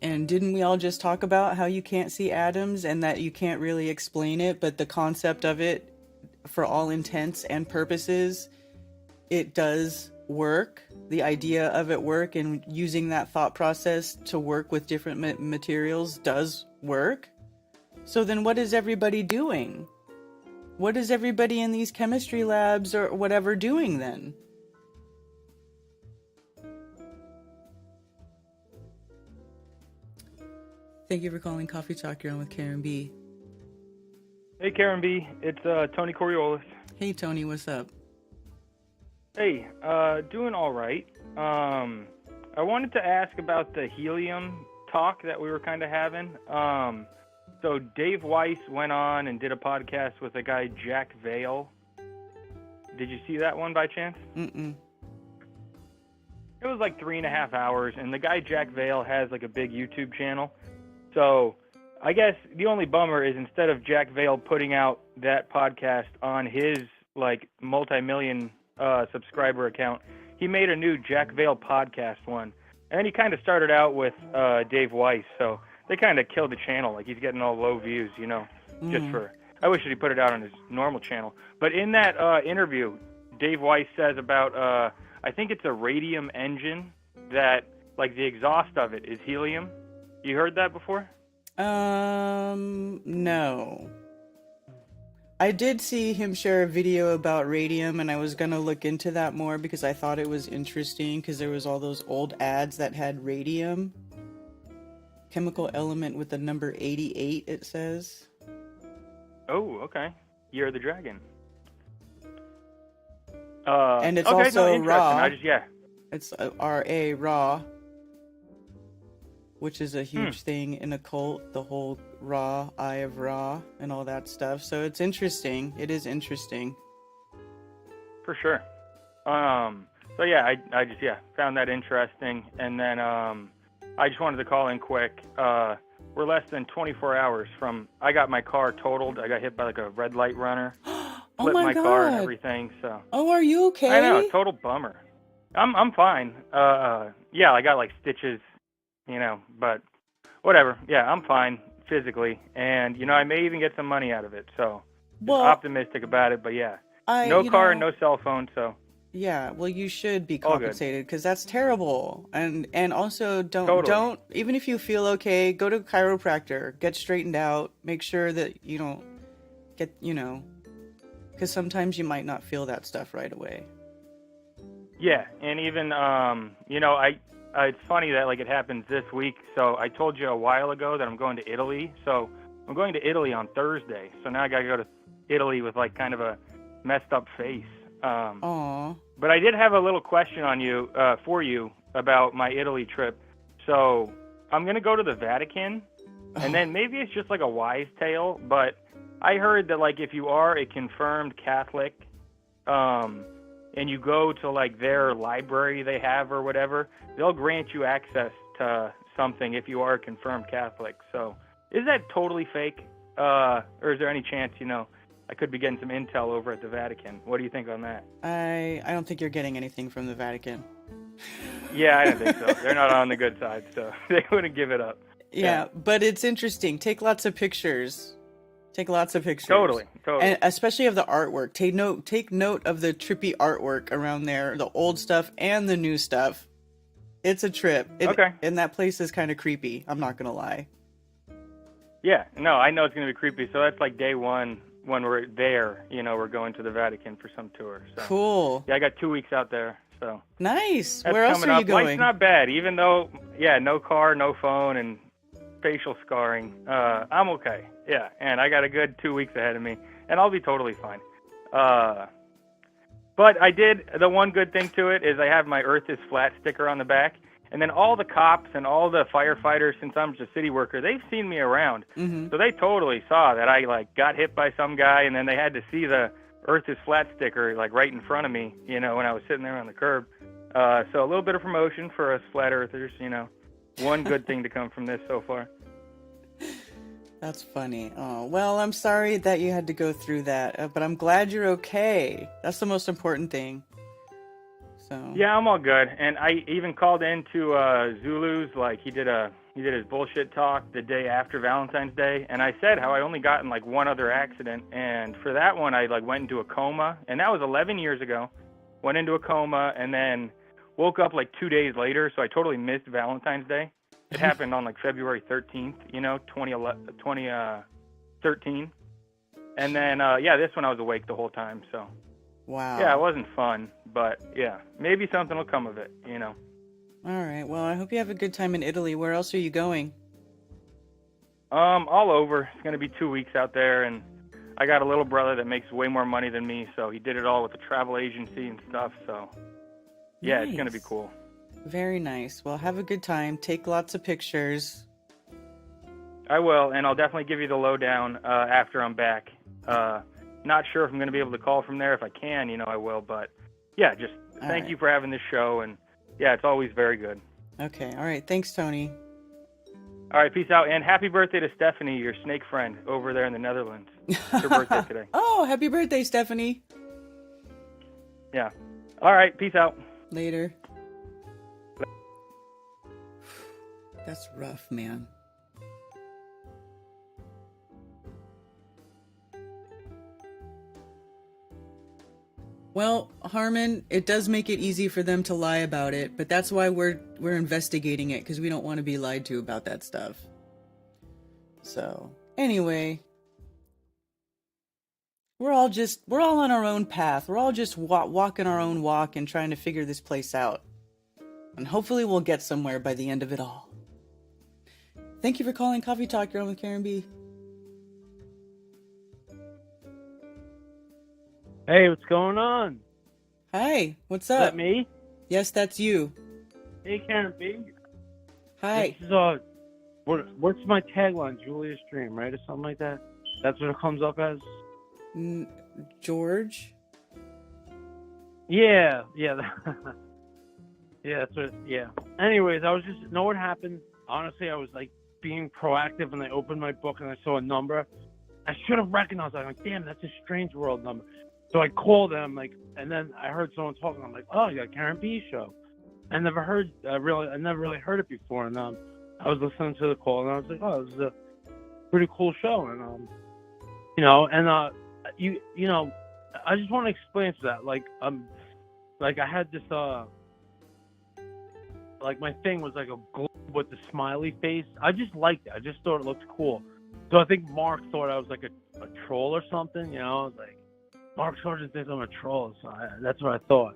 And didn't we all just talk about how you can't see atoms and that you can't really explain it, but the concept of it, for all intents and purposes, it does work. The idea of it work and using that thought process to work with different materials does work. So then what is everybody doing? What is everybody in these chemistry labs or whatever doing then? Thank you for calling Coffee Talk. You're on with Karen B. Hey, Karen B. It's Tony Coriolis. Hey, Tony. What's up? Hey, doing all right. I wanted to ask about the helium talk that we were kind of having. So Dave Weiss went on and did a podcast with a guy, Jack Vale. Did you see that one by chance? Mm-mm. It was 3.5 hours, and the guy, Jack Vale, has a big YouTube channel. So I guess the only bummer is instead of Jack Vale putting out that podcast on his multi-million subscriber account, he made a new Jack Vale podcast one, and he kind of started out with Dave Weiss, so they kind of killed the channel. He's getting all low views, just for. I wish that he put it out on his normal channel. But in that interview, Dave Weiss says about I think it's a radium engine that the exhaust of it is helium. You heard that before? No. I did see him share a video about radium, and I was going to look into that more because I thought it was interesting because there was all those old ads that had radium. Chemical element with the number 88, it says. Oh, okay. Year of the Dragon. And it's okay, also raw. Yeah. It's RA, raw. Which is a huge thing in occult, the whole Ra, Eye of Ra, and all that stuff. So it's interesting. It is interesting. For sure. So yeah, I just found that interesting. And then I just wanted to call in quick. we're less than 24 hours from. I got my car totaled. I got hit by like a red light runner. Oh Flipped my car and God. everything. So Oh, are you okay? I know, total bummer. I'm fine. Yeah, I got like stitches, but whatever. Yeah, I'm fine physically, and I may even get some money out of it. So just optimistic about it. But yeah, no car, no cell phone. So yeah, well, you should be all good. compensated because that's terrible. And also don't Totally. even if you feel okay, go to a chiropractor, get straightened out, make sure that you don't get because sometimes you might not feel that stuff right away. Yeah, and even it's funny that like it happens this week. So I told you a while ago that I'm going to Italy. So I'm going to Italy on Thursday. So now I gotta go to Italy with like kind of a messed up face. Aww. But I did have a little question on you for you about my Italy trip. So I'm gonna go to the Vatican, and then maybe it's just like a wise tale, but I heard that like if you are a confirmed Catholic, and you go to like their library they have or whatever, they'll grant you access to something if you are a confirmed Catholic. So is that totally fake? Or is there any chance, I could be getting some intel over at the Vatican? What do you think on that? I don't think you're getting anything from the Vatican. Yeah, I don't think so. They're not on the good side, so they wouldn't give it up. Yeah, but it's interesting. Take lots of pictures. Totally. And especially of the artwork. Take note of the trippy artwork around there, the old stuff and the new stuff. It's a trip. Okay. And that place is kind of creepy. I'm not gonna lie. Yeah, no, I know it's gonna be creepy. So that's like day one when we're there. We're going to the Vatican for some tour. So. Cool. Yeah, I got 2 weeks out there. So nice. That's Where else are you going? Life's not bad, even though no car, no phone, and facial scarring. I'm okay. Yeah, and I got a good 2 weeks ahead of me, and I'll be totally fine. But the one good thing to it is I have my Earth is Flat sticker on the back, and then all the cops and all the firefighters, since I'm just a city worker, they've seen me around. Mm-hmm. So they totally saw that I like got hit by some guy, and then they had to see the Earth is Flat sticker like right in front of me, when I was sitting there on the curb. So a little bit of promotion for us flat earthers, one good thing to come from this so far. That's funny. Oh, well, I'm sorry that you had to go through that, but I'm glad you're okay. That's the most important thing. So. Yeah, I'm all good. And I even called into Zulu's, like he did his bullshit talk the day after Valentine's Day, and I said how I only got in like one other accident, and for that one I like went into a coma, and that was 11 years ago. Went into a coma and then woke up like 2 days later, so I totally missed Valentine's Day. It happened on like February 13th, 2013. And then, this one I was awake the whole time, so. Wow. Yeah, it wasn't fun, but yeah, maybe something will come of it, All right, well, I hope you have a good time in Italy. Where else are you going? All over. It's going to be 2 weeks out there, and I got a little brother that makes way more money than me, so he did it all with a travel agency and stuff, so. Yeah, Nice. It's going to be cool. Very nice. Well, have a good time. Take lots of pictures. I will, and I'll definitely give you the lowdown after I'm back. Not sure if I'm going to be able to call from there. If I can, I will. But, yeah, just thank you for having this show. And, yeah, it's always very good. Okay. All right. Thanks, Tony. All right. Peace out. And happy birthday to Stephanie, your snake friend over there in the Netherlands. It's her birthday today. Oh, happy birthday, Stephanie. Yeah. All right. Peace out. Later. That's rough, man. Well, Harmon, it does make it easy for them to lie about it, but that's why we're investigating it, because we don't want to be lied to about that stuff. So, anyway, we're all on our own path. We're all just walking our own walk and trying to figure this place out. And hopefully we'll get somewhere by the end of it all. Thank you for calling Coffee Talk. You're on with Karen B. Hey, what's going on? Hi, what's Is up? that me? Yes, that's you. Hey, Karen B. Hi. This is, what's my tagline? Julia's Dream, right? Or something like that? That's what it comes up as? George? Yeah. Yeah, that's what, yeah. Anyways, I was just, know what happened? Honestly, I was like being proactive, and I opened my book and I saw a number. I should have recognized it. I'm like, damn, that's a Strange World number. So I called them, like, and then I heard someone talking. I'm like, oh, you got Karen B show. I never really heard it before, and I was listening to the call, and I was like, oh, this is a pretty cool show, and you know, I just want to explain to that, like I had this like my thing was like a globe with the smiley face. I just liked it. I just thought it looked cool. So I think Mark thought I was like a troll or something, you know. I was like, Mark Sargent thinks I'm a troll, so that's what I thought.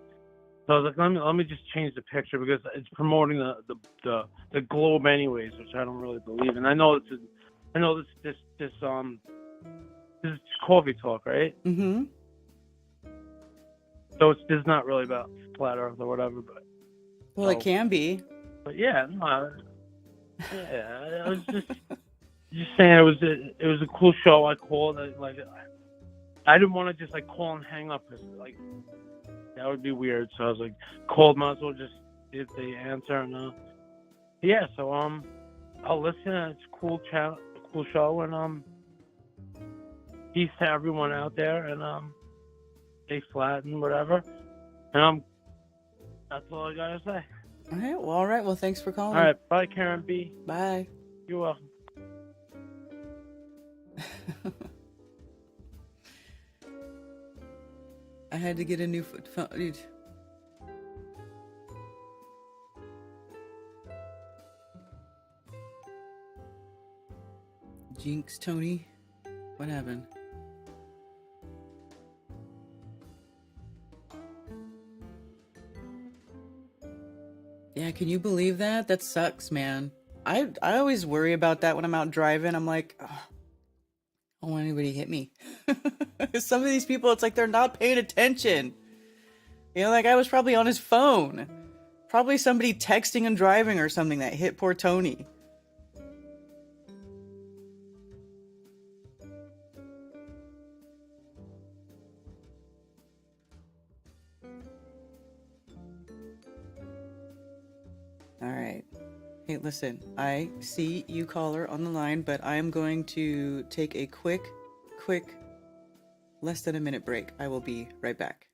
So I was like, let me just change the picture because it's promoting the globe anyways, which I don't really believe in. I know this is coffee talk, right? Mm-hmm. So this is not really about flat Earth or whatever, but Well, it can be. But yeah, no, yeah, I was just saying it was a cool show. I called it, like I didn't want to just like call and hang up because like that would be weird. So I was like, called, might as well just get the answer. And yeah, so I'll listen. It's a cool show, and peace to everyone out there, and stay flat and whatever. And that's all I gotta say. All right. Well, thanks for calling. All right. Bye, Karen B. Bye. You're welcome. I had to get a new phone. Dude. Jinx, Tony. What happened? Yeah, can you believe that? That sucks, man. I always worry about that when I'm out driving. I'm like, oh, I don't want anybody to hit me. Some of these people, it's like they're not paying attention. You know, that guy was probably on his phone. Probably somebody texting and driving or something that hit poor Tony. All right. Hey, listen, I see you, caller, on the line, but I am going to take a quick, less than a minute break. I will be right back.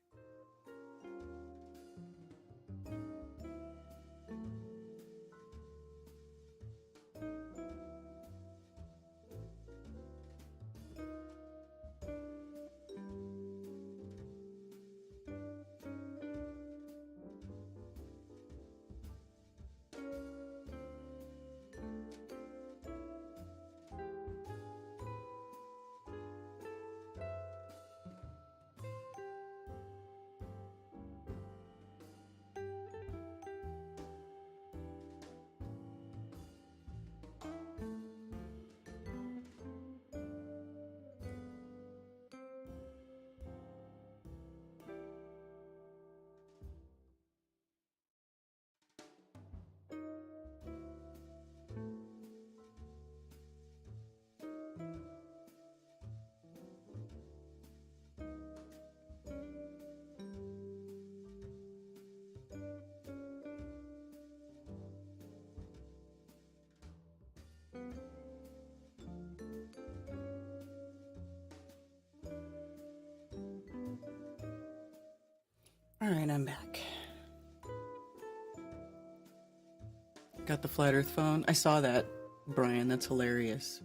All right, I'm back. Got the flat earth phone. I saw that, Brian. That's hilarious.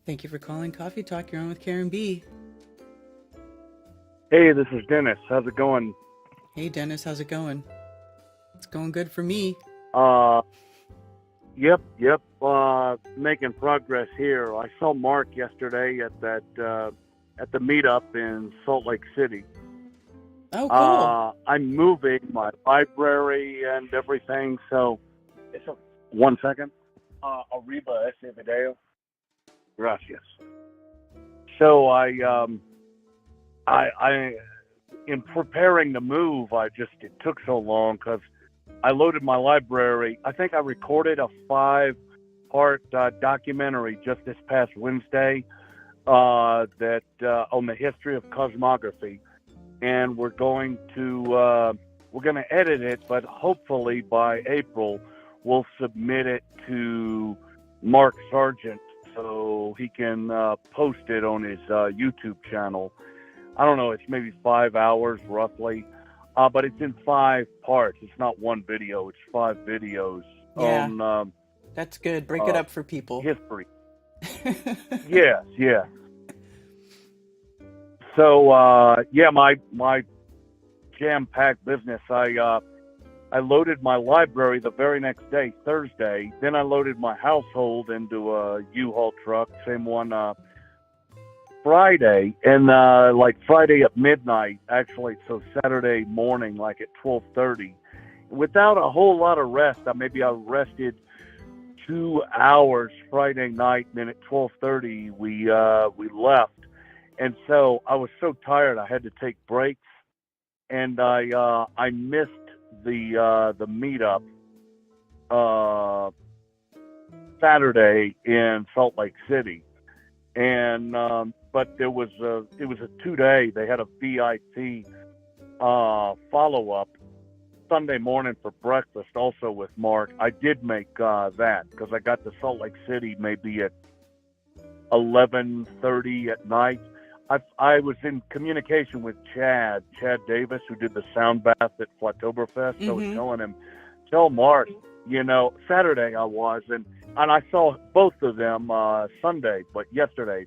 Thank you for calling Coffee Talk. You're on with Karen B. Hey, this is Dennis. How's it going? Hey, Dennis. How's it going? It's going good for me. Yep. Making progress here. I saw Mark yesterday at that at the meetup in Salt Lake City. Oh, cool. I'm moving my library and everything. So, 1 second. Arriba ese video. Gracias. So I in preparing the move, it took so long because I loaded my library. I think I recorded a 5-part documentary just this past Wednesday that on the history of cosmography, and we're going to edit it, but hopefully by April we'll submit it to Mark Sargent so he can post it on his YouTube channel. I don't know, it's maybe 5 hours roughly, but it's in 5 parts. It's not one video, it's 5 videos on that's good. Break it up for people. history. Yes, yeah. So, my jam-packed business, I loaded my library the very next day, Thursday. Then I loaded my household into a U-Haul truck, same one Friday. And like Friday at midnight, actually, so Saturday morning, like at 12:30. Without a whole lot of rest, maybe I rested 2 hours Friday night, and then at 12:30 we left. And so I was so tired I had to take breaks, and I missed the meetup Saturday in Salt Lake City, and but it was a 2-day. They had a VIP follow-up Sunday morning for breakfast, also with Mark. I did make that because I got to Salt Lake City maybe at 11:30 at night. I was in communication with Chad Davis, who did the sound bath at Flatoberfest. So I was telling him, tell Mark, Saturday I was, and I saw both of them yesterday.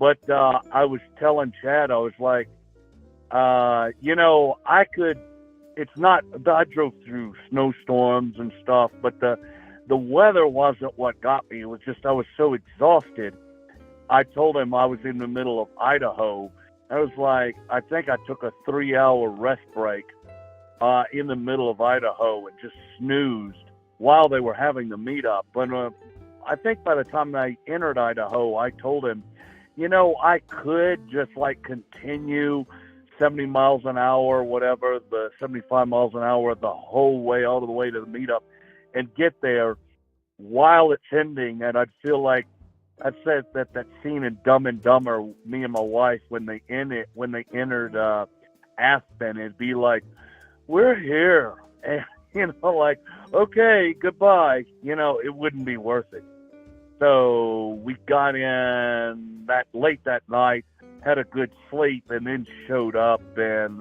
But I was telling Chad, I was like, I could, it's not, I drove through snowstorms and stuff, but the weather wasn't what got me. It was just, I was so exhausted. I told him I was in the middle of Idaho. I was like, I think I took a 3-hour rest break in the middle of Idaho and just snoozed while they were having the meetup. But I think by the time I entered Idaho, I told him, I could just like continue 70 miles an hour, whatever, the 75 miles an hour the whole way, all the way to the meetup and get there while it's ending. And I'd feel like, I said that scene in Dumb and Dumber, me and my wife, when they entered Aspen, it'd be like, we're here, and like, okay, goodbye. It wouldn't be worth it. So we got in late that night, had a good sleep, and then showed up, and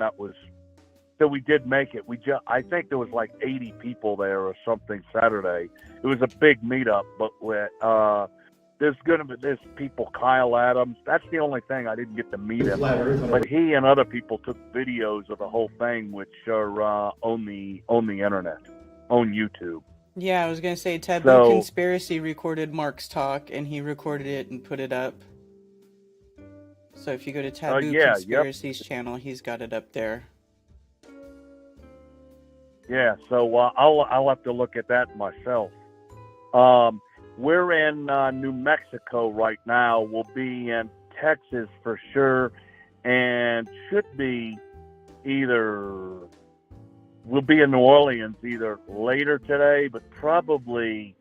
so we did make it. I think there was like 80 people there or something Saturday. It was a big meetup, but there's people, Kyle Adams. That's the only thing I didn't get to meet him. But he and other people took videos of the whole thing, which are on the internet, on YouTube. Yeah, I was gonna say Taboo Conspiracy recorded Mark's talk, and he recorded it and put it up. So if you go to Taboo Conspiracy's channel, he's got it up there. Yeah, so I'll have to look at that myself. We're in New Mexico right now. We'll be in Texas for sure, and we'll be in New Orleans either later today, but probably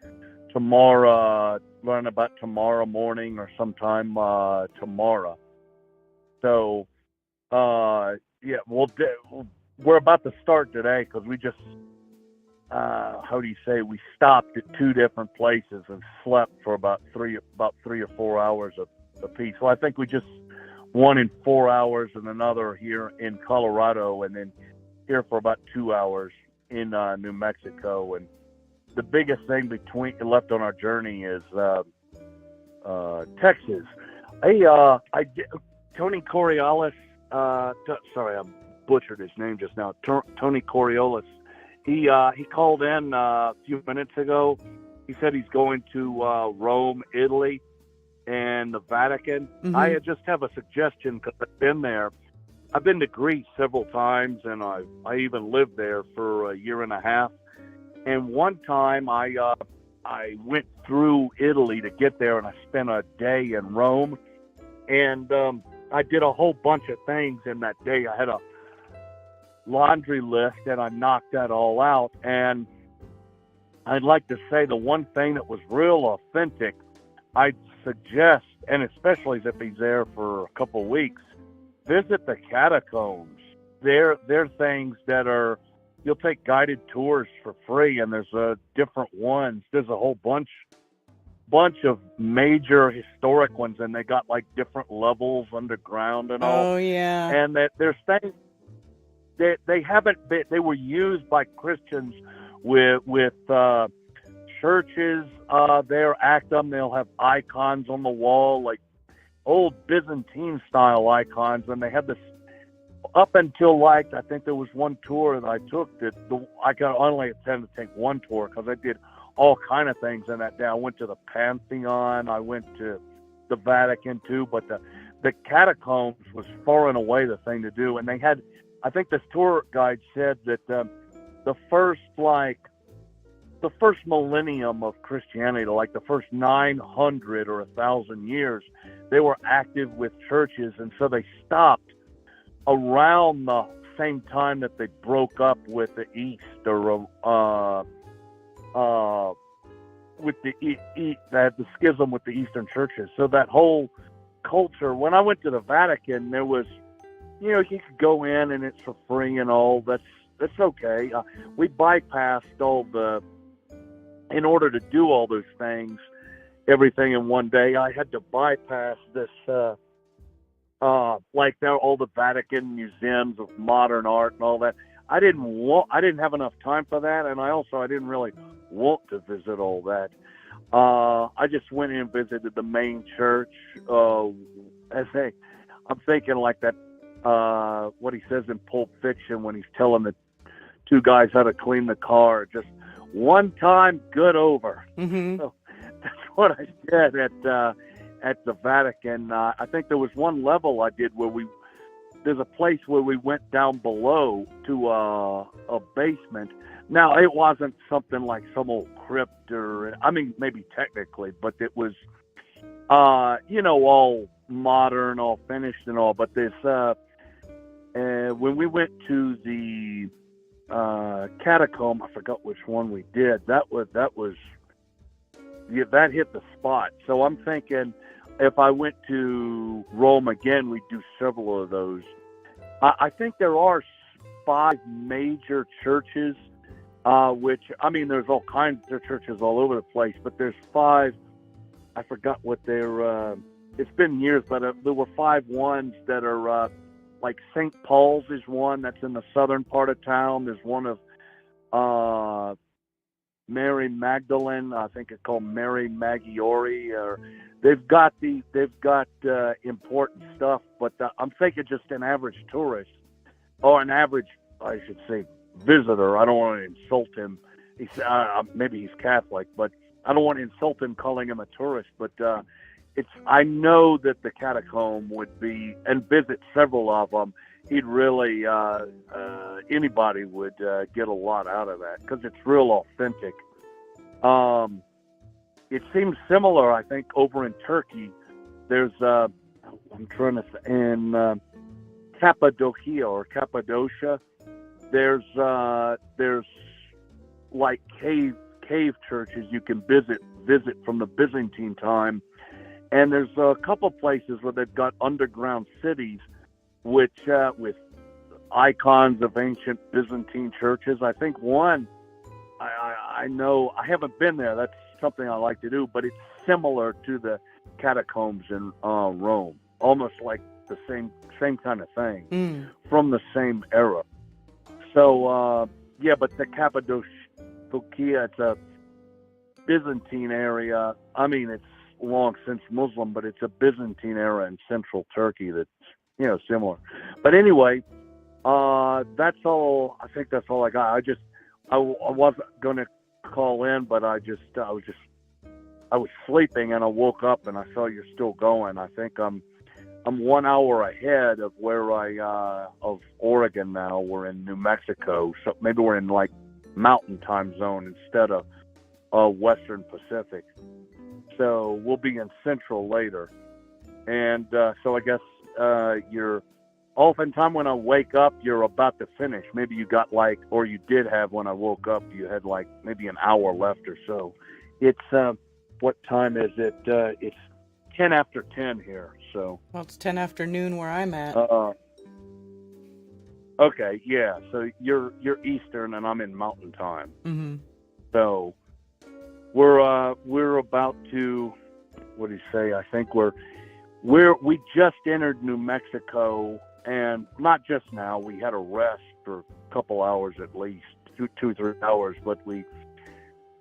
tomorrow, around about tomorrow morning or sometime tomorrow. So, we're about to start today because we just, we stopped at 2 different places and slept for about 3 or 4 hours a piece. So I think we just one in 4 hours and another here in Colorado, and then here for about 2 hours in New Mexico. And the biggest thing left on our journey is Texas. Tony Coriolis. Sorry, I butchered his name just now. Tony Coriolis. He called in a few minutes ago. He said he's going to Rome, Italy, and the Vatican. Mm-hmm. I just have a suggestion because I've been there. I've been to Greece several times, and I even lived there for a year and a half. And one time I went through Italy to get there, and I spent a day in Rome. And I did a whole bunch of things in that day. I had laundry list, and I knocked that all out. And I'd like to say the one thing that was real authentic, I'd suggest, and especially if he's there for a couple of weeks, visit the catacombs. They're things that are, you'll take guided tours for free, and there's different ones. There's a whole bunch of major historic ones, and they got like different levels underground and all. Oh yeah. And that there's things that they haven't been, they were used by Christians with churches. They'll act them. They'll have icons on the wall, like old Byzantine style icons, and they had this up until like, I think there was one tour that I took that I could only attend to take one tour because I did all kind of things in that day. I went to the Pantheon, I went to the Vatican too, but the catacombs was far and away the thing to do. And they had, I think this tour guide said that the first millennium of Christianity, like the first 900 or 1,000 years, they were active with churches, and so they stopped around the same time that they broke up with the East, or with the schism with the Eastern churches. So that whole culture, when I went to the Vatican, there was, you could go in and it's for free and all. That's okay. We bypassed in order to do all those things, everything in one day, I had to bypass this, like all the Vatican museums of modern art and all that. I didn't have enough time for that, and I didn't really want to visit all that. I just went in and visited the main church. I'm thinking like that, what he says in Pulp Fiction when he's telling the two guys how to clean the car, just one time, good over. Mm-hmm. So that's what I did at the Vatican. I think there was one level I did where there's a place where we went down below to a basement. Now, it wasn't something like some old crypt maybe technically, but it was, all modern, all finished and all. But this, when we went to the catacomb, I forgot which one we did. That hit the spot. So I'm thinking if I went to Rome again, we'd do several of those. I think there are 5 major churches, which, there's all kinds of churches all over the place, but there's 5, I forgot what they're, it's been years, but there were 5 ones that are, like St. Paul's is one that's in the southern part of town. There's one of Mary Magdalene, I think it's called Mary Maggiore, or they've got important stuff, but I'm thinking just an average tourist, or an average, I should say, visitor. I don't want to insult him. Maybe he's Catholic, but I don't want to insult him calling him a tourist. But I know that the catacomb would be, and visit several of them, he'd really, anybody would get a lot out of that because it's real authentic. It seems similar, I think, over in Turkey. There's, in Cappadocia, there's like cave churches you can visit from the Byzantine time. And there's a couple places where they've got underground cities, which with icons of ancient Byzantine churches. I think one, I know, I haven't been there. That's something I like to do, but it's similar to the catacombs in Rome, almost like the same kind of thing from the same era. So but the Cappadocia, it's a Byzantine area. It's long since Muslim, but it's a Byzantine era in central Turkey that's similar. But anyway, that's all. I think that's all I got. I wasn't going to call in, but I was sleeping and I woke up and I saw you're still going. I think I'm 1 hour ahead of where of Oregon now. We're in New Mexico, so maybe we're in like Mountain Time Zone instead of Western Pacific. So we'll be in Central later, and so I guess your oftentimes when I wake up, you're about to finish. Maybe you got like, or you did have when I woke up, you had like maybe an hour left or so. It's, what time is it? It's 10 after 10 here, so. Well, it's 10 afternoon where I'm at. Okay, yeah, so you're Eastern and I'm in Mountain Time. Mm-hmm. So we're about to, what do you say? I think we just entered New Mexico, and not just now. We had a rest for a couple hours at least, 2-3 hours. But we,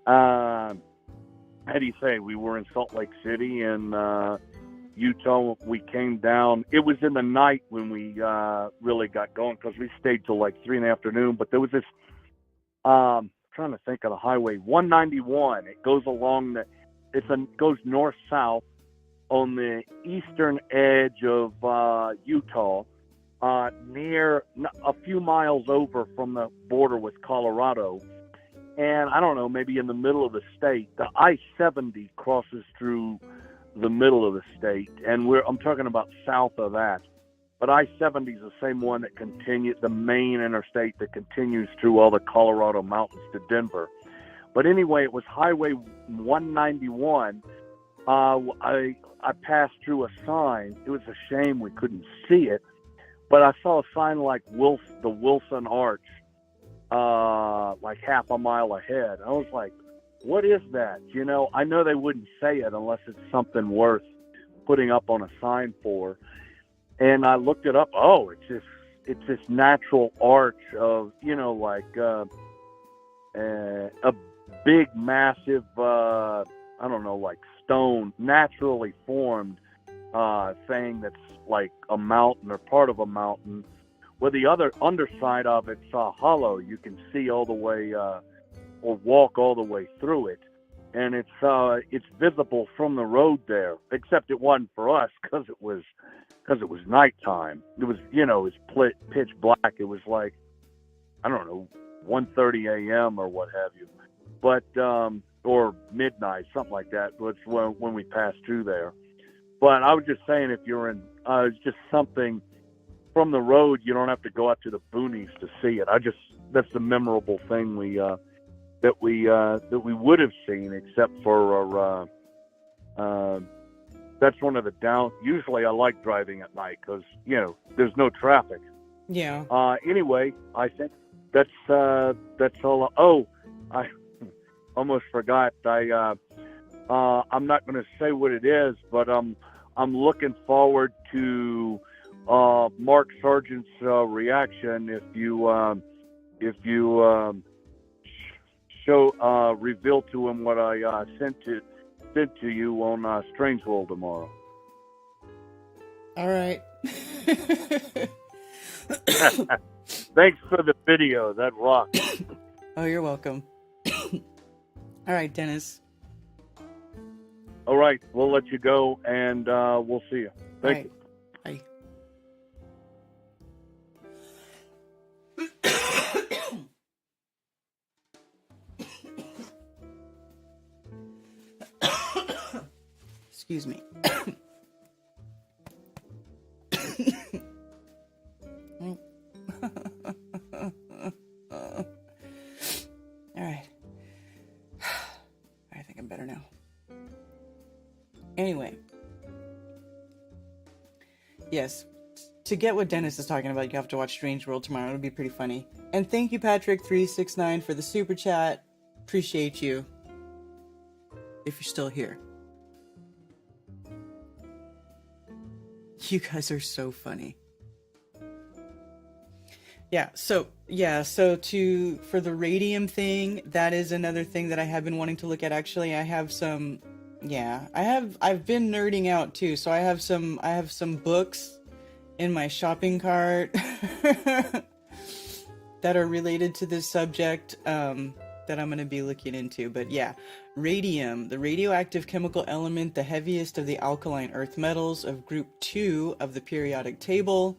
how do you say? We were in Salt Lake City and Utah. We came down. It was in the night when we really got going because we stayed till like 3 in the afternoon. But there was this. Trying to think of the highway 191. It goes along goes north south on the eastern edge of Utah, near a few miles over from the border with Colorado, and I don't know, maybe in the middle of the state. The I-70 crosses through the middle of the state, and I'm talking about south of that. But I-70 is the same one that continues, the main interstate that continues through all the Colorado mountains to Denver. But anyway, it was Highway 191. I passed through a sign. It was a shame we couldn't see it, but I saw a sign like the Wilson Arch, like half a mile ahead. I was like, what is that? You know, I know they wouldn't say it unless it's something worth putting up on a sign for. And I looked it up. Oh, it's this natural arch of, you know, like a big, massive, I don't know, like stone, naturally formed thing that's like a mountain or part of a mountain. Where the other underside of it's hollow. You can see all the way or walk all the way through it. And it's visible from the road there, except it wasn't for us because it was nighttime. It was, you know, it was pitch black. It was like, I don't know, 1:30 a.m. or what have you, but or midnight, something like that. It's when we passed through there. But I was just saying, if you're in, it's just something from the road. You don't have to go out to the boonies to see it. That's the memorable thing that we would have seen, except for that's one of the down. Usually, I like driving at night because, you know, there's no traffic. Yeah. Anyway, I think that's all. Oh, I almost forgot. I'm not going to say what it is, but I'm looking forward to Mark Sargent's reaction if you reveal to him what I sent to you on Strange World tomorrow. All right. Thanks for the video. That rocks. Oh, you're welcome. All right, Dennis. All right, we'll let you go, and we'll see you. Thank you. Bye. Excuse me. All right. I think I'm better now. Anyway. Yes. To get what Dennis is talking about, you have to watch Strange World tomorrow. It'll be pretty funny. And thank you, Patrick369, for the super chat. Appreciate you. If you're still here. You guys are so funny. So for the radium thing, that is another thing that I have been wanting to look at. Actually, I have some, I've been nerding out too. So I have some books in my shopping cart that are related to this subject, that I'm going to be looking into. But yeah, radium, the radioactive chemical element, the heaviest of the alkaline earth metals of group 2 of the periodic table.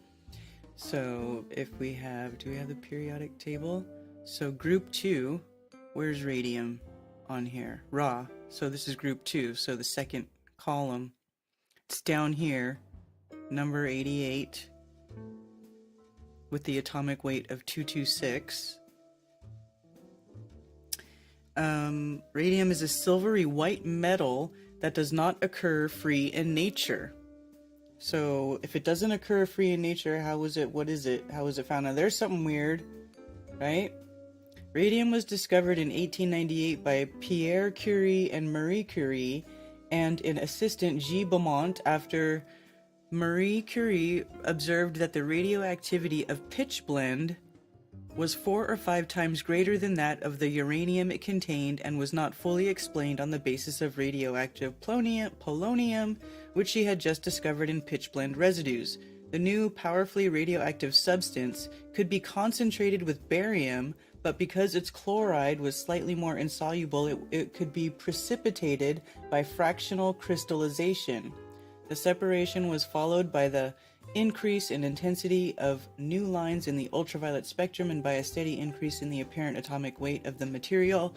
So if do we have the periodic table? So group 2, where's radium on here? Raw. So this is group 2. So the second column, it's down here, number 88. with the atomic weight of 226. Radium is a silvery white metal that does not occur free in nature. So if it doesn't occur free in nature, how is it found? Now there's something weird, right? Radium was discovered in 1898 by Pierre Curie and Marie Curie and an assistant G. Beaumont after Marie Curie observed that the radioactivity of pitchblende was 4 or 5 times greater than that of the uranium it contained and was not fully explained on the basis of radioactive polonium, which she had just discovered in pitchblende residues. The new, powerfully radioactive substance could be concentrated with barium, but because its chloride was slightly more insoluble, it could be precipitated by fractional crystallization. The separation was followed by the increase in intensity of new lines in the ultraviolet spectrum and by a steady increase in the apparent atomic weight of the material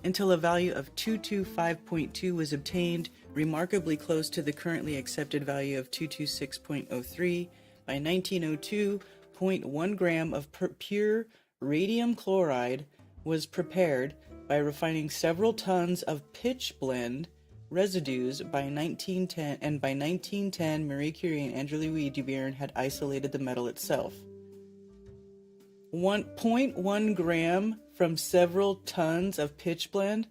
until a value of 225.2 was obtained, remarkably close to the currently accepted value of 226.03. By 1902, 0.1 gram of pure radium chloride was prepared by refining several tons of pitchblende residues. By 1910, Marie Curie and Andrew Louis Dubierne had isolated the metal itself. 1.1 gram from several tons of pitchblende?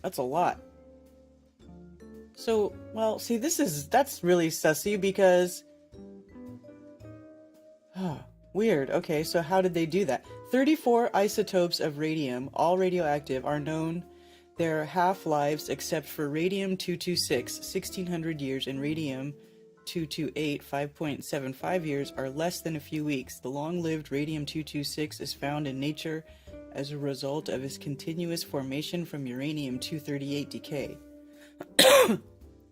That's a lot. So, well, see, that's really sussy because... weird. Okay, so how did they do that? 34 isotopes of radium, all radioactive, are known. Their half-lives, except for radium-226, 1600 years, and radium-228, 5.75 years, are less than a few weeks. The long-lived radium-226 is found in nature as a result of its continuous formation from uranium-238 decay.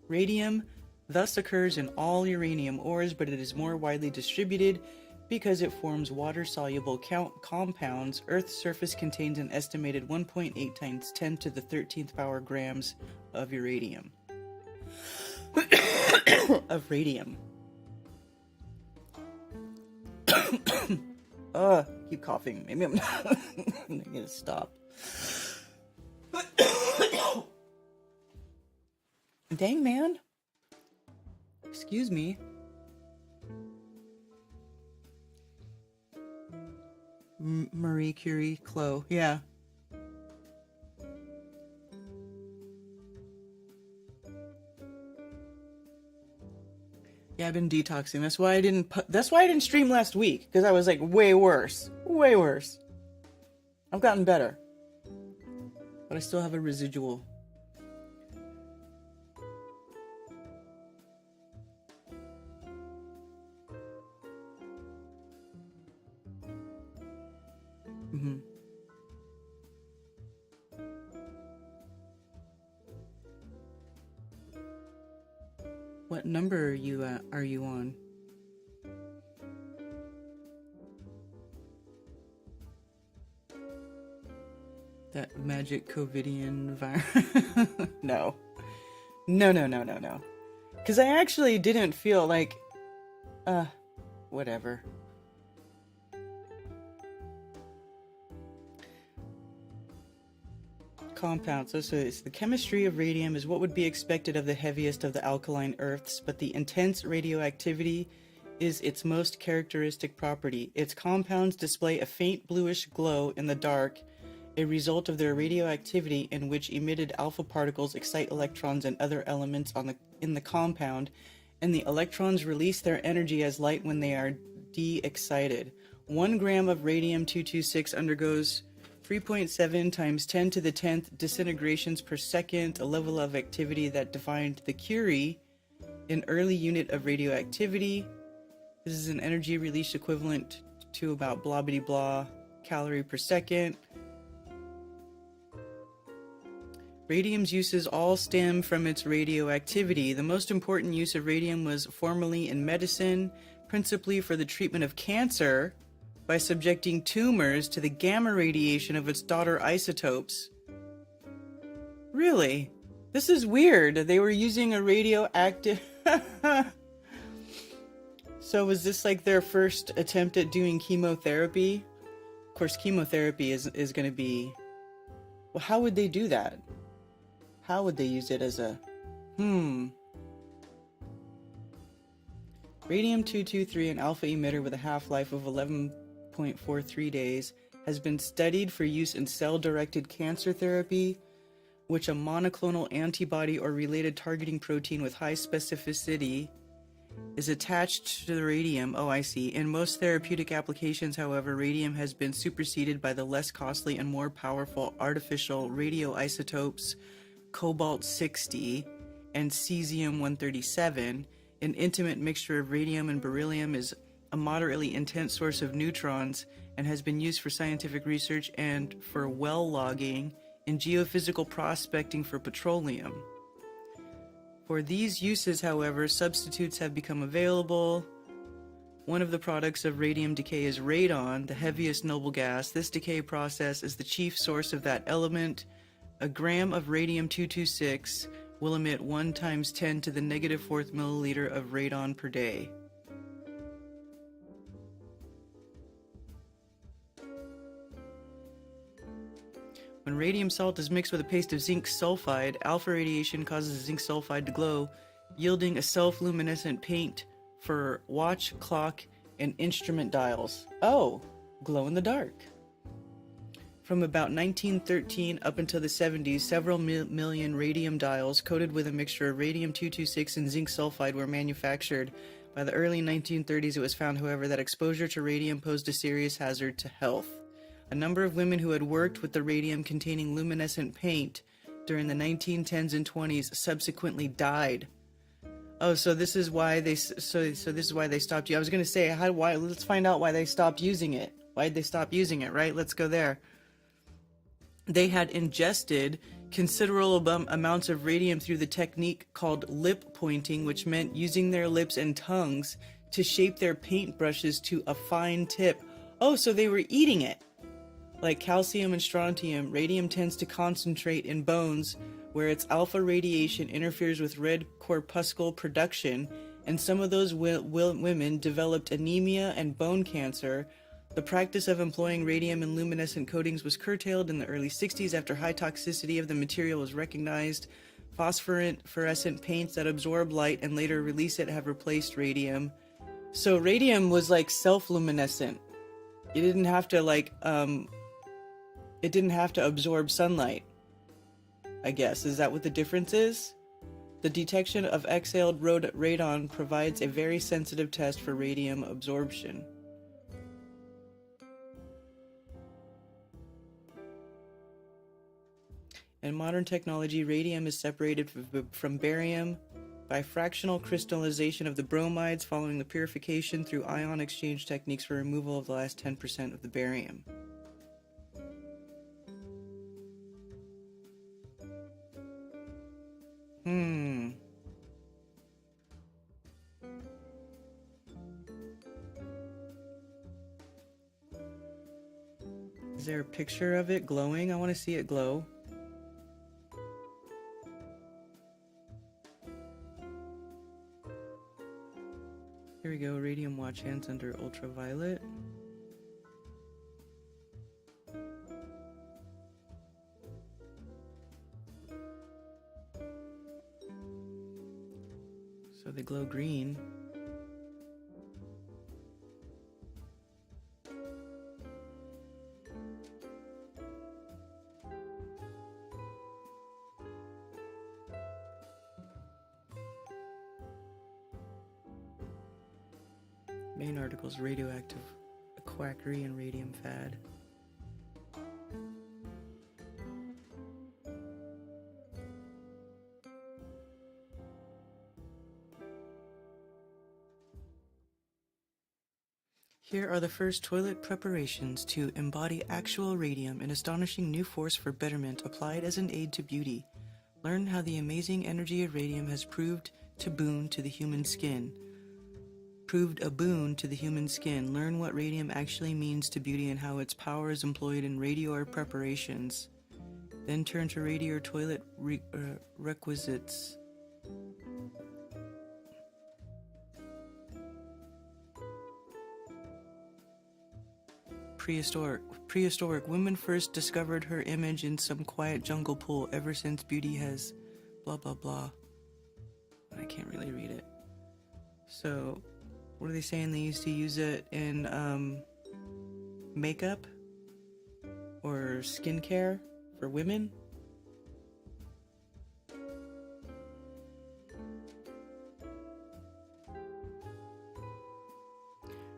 Radium thus occurs in all uranium ores, but it is more widely distributed because it forms water-soluble compounds. Earth's surface contains an estimated 1.8 times 10 to the 13th power grams of uranium. Of radium. Keep coughing. Maybe I'm gonna stop. Dang, man. Excuse me. Marie Curie, Chloe. Yeah. Yeah, I've been detoxing. That's why I didn't stream last week, because I was like way worse. Way worse. I've gotten better. But I still have a residual. Mm-hmm. What number are you on? That magic COVIDian virus? No. No. Because I actually didn't feel like... whatever. Compounds. So it's the chemistry of radium is what would be expected of the heaviest of the alkaline earths, but the intense radioactivity is its most characteristic property. Its compounds display a faint bluish glow in the dark, a result of their radioactivity in which emitted alpha particles excite electrons and other elements in the compound, and the electrons release their energy as light when they are de-excited. 1 gram of radium-226 undergoes 3.7 times 10 to the 10th disintegrations per second, a level of activity that defined the Curie, an early unit of radioactivity. This is an energy release equivalent to about blah blah blah calorie per second. Radium's uses all stem from its radioactivity. The most important use of radium was formerly in medicine, principally for the treatment of cancer, by subjecting tumors to the gamma radiation of its daughter isotopes. Really? This is weird. They were using a radioactive... So was this like their first attempt at doing chemotherapy? Of course, chemotherapy is going to be... Well, how would they do that? How would they use it as a... Radium-223, an alpha emitter with a half-life of 11.43 days, has been studied for use in cell-directed cancer therapy, which a monoclonal antibody or related targeting protein with high specificity is attached to the radium. Oh, I see. In most therapeutic applications, however, radium has been superseded by the less costly and more powerful artificial radioisotopes cobalt-60 and cesium-137. An intimate mixture of radium and beryllium is a moderately intense source of neutrons and has been used for scientific research and for well logging in geophysical prospecting for petroleum. For these uses, however, substitutes have become available. One of the products of radium decay is radon, the heaviest noble gas. This decay process is the chief source of that element. A gram of radium-226 will emit 1 × 10 to the -4th milliliter of radon per day. When radium salt is mixed with a paste of zinc sulfide, alpha radiation causes zinc sulfide to glow, yielding a self-luminescent paint for watch, clock, and instrument dials. Oh, glow in the dark. From about 1913 up until the 70s, several million radium dials coated with a mixture of radium-226 and zinc sulfide were manufactured. By the early 1930s, it was found, however, that exposure to radium posed a serious hazard to health. A number of women who had worked with the radium-containing luminescent paint during the 1910s and 20s subsequently died. Oh, so this is why they this is why they stopped. I was going to say why. Let's find out why they stopped using it. Why did they stop using it? Right? Let's go there. They had ingested considerable amounts of radium through the technique called lip pointing, which meant using their lips and tongues to shape their paintbrushes to a fine tip. Oh, so they were eating it. Like calcium and strontium, radium tends to concentrate in bones where its alpha radiation interferes with red corpuscle production, and some of those women developed anemia and bone cancer. The practice of employing radium in luminescent coatings was curtailed in the early 60s after high toxicity of the material was recognized. Phosphorescent paints that absorb light and later release it have replaced radium. So radium was like self-luminescent. It didn't have to it didn't have to absorb sunlight, I guess. Is that what the difference is? The detection of exhaled radon provides a very sensitive test for radium absorption. In modern technology, radium is separated from barium by fractional crystallization of the bromides following the purification through ion exchange techniques for removal of the last 10% of the barium. Is there a picture of it glowing? I want to see it glow. Here we go, radium watch hands under ultraviolet. So they glow green. Main articles: Radioactive, a quackery and radium fad. Here are the first toilet preparations to embody actual radium, an astonishing new force for betterment applied as an aid to beauty. Learn how the amazing energy of radium has proved a boon to the human skin. Learn what radium actually means to beauty and how its power is employed in radio preparations. Then turn to radio toilet requisites. Prehistoric. Women first discovered her image in some quiet jungle pool. Ever since, beauty has blah blah blah. I can't really read it. So, what are they saying? They used to use it in makeup or skincare for women?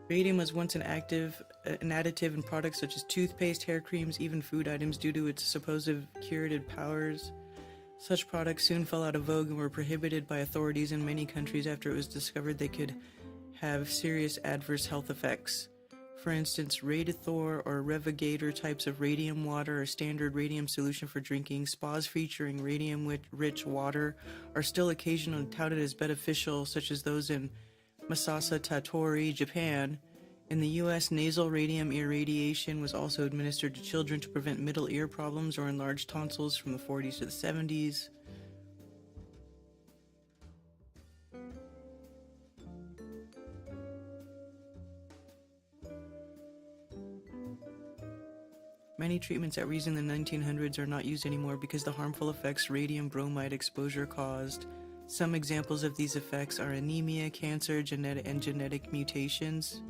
Radium was once an additive in products such as toothpaste, hair creams, even food items due to its supposed curative powers. Such products soon fell out of vogue and were prohibited by authorities in many countries after it was discovered they could have serious adverse health effects. For instance, Radithor or Revigator types of radium water are standard radium solution for drinking. Spas featuring radium-rich water are still occasionally touted as beneficial, such as those in Masasa Tatori, Japan. In the U.S., nasal radium irradiation was also administered to children to prevent middle ear problems or enlarged tonsils from the 40s to the 70s. Many treatments that were used in the 1900s are not used anymore because the harmful effects radium bromide exposure caused. Some examples of these effects are anemia, cancer, genetic mutations.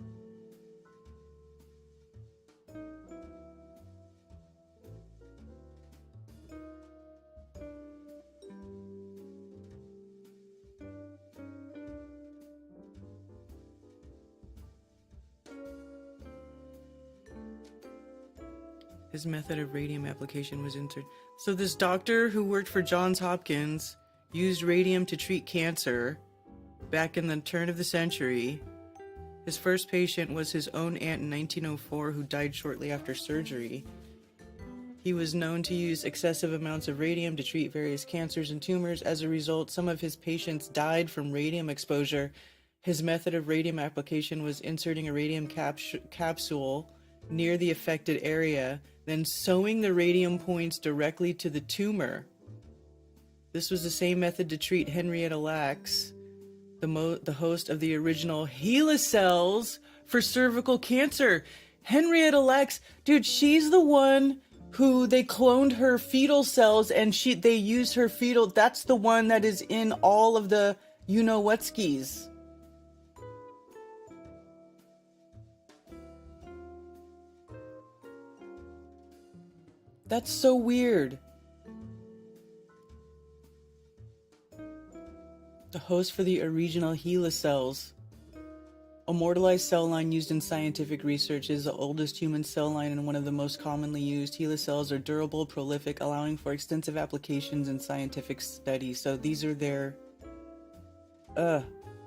His method of radium application was entered. So this doctor who worked for Johns Hopkins used radium to treat cancer back in the turn of the century. His first patient was his own aunt in 1904 who died shortly after surgery. He was known to use excessive amounts of radium to treat various cancers and tumors. As a result, some of his patients died from radium exposure. His method of radium application was inserting a radium capsule near the affected area, then sewing the radium points directly to the tumor. This was the same method to treat Henrietta Lacks, the host of the original HeLa for cervical cancer. Henrietta Lacks, dude, she's the one who they cloned her fetal cells and they used her fetal. That's the one that is in all of the you-know-what-skis. That's so weird. The host for the original HeLa cells. Immortalized cell line used in scientific research is the oldest human cell line and one of the most commonly used. HeLa cells are durable, prolific, allowing for extensive applications in scientific studies. So these are their...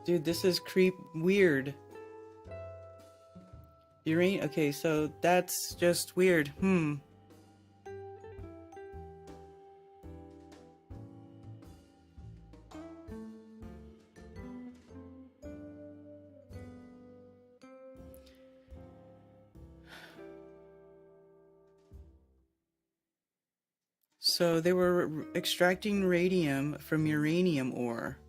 dude, this is weird. Okay, so that's just weird. So they were extracting radium from uranium ore.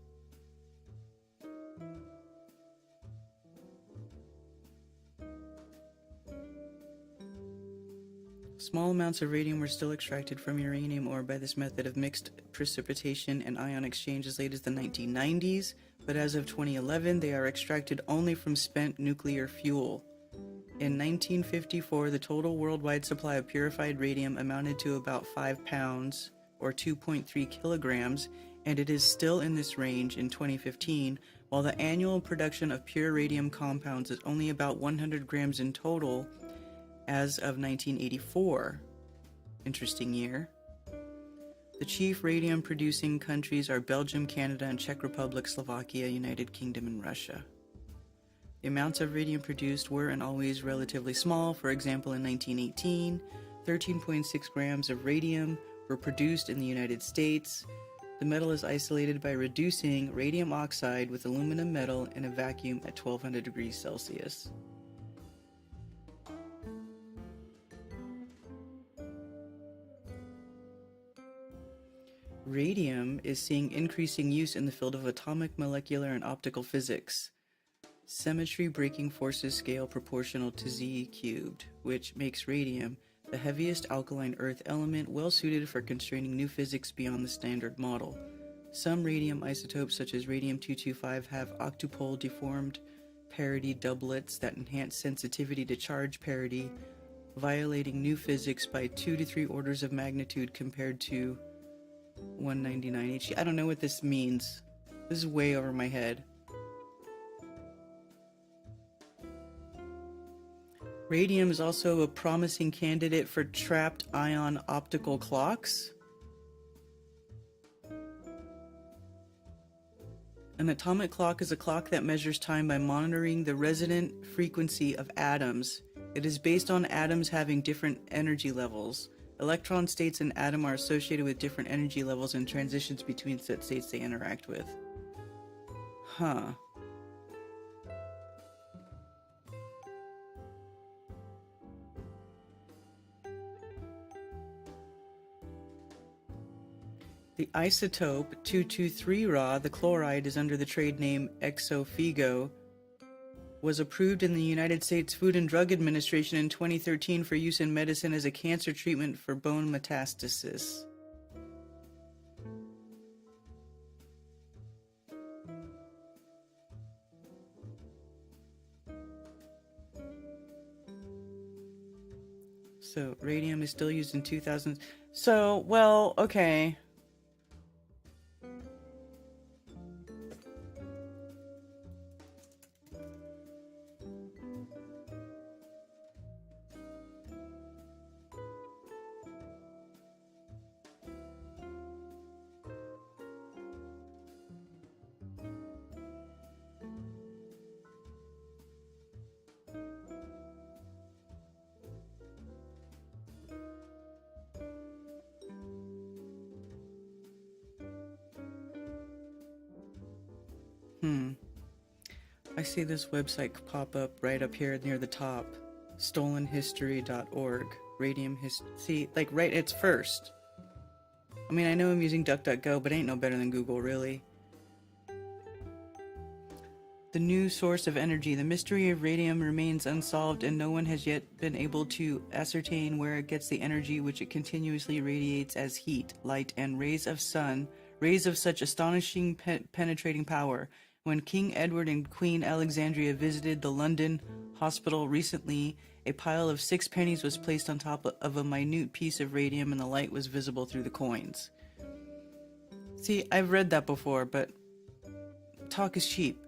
Small amounts of radium were still extracted from uranium ore by this method of mixed precipitation and ion exchange as late as the 1990s, but as of 2011 they are extracted only from spent nuclear fuel. In 1954, the total worldwide supply of purified radium amounted to about 5 pounds, or 2.3 kilograms, and it is still in this range in 2015, while the annual production of pure radium compounds is only about 100 grams in total as of 1984. Interesting year. The chief radium-producing countries are Belgium, Canada, and Czech Republic, Slovakia, United Kingdom, and Russia. The amounts of radium produced were and always relatively small. For example, in 1918, 13.6 grams of radium were produced in the United States. The metal is isolated by reducing radium oxide with aluminum metal in a vacuum at 1200 degrees Celsius. Radium is seeing increasing use in the field of atomic, molecular, and optical physics. symmetry breaking forces scale proportional to Z cubed, which makes radium the heaviest alkaline earth element well suited for constraining new physics beyond the standard model. Some radium isotopes, such as radium-225, have octupole deformed parity doublets that enhance sensitivity to charge parity, violating new physics by 2 to 3 orders of magnitude compared to 199 He. I don't know what this means. This is way over my head. Radium is also a promising candidate for trapped ion optical clocks. An atomic clock is a clock that measures time by monitoring the resonant frequency of atoms. It is based on atoms having different energy levels. Electron states in atom are associated with different energy levels and transitions between set states they interact with. Huh. The isotope 223 Ra, the chloride, is under the trade name Exofigo, was approved in the United States Food and Drug Administration in 2013 for use in medicine as a cancer treatment for bone metastasis. So, radium is still used in 2000. So, well, okay. I see this website pop up right up here near the top. Stolenhistory.org. Radium history. See, like right, it's first. I mean, I know I'm using DuckDuckGo, but ain't no better than Google, really. The new source of energy. The mystery of radium remains unsolved, and no one has yet been able to ascertain where it gets the energy which it continuously radiates as heat, light, and rays of sun, rays of such astonishing penetrating power. When King Edward and Queen Alexandria visited the London hospital recently, a pile of 6 pennies was placed on top of a minute piece of radium, and the light was visible through the coins. See, I've read that before, but talk is cheap.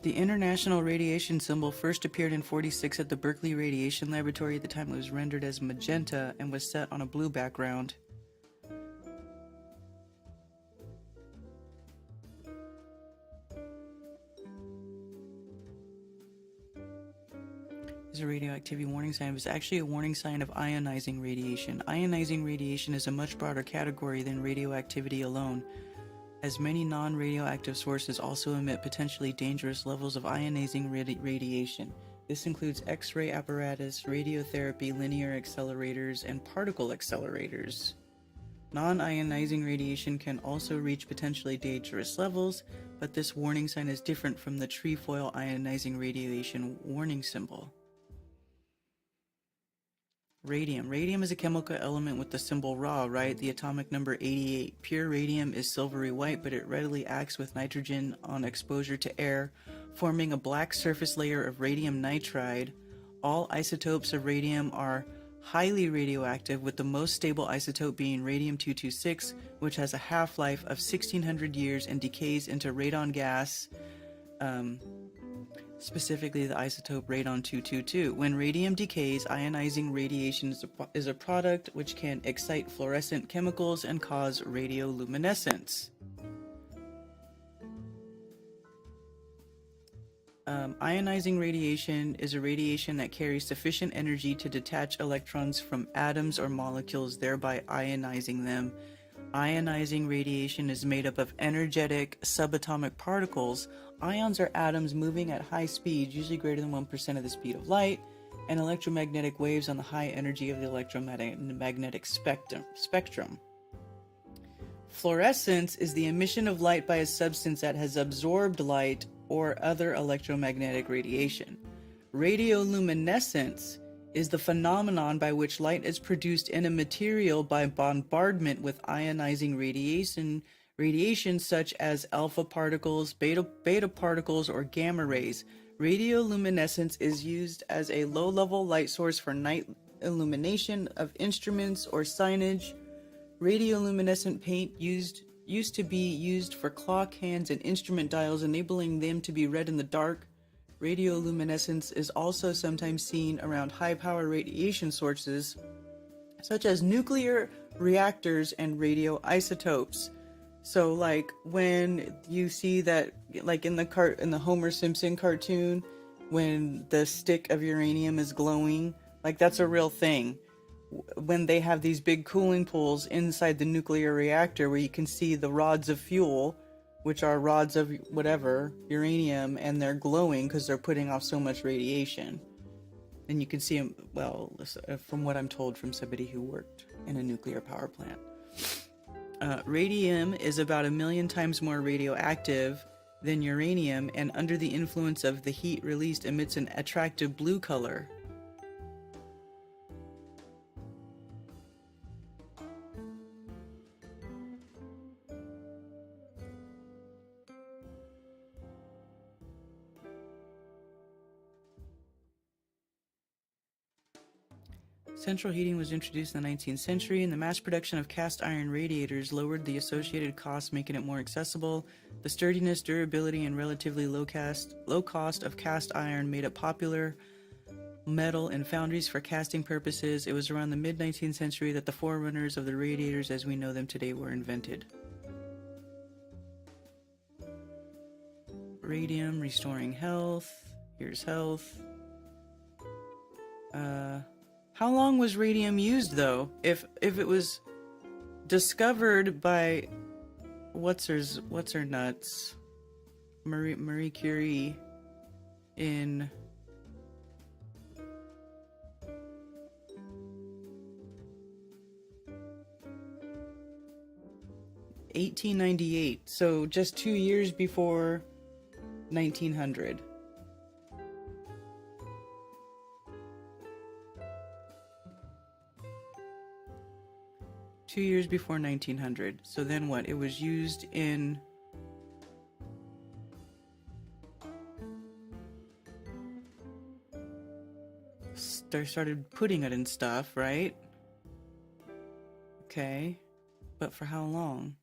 The International Radiation symbol first appeared in 1946 at the Berkeley Radiation Laboratory. At the time it was rendered as magenta and was set on a blue background. It's a radioactivity warning sign. It was actually a warning sign of ionizing radiation. Ionizing radiation is a much broader category than radioactivity alone, as many non-radioactive sources also emit potentially dangerous levels of ionizing radiation. This includes X-ray apparatus, radiotherapy, linear accelerators, and particle accelerators. Non-ionizing radiation can also reach potentially dangerous levels, but this warning sign is different from the trefoil ionizing radiation warning symbol. Radium. Radium is a chemical element with the symbol Ra, right? The atomic number 88. Pure radium is silvery white, but it readily acts with nitrogen on exposure to air, forming a black surface layer of radium nitride. All isotopes of radium are highly radioactive, with the most stable isotope being radium-226, which has a half-life of 1600 years and decays into radon gas, specifically the isotope radon-222. When radium decays, ionizing radiation is a product which can excite fluorescent chemicals and cause radioluminescence. Ionizing radiation is a radiation that carries sufficient energy to detach electrons from atoms or molecules, thereby ionizing them. Ionizing radiation is made up of energetic subatomic particles. Ions are atoms moving at high speeds, usually greater than 1% of the speed of light, and electromagnetic waves on the high energy of the electromagnetic spectrum. Fluorescence is the emission of light by a substance that has absorbed light or other electromagnetic radiation. Radioluminescence is the phenomenon by which light is produced in a material by bombardment with ionizing radiation such as alpha particles, beta particles, or gamma rays. Radioluminescence is used as a low-level light source for night illumination of instruments or signage. Radioluminescent paint used to be used for clock hands and instrument dials, enabling them to be read in the dark. Radioluminescence is also sometimes seen around high-power radiation sources, such as nuclear reactors and radioisotopes. So, like, when you see that, like in the Homer Simpson cartoon, when the stick of uranium is glowing, like, that's a real thing. When they have these big cooling pools inside the nuclear reactor where you can see the rods of fuel, which are rods of whatever, uranium, and they're glowing because they're putting off so much radiation. And you can see them, well, from what I'm told from somebody who worked in a nuclear power plant. Radium is about 1 million times more radioactive than uranium, and under the influence of the heat released emits an attractive blue color. Central heating was introduced in the 19th century, and the mass production of cast iron radiators lowered the associated costs, making it more accessible. The sturdiness, durability, and relatively low cost of cast iron made it popular metal in foundries for casting purposes. It was around the mid-19th century that the forerunners of the radiators as we know them today were invented. Radium, restoring health. Here's health. How long was radium used, though? If it was discovered by what's her nuts, Marie Curie, in 1898, so just 2 years before 1900. Two years before 1900. So then what? It was used in... They started putting it in stuff, right? Okay. But for how long?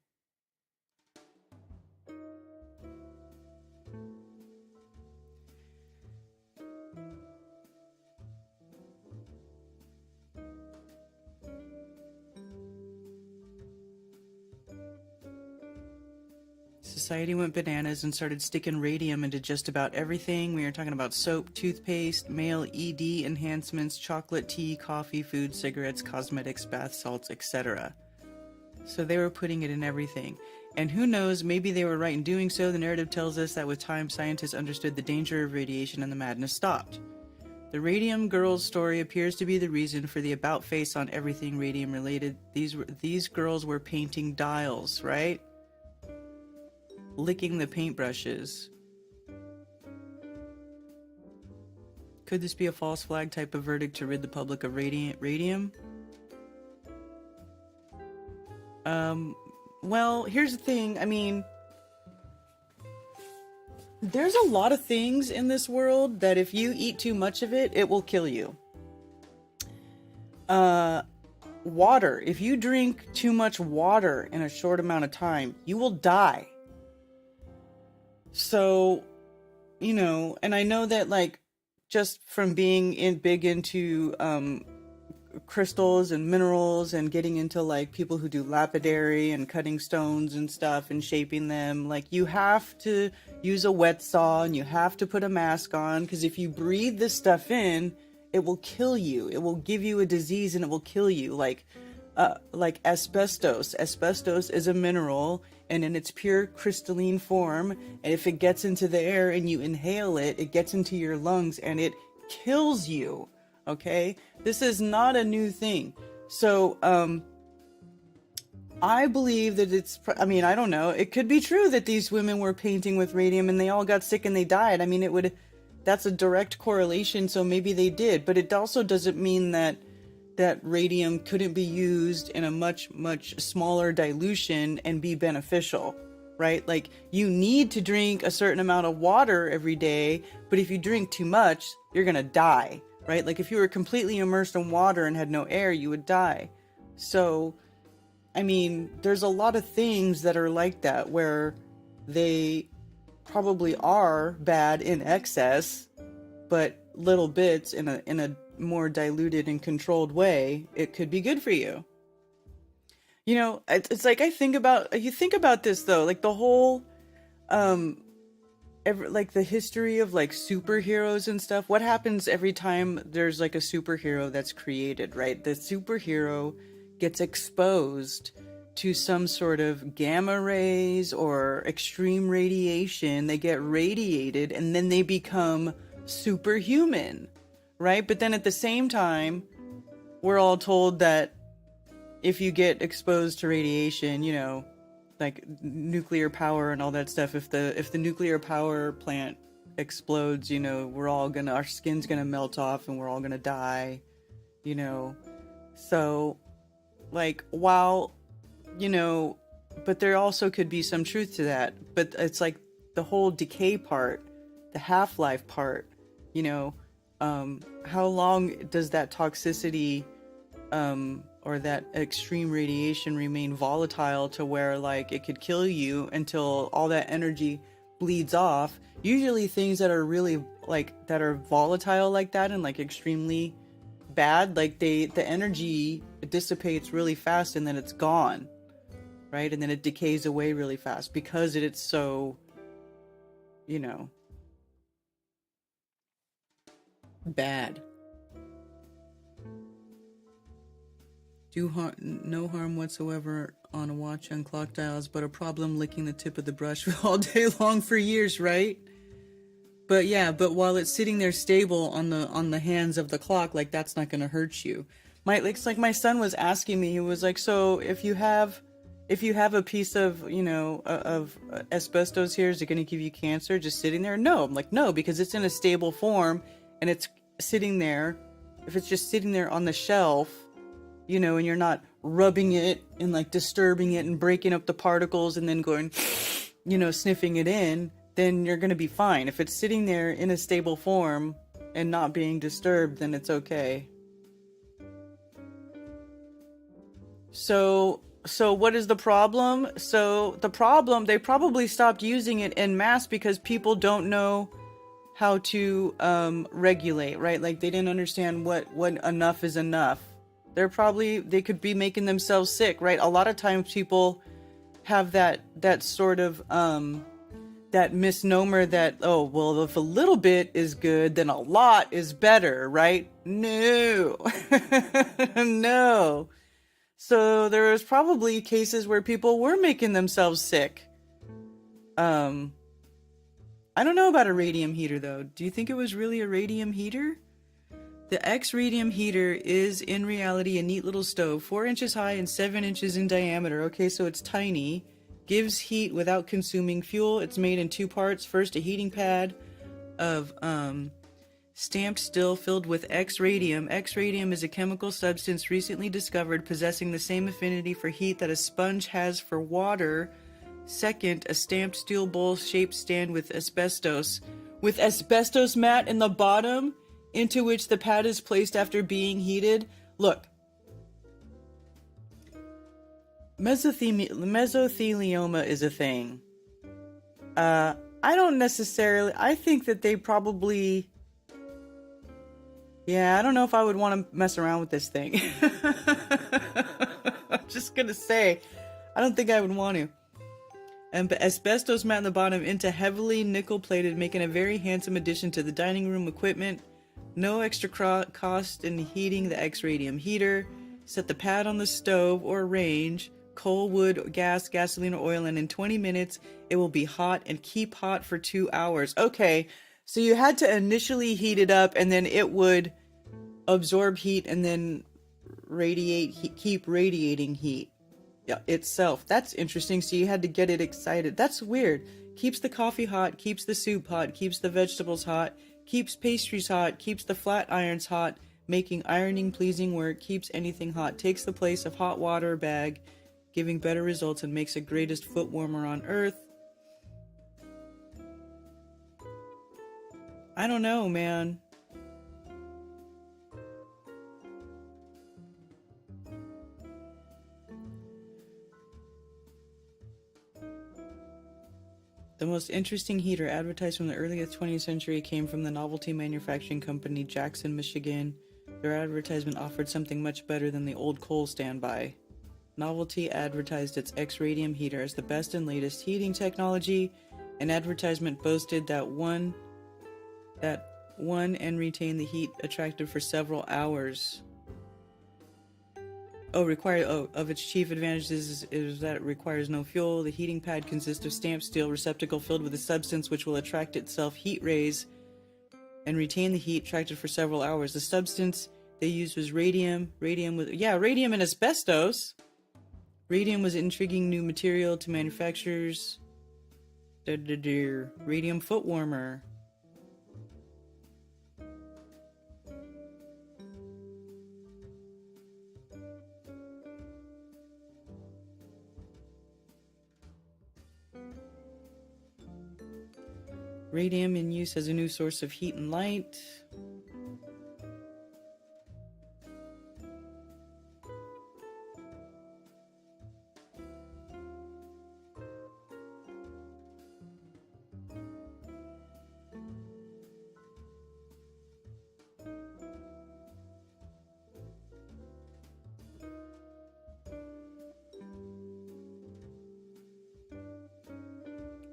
Society went bananas and started sticking radium into just about everything. We are talking about soap, toothpaste, male ED enhancements, chocolate, tea, coffee, food, cigarettes, cosmetics, bath salts, etc. So they were putting it in everything. And who knows, maybe they were right in doing so. The narrative tells us that with time, scientists understood the danger of radiation and the madness stopped. The Radium Girls story appears to be the reason for the about face on everything radium related. These girls were painting dials, right? Licking the paintbrushes. Could this be a false flag type of verdict to rid the public of radium? Well, here's the thing. I mean, there's a lot of things in this world that if you eat too much of it, it will kill you. Water. If you drink too much water in a short amount of time, you will die. So, you know, and I know that, like, just from being big into crystals and minerals and getting into, like, people who do lapidary and cutting stones and stuff and shaping them, like, you have to use a wet saw and you have to put a mask on, because if you breathe this stuff in, it will kill you. It will give you a disease and it will kill you. Like, like asbestos. Asbestos is a mineral, and in its pure crystalline form, and if it gets into the air and you inhale it, it gets into your lungs and it kills you. Okay? This is not a new thing. So, I believe that I mean, I don't know. It could be true that these women were painting with radium and they all got sick and they died. I mean, that's a direct correlation, so maybe they did. But it also doesn't mean that radium couldn't be used in a much, much smaller dilution and be beneficial, right? Like, you need to drink a certain amount of water every day, but if you drink too much, you're gonna die, right? Like, if you were completely immersed in water and had no air, you would die. So, I mean, there's a lot of things that are like that where they probably are bad in excess, but little bits in a more diluted and controlled way, it could be good for you. You know, it's like you think about this though, like the whole like the history of like superheroes and stuff. What happens every time there's like a superhero that's created, right? The superhero gets exposed to some sort of gamma rays or extreme radiation. They get radiated and then they become superhuman, right? But then at the same time, we're all told that if you get exposed to radiation, you know, like nuclear power and all that stuff, if the nuclear power plant explodes, you know, our skin's gonna melt off and we're all gonna die, you know. So, like, while, you know, but there also could be some truth to that. But it's like the whole decay part, the half-life part, you know, how long does that toxicity or that extreme radiation remain volatile to where like it could kill you until all that energy bleeds off? Usually things that are really like that are volatile like that and like extremely bad, like the energy dissipates really fast and then it's gone, right? And then it decays away really fast because it's so, you know, bad. No harm whatsoever on a watch on clock dials, but a problem licking the tip of the brush all day long for years, right? But yeah, but while it's sitting there stable on the hands of the clock, like that's not going to hurt you. It's like my son was asking me, he was like, so if you have a piece of, you know, of asbestos here, is it going to give you cancer just sitting there? No. I'm like, no, because it's in a stable form and it's sitting there. If it's just sitting there on the shelf, you know, and you're not rubbing it and like disturbing it and breaking up the particles and then going, you know, sniffing it in, then you're going to be fine. If it's sitting there in a stable form and not being disturbed, then it's okay. So what is the problem? So the problem, they probably stopped using it en masse because people don't know how to regulate, right? Like they didn't understand what enough is enough. They could be making themselves sick, right? A lot of times people have that sort of that misnomer that, oh, well, if a little bit is good, then a lot is better, right? No. No. So there was probably cases where people were making themselves sick. I don't know about a radium heater, though. Do you think it was really a radium heater? The X-radium heater is, in reality, a neat little stove, 4 inches high and 7 inches in diameter. Okay, so it's tiny. Gives heat without consuming fuel. It's made in 2 parts. First, a heating pad of stamped steel filled with X-radium. X-radium is a chemical substance recently discovered possessing the same affinity for heat that a sponge has for water. Second, a stamped steel bowl-shaped stand with asbestos mat in the bottom, into which the pad is placed after being heated. Look. Mesothelioma is a thing. I think that they probably... Yeah, I don't know if I would want to mess around with this thing. I'm just gonna say, I don't think I would want to. And asbestos mat in the bottom into heavily nickel-plated, making a very handsome addition to the dining room equipment. No extra cost in heating the X-radium heater. Set the pad on the stove or range, coal, wood, gas, gasoline, or oil, and in 20 minutes it will be hot, and keep hot for 2 hours. Okay, so you had to initially heat it up and then it would absorb heat and then keep radiating heat itself. That's interesting. So you had to get it excited. That's weird. Keeps the coffee hot, keeps the soup hot, keeps the vegetables hot, keeps pastries hot, keeps the flat irons hot, making ironing pleasing work, keeps anything hot, takes the place of hot water bag, giving better results, and makes the greatest foot warmer on earth. I don't know, man. The most interesting heater advertised from the early 20th century came from the novelty manufacturing company Jackson, Michigan. Their advertisement offered something much better than the old coal standby. Novelty advertised its X-radium heater as the best and latest heating technology. An advertisement boasted that one and retain the heat attractive for several hours. Of its chief advantages is that it requires no fuel. The heating pad consists of stamped steel receptacle filled with a substance which will attract itself heat rays and retain the heat attracted for several hours. The substance they used was radium. Radium and asbestos. Radium was an intriguing new material to manufacturers. Radium foot warmer. Radium in use as a new source of heat and light.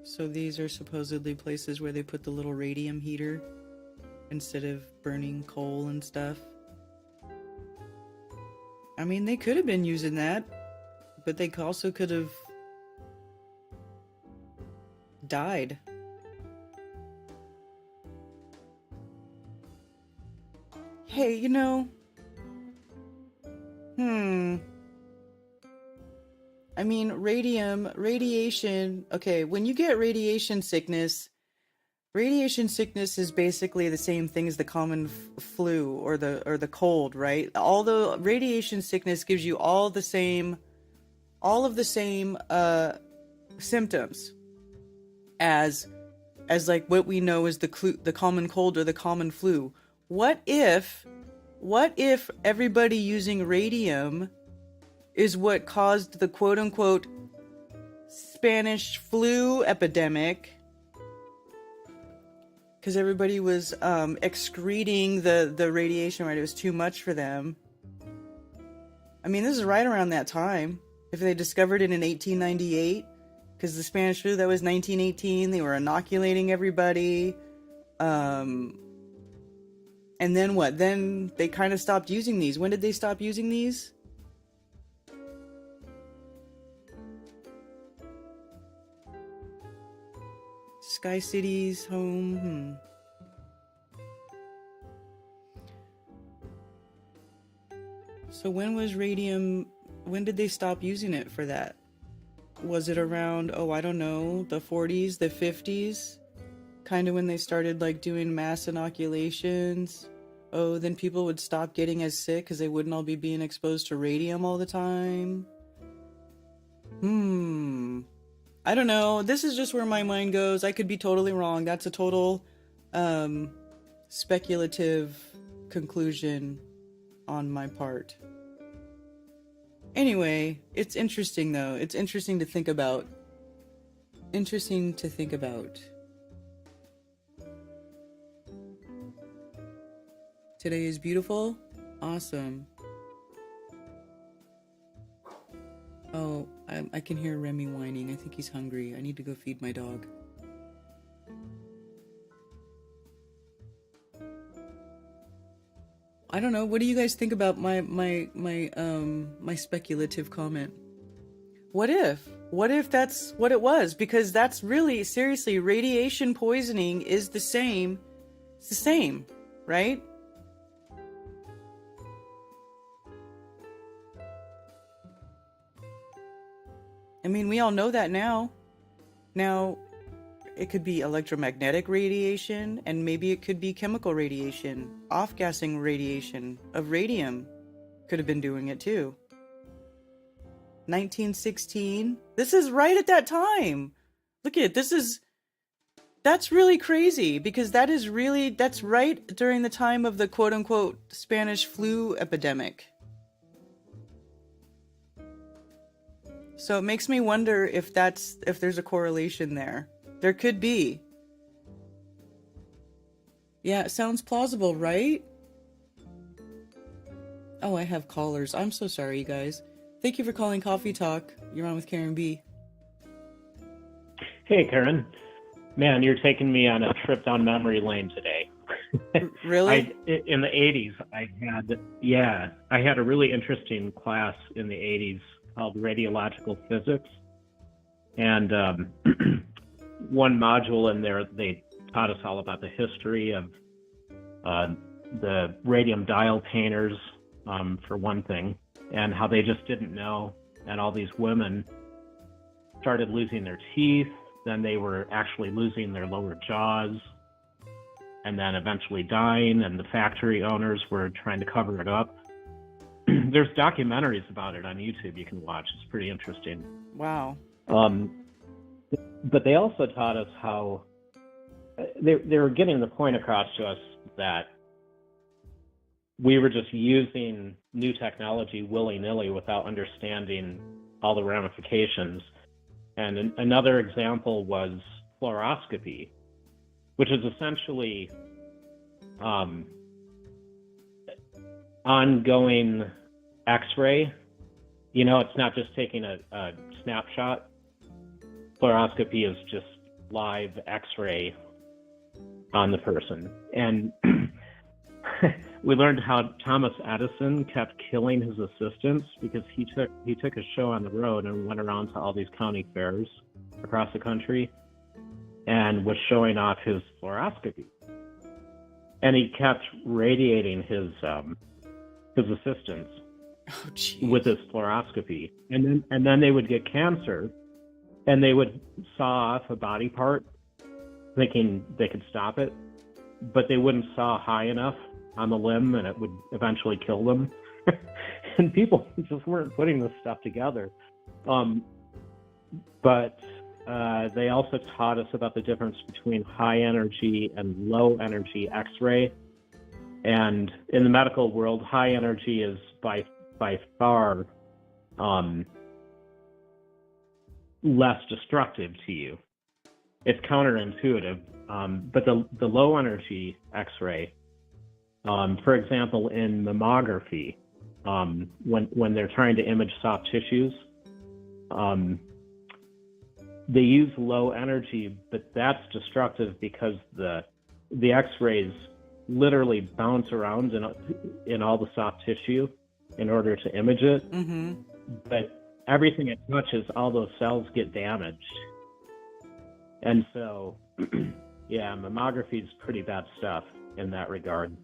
So these are supposedly places where they put the little radium heater instead of burning coal and stuff. I mean, they could have been using that, but they also could have died. Hey, I mean, radiation, okay, when you get radiation sickness is basically the same thing as the common flu or the cold, right? Although radiation sickness gives you all of the same symptoms as like what we know as the common cold or the common flu. What if everybody using radium is what caused the quote-unquote Spanish flu epidemic? Because everybody was excreting the radiation, right? It was too much for them. I mean, this is right around that time. If they discovered it in 1898, because the Spanish flu, that was 1918, they were inoculating everybody. And then what? Then they kind of stopped using these. When did they stop using these? Sky City's home. So when did they stop using it for that? Was it around, I don't know, the 40s, the 50s? Kind of when they started like doing mass inoculations. Then people would stop getting as sick because they wouldn't all be being exposed to radium all the time. I don't know. This is just where my mind goes. I could be totally wrong. That's a total speculative conclusion on my part. Anyway, it's interesting though. It's interesting to think about. Today is beautiful. Awesome. Oh, I can hear Remy whining. I think he's hungry. I need to go feed my dog. I don't know. What do you guys think about my speculative comment? What if? What if that's what it was? Because that's really, seriously, radiation poisoning is the same. It's the same, right? I mean, we all know that now. Now, it could be electromagnetic radiation, and maybe it could be chemical radiation, off-gassing radiation of radium could have been doing it too. 1916. This is right at that time. Look at it. That's really crazy, because that's right during the time of the quote-unquote Spanish flu epidemic. So it makes me wonder if there's a correlation there. There could be. Yeah, it sounds plausible, right? Oh, I have callers. I'm so sorry, you guys. Thank you for calling Coffee Talk. You're on with Karen B. Hey, Karen. Man, you're taking me on a trip down memory lane today. Really? In the 80s, I had a really interesting class in the 80s called Radiological Physics. And one module in there, they taught us all about the history of the radium dial painters, for one thing, and how they just didn't know. And all these women started losing their teeth, then they were actually losing their lower jaws, and then eventually dying, and the factory owners were trying to cover it up. There's documentaries about it on YouTube you can watch. It's pretty interesting. Wow. But they also taught us how they were getting the point across to us that we were just using new technology willy-nilly without understanding all the ramifications. And another example was fluoroscopy, which is essentially ongoing X-ray. You know, it's not just taking a snapshot. Fluoroscopy is just live X-ray on the person. And we learned how Thomas Edison kept killing his assistants because he took a show on the road and went around to all these county fairs across the country and was showing off his fluoroscopy. And he kept radiating his assistants with his fluoroscopy. And then they would get cancer, and they would saw off a body part thinking they could stop it, but they wouldn't saw high enough on the limb, and it would eventually kill them. And people just weren't putting this stuff together. But they also taught us about the difference between high energy and low energy X-ray. And in the medical world, high energy is by far less destructive to you. It's counterintuitive. But the low energy X-ray, for example, in mammography, when they're trying to image soft tissues, they use low energy, but that's destructive because the X-rays literally bounce around in all the soft tissue in order to image it. Mm-hmm. But everything it touches, all those cells get damaged. And so, yeah, mammography is pretty bad stuff in that regard.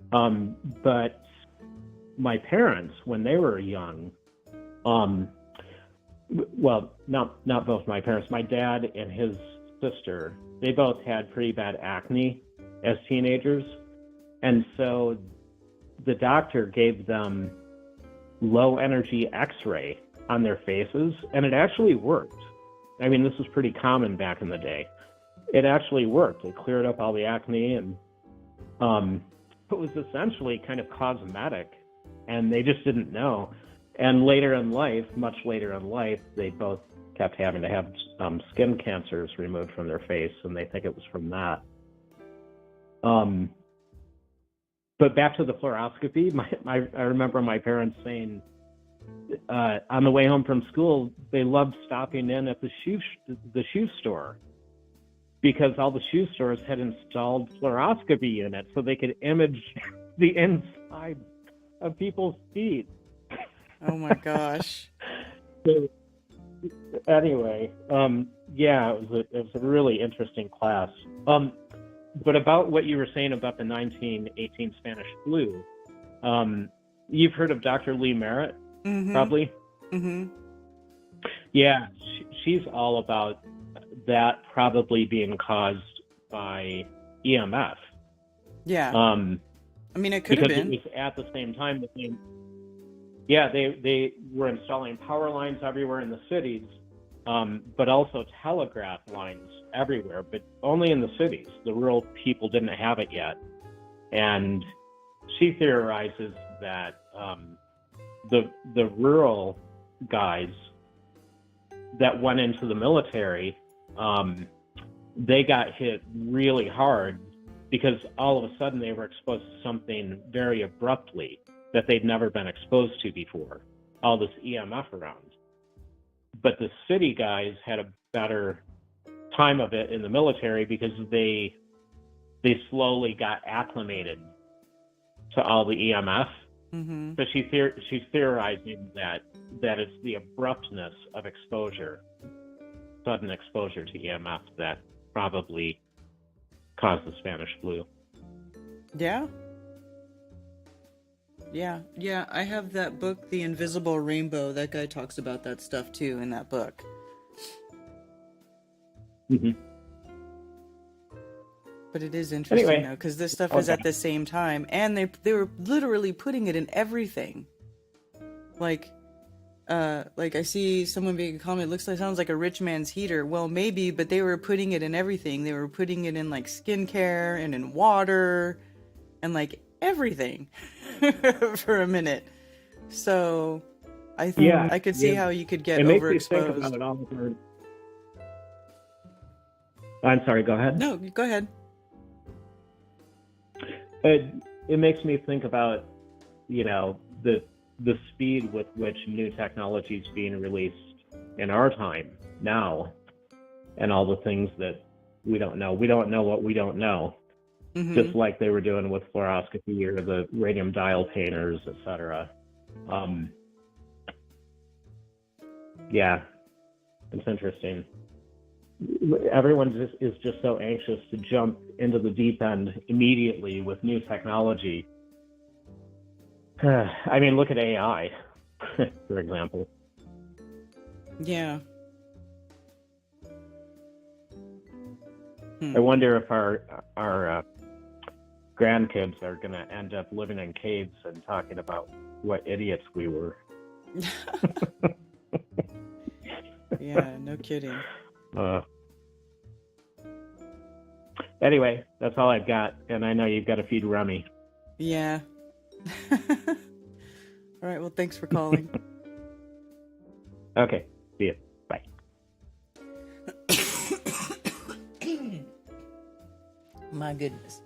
But my parents, when they were young, well, not both my parents, my dad and his sister, they both had pretty bad acne as teenagers. And so the doctor gave them low energy X-ray on their faces, and it actually worked. I mean, this was pretty common back in the day. It actually worked. It cleared up all the acne, and it was essentially kind of cosmetic, and they just didn't know. And later in life, much later in life, they both kept having to have skin cancers removed from their face, and they think it was from that. But back to the fluoroscopy, I remember my parents saying on the way home from school, they loved stopping in at the shoe store because all the shoe stores had installed fluoroscopy units so they could image the inside of people's feet. Oh my gosh. So, anyway, yeah, it was a really interesting class. But about what you were saying about the 1918 Spanish flu, you've heard of Dr. Lee Merritt, probably? Mm-hmm. Yeah, she's all about that probably being caused by EMF. Yeah. I mean, it could have been. Because it was at the same time, yeah, they were installing power lines everywhere in the cities, but also telegraph lines everywhere, but only in the cities. The rural people didn't have it yet. And she theorizes that the rural guys that went into the military, they got hit really hard because all of a sudden they were exposed to something very abruptly that they'd never been exposed to before, all this EMF around. But the city guys had a better time of it in the military because they slowly got acclimated to all the EMF. Mm-hmm. So she's theorizing that it's the abruptness of exposure, sudden exposure to EMF, that probably caused the Spanish flu. Yeah. Yeah, I have that book, The Invisible Rainbow. That guy talks about that stuff too in that book. Mm-hmm. But it is interesting Anyway, though, because this stuff is at the same time, and they were literally putting it in everything. Like I see someone making a comment, sounds like a rich man's heater. Well, maybe, but they were putting it in everything. They were putting it in like skincare and in water and like everything for a minute. So I think I could see how you could get it overexposed. makes me think about all the word. I'm sorry, go ahead. No, go ahead. It makes me think about, the speed with which new technology is being released in our time now, and all the things that we don't know. We don't know what we don't know. Mm-hmm. Just like they were doing with fluoroscopy or the radium dial painters, etc. Yeah, it's interesting. Everyone is just so anxious to jump into the deep end immediately with new technology. I mean, look at AI, for example. Yeah. I wonder if our grandkids are going to end up living in caves and talking about what idiots we were. Yeah, no kidding. Anyway, that's all I've got, and I know you've got to feed Rummy. Yeah. All right, well, thanks for calling. Okay, see you. Bye. My goodness.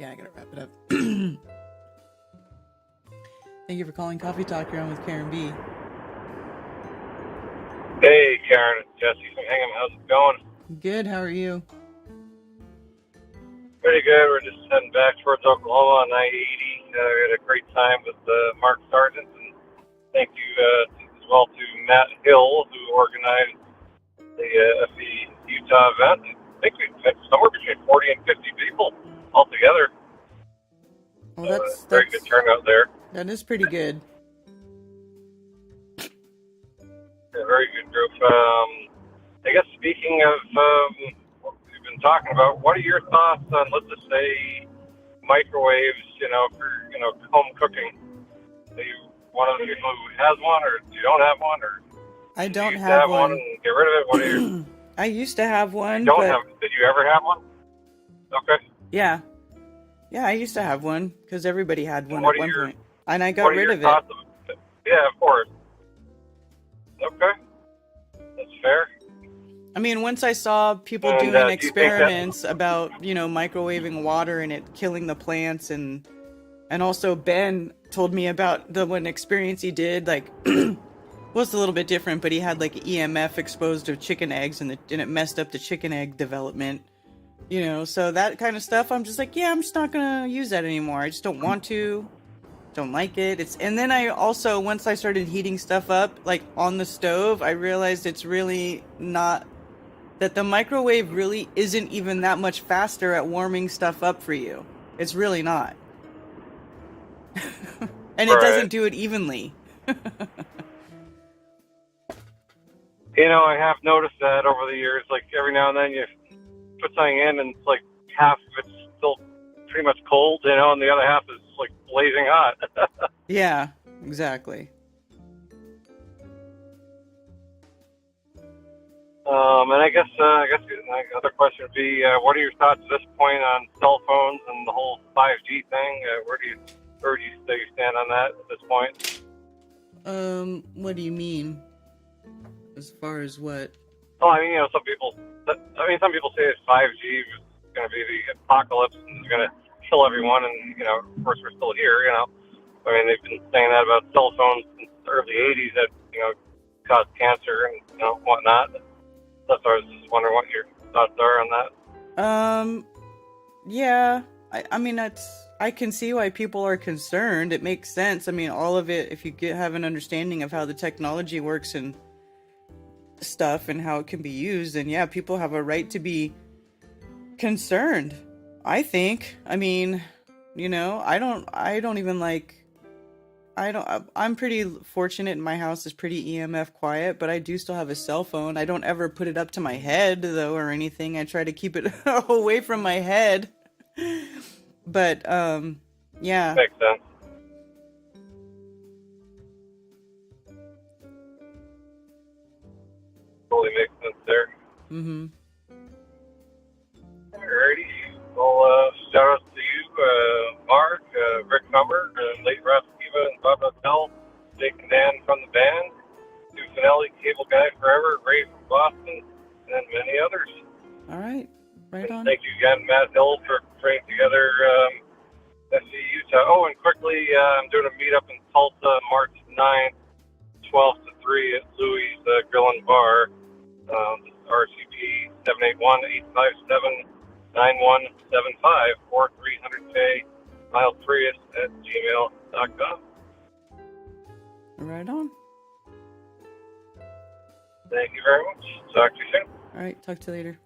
Yeah, I gotta wrap it up. Thank you for calling Coffee Talk. You're on with Karen B. Hey, Karen, it's Jesse from Hingham. How's it going? Good, how are you? Pretty good. We're just heading back towards Oklahoma on I-80. We had a great time with Mark Sargent, and thank you as well to Matt Hill, who organized the FE Utah event. I think we had somewhere between 40 and 50 people altogether. Well, that's very good turnout there. That is pretty good. A very good group. I guess speaking of what we've been talking about, what are your thoughts on, let's just say, microwaves, for, home cooking? Are you one of the people who has one, or you don't have one, or I don't you have one. and get rid of it? What are your... I used to have one. Did you ever have one? Okay. Yeah. Yeah, I used to have one, because everybody had one What at are one your- point. And I got what are rid your of thoughts of it? Yeah, of course. Okay. That's fair. I mean, once I saw people And, doing do you think experiments about, microwaving water and it killing the plants, and also Ben told me about the one experience he did, was a little bit different, but he had EMF exposed to chicken eggs, and it messed up the chicken egg development. You know, so that kind of stuff, I'm just like, yeah, I'm just not gonna use that anymore. I just don't want to. Don't like it. And then I also, once I started heating stuff up, like on the stove, I realized it's really not, that the microwave really isn't even that much faster at warming stuff up for you. It's really not. And it doesn't do it evenly. You know, I have noticed that over the years. Like every now and then you put something in and it's like half of it's still pretty much cold, you know, and the other half is like blazing hot. Yeah, exactly. And I guess my other question would be, what are your thoughts at this point on cell phones and the whole 5G thing? Where would you say you stand on that at this point? What do you mean? As far as what? Well, I mean, you know, some people say that 5G is going to be the apocalypse and is going to kill everyone, and you know, of course, we're still here. You know, I mean, they've been saying that about cell phones since the early '80s that you know cause cancer and you know whatnot. That's why I was just wondering what your thoughts are on that. Yeah. I mean, I can see why people are concerned. It makes sense. I mean, all of it, if you have an understanding of how the technology works and stuff and how it can be used, then yeah, people have a right to be concerned, I think. I mean, you know, I'm pretty fortunate. My house is pretty EMF quiet, but I do still have a cell phone. I don't ever put it up to my head though or anything. I try to keep it away from my head. But yeah. Makes sense. Totally makes sense there. Mm-hmm. Alrighty. Well, shout out to you, Mark, Rick Hummer, late Ross Kiva, and Bob Nuttall, Jake and Dan from the band, Stu Finelli, Cable Guy Forever, Ray from Boston, and many others. All right. Right on. Thank you again, Matt Hill, for putting together SC Utah. Oh, and quickly, I'm doing a meetup in Tulsa, March 9th, 12 to 3 at Louis Grill and Bar. This is RCP 781-857-9175 or 300K Miles Prius at gmail.com. Right on. Thank you very much. Talk to you soon. All right. Talk to you later.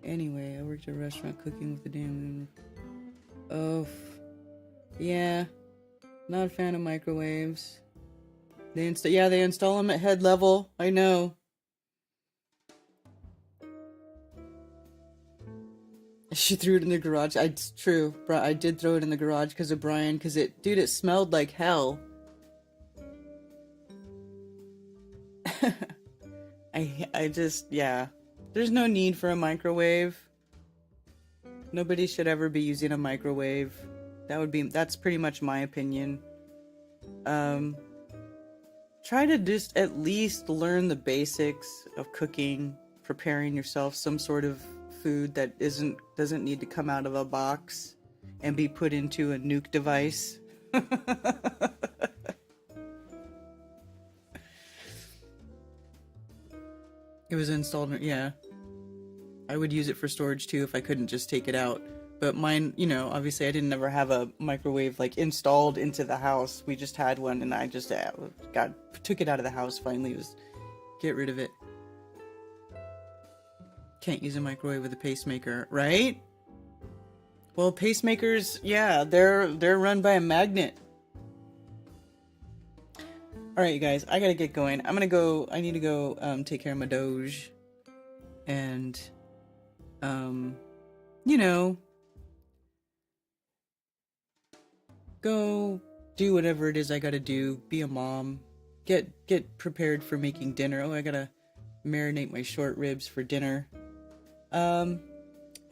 Anyway, I worked at a restaurant cooking with the damn... Oh, yeah. Not a fan of microwaves. They install them at head level. I know. She threw it in the garage. It's true. I did throw it in the garage because of Brian. Because it smelled like hell. I just, yeah. There's no need for a microwave. Nobody should ever be using a microwave. That's pretty much my opinion. Try to just at least learn the basics of cooking, preparing yourself some sort of food that doesn't need to come out of a box and be put into a nuke device. It was installed, yeah. I would use it for storage too if I couldn't just take it out. But mine, you know, obviously I didn't never have a microwave like installed into the house. We just had one and I just took it out of the house finally. Get rid of it. Can't use a microwave with a pacemaker, right? Well, pacemakers, yeah, they're run by a magnet. All right, you guys, I gotta get going. I need to go take care of my Doge. And, you know, go do whatever it is I gotta do. Be a mom. Get prepared for making dinner. Oh, I gotta marinate my short ribs for dinner.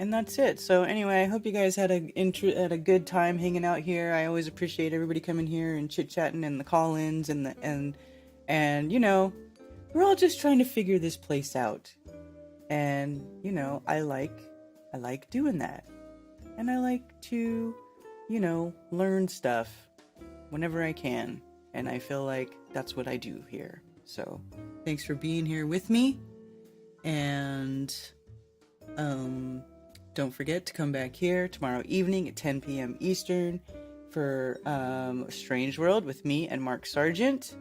And that's it. So anyway, I hope you guys had a good time hanging out here. I always appreciate everybody coming here and chit-chatting and the call-ins and you know, we're all just trying to figure this place out. And, you know, I like doing that. And I like to, you know, learn stuff whenever I can. And I feel like that's what I do here. So Thanks for being here with me. And don't forget to come back here tomorrow evening at 10 p.m. Eastern for Strange World with me and Mark Sargent.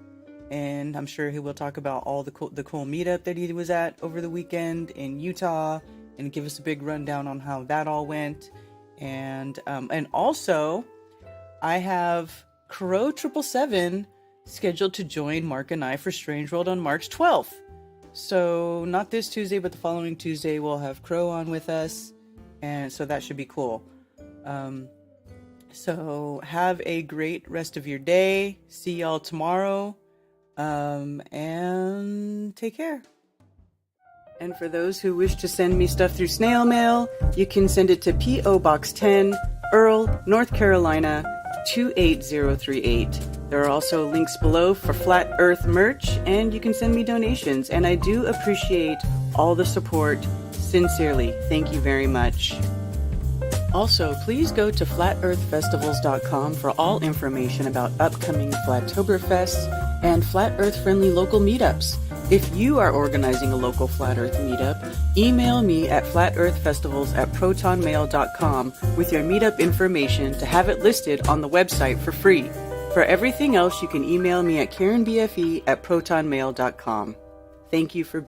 And I'm sure he will talk about all the cool meetup that he was at over the weekend in Utah and give us a big rundown on how that all went. And also, I have Crow 777 scheduled to join Mark and I for Strange World on March 12th. So not this Tuesday, but the following Tuesday, we'll have Crow on with us. And so that should be cool. So have a great rest of your day. See y'all tomorrow. And take care. And for those who wish to send me stuff through snail mail, you can send it to P.O. Box 10, Earl, North Carolina, 28038. There are also links below for Flat Earth merch, and you can send me donations. And I do appreciate all the support. Sincerely, thank you very much. Also, please go to flatearthfestivals.com for all information about upcoming Flattoberfests and Flat Earth-friendly local meetups. If you are organizing a local Flat Earth meetup, email me at flatearthfestivals@protonmail.com with your meetup information to have it listed on the website for free. For everything else, you can email me at karenbfe@protonmail.com. Thank you for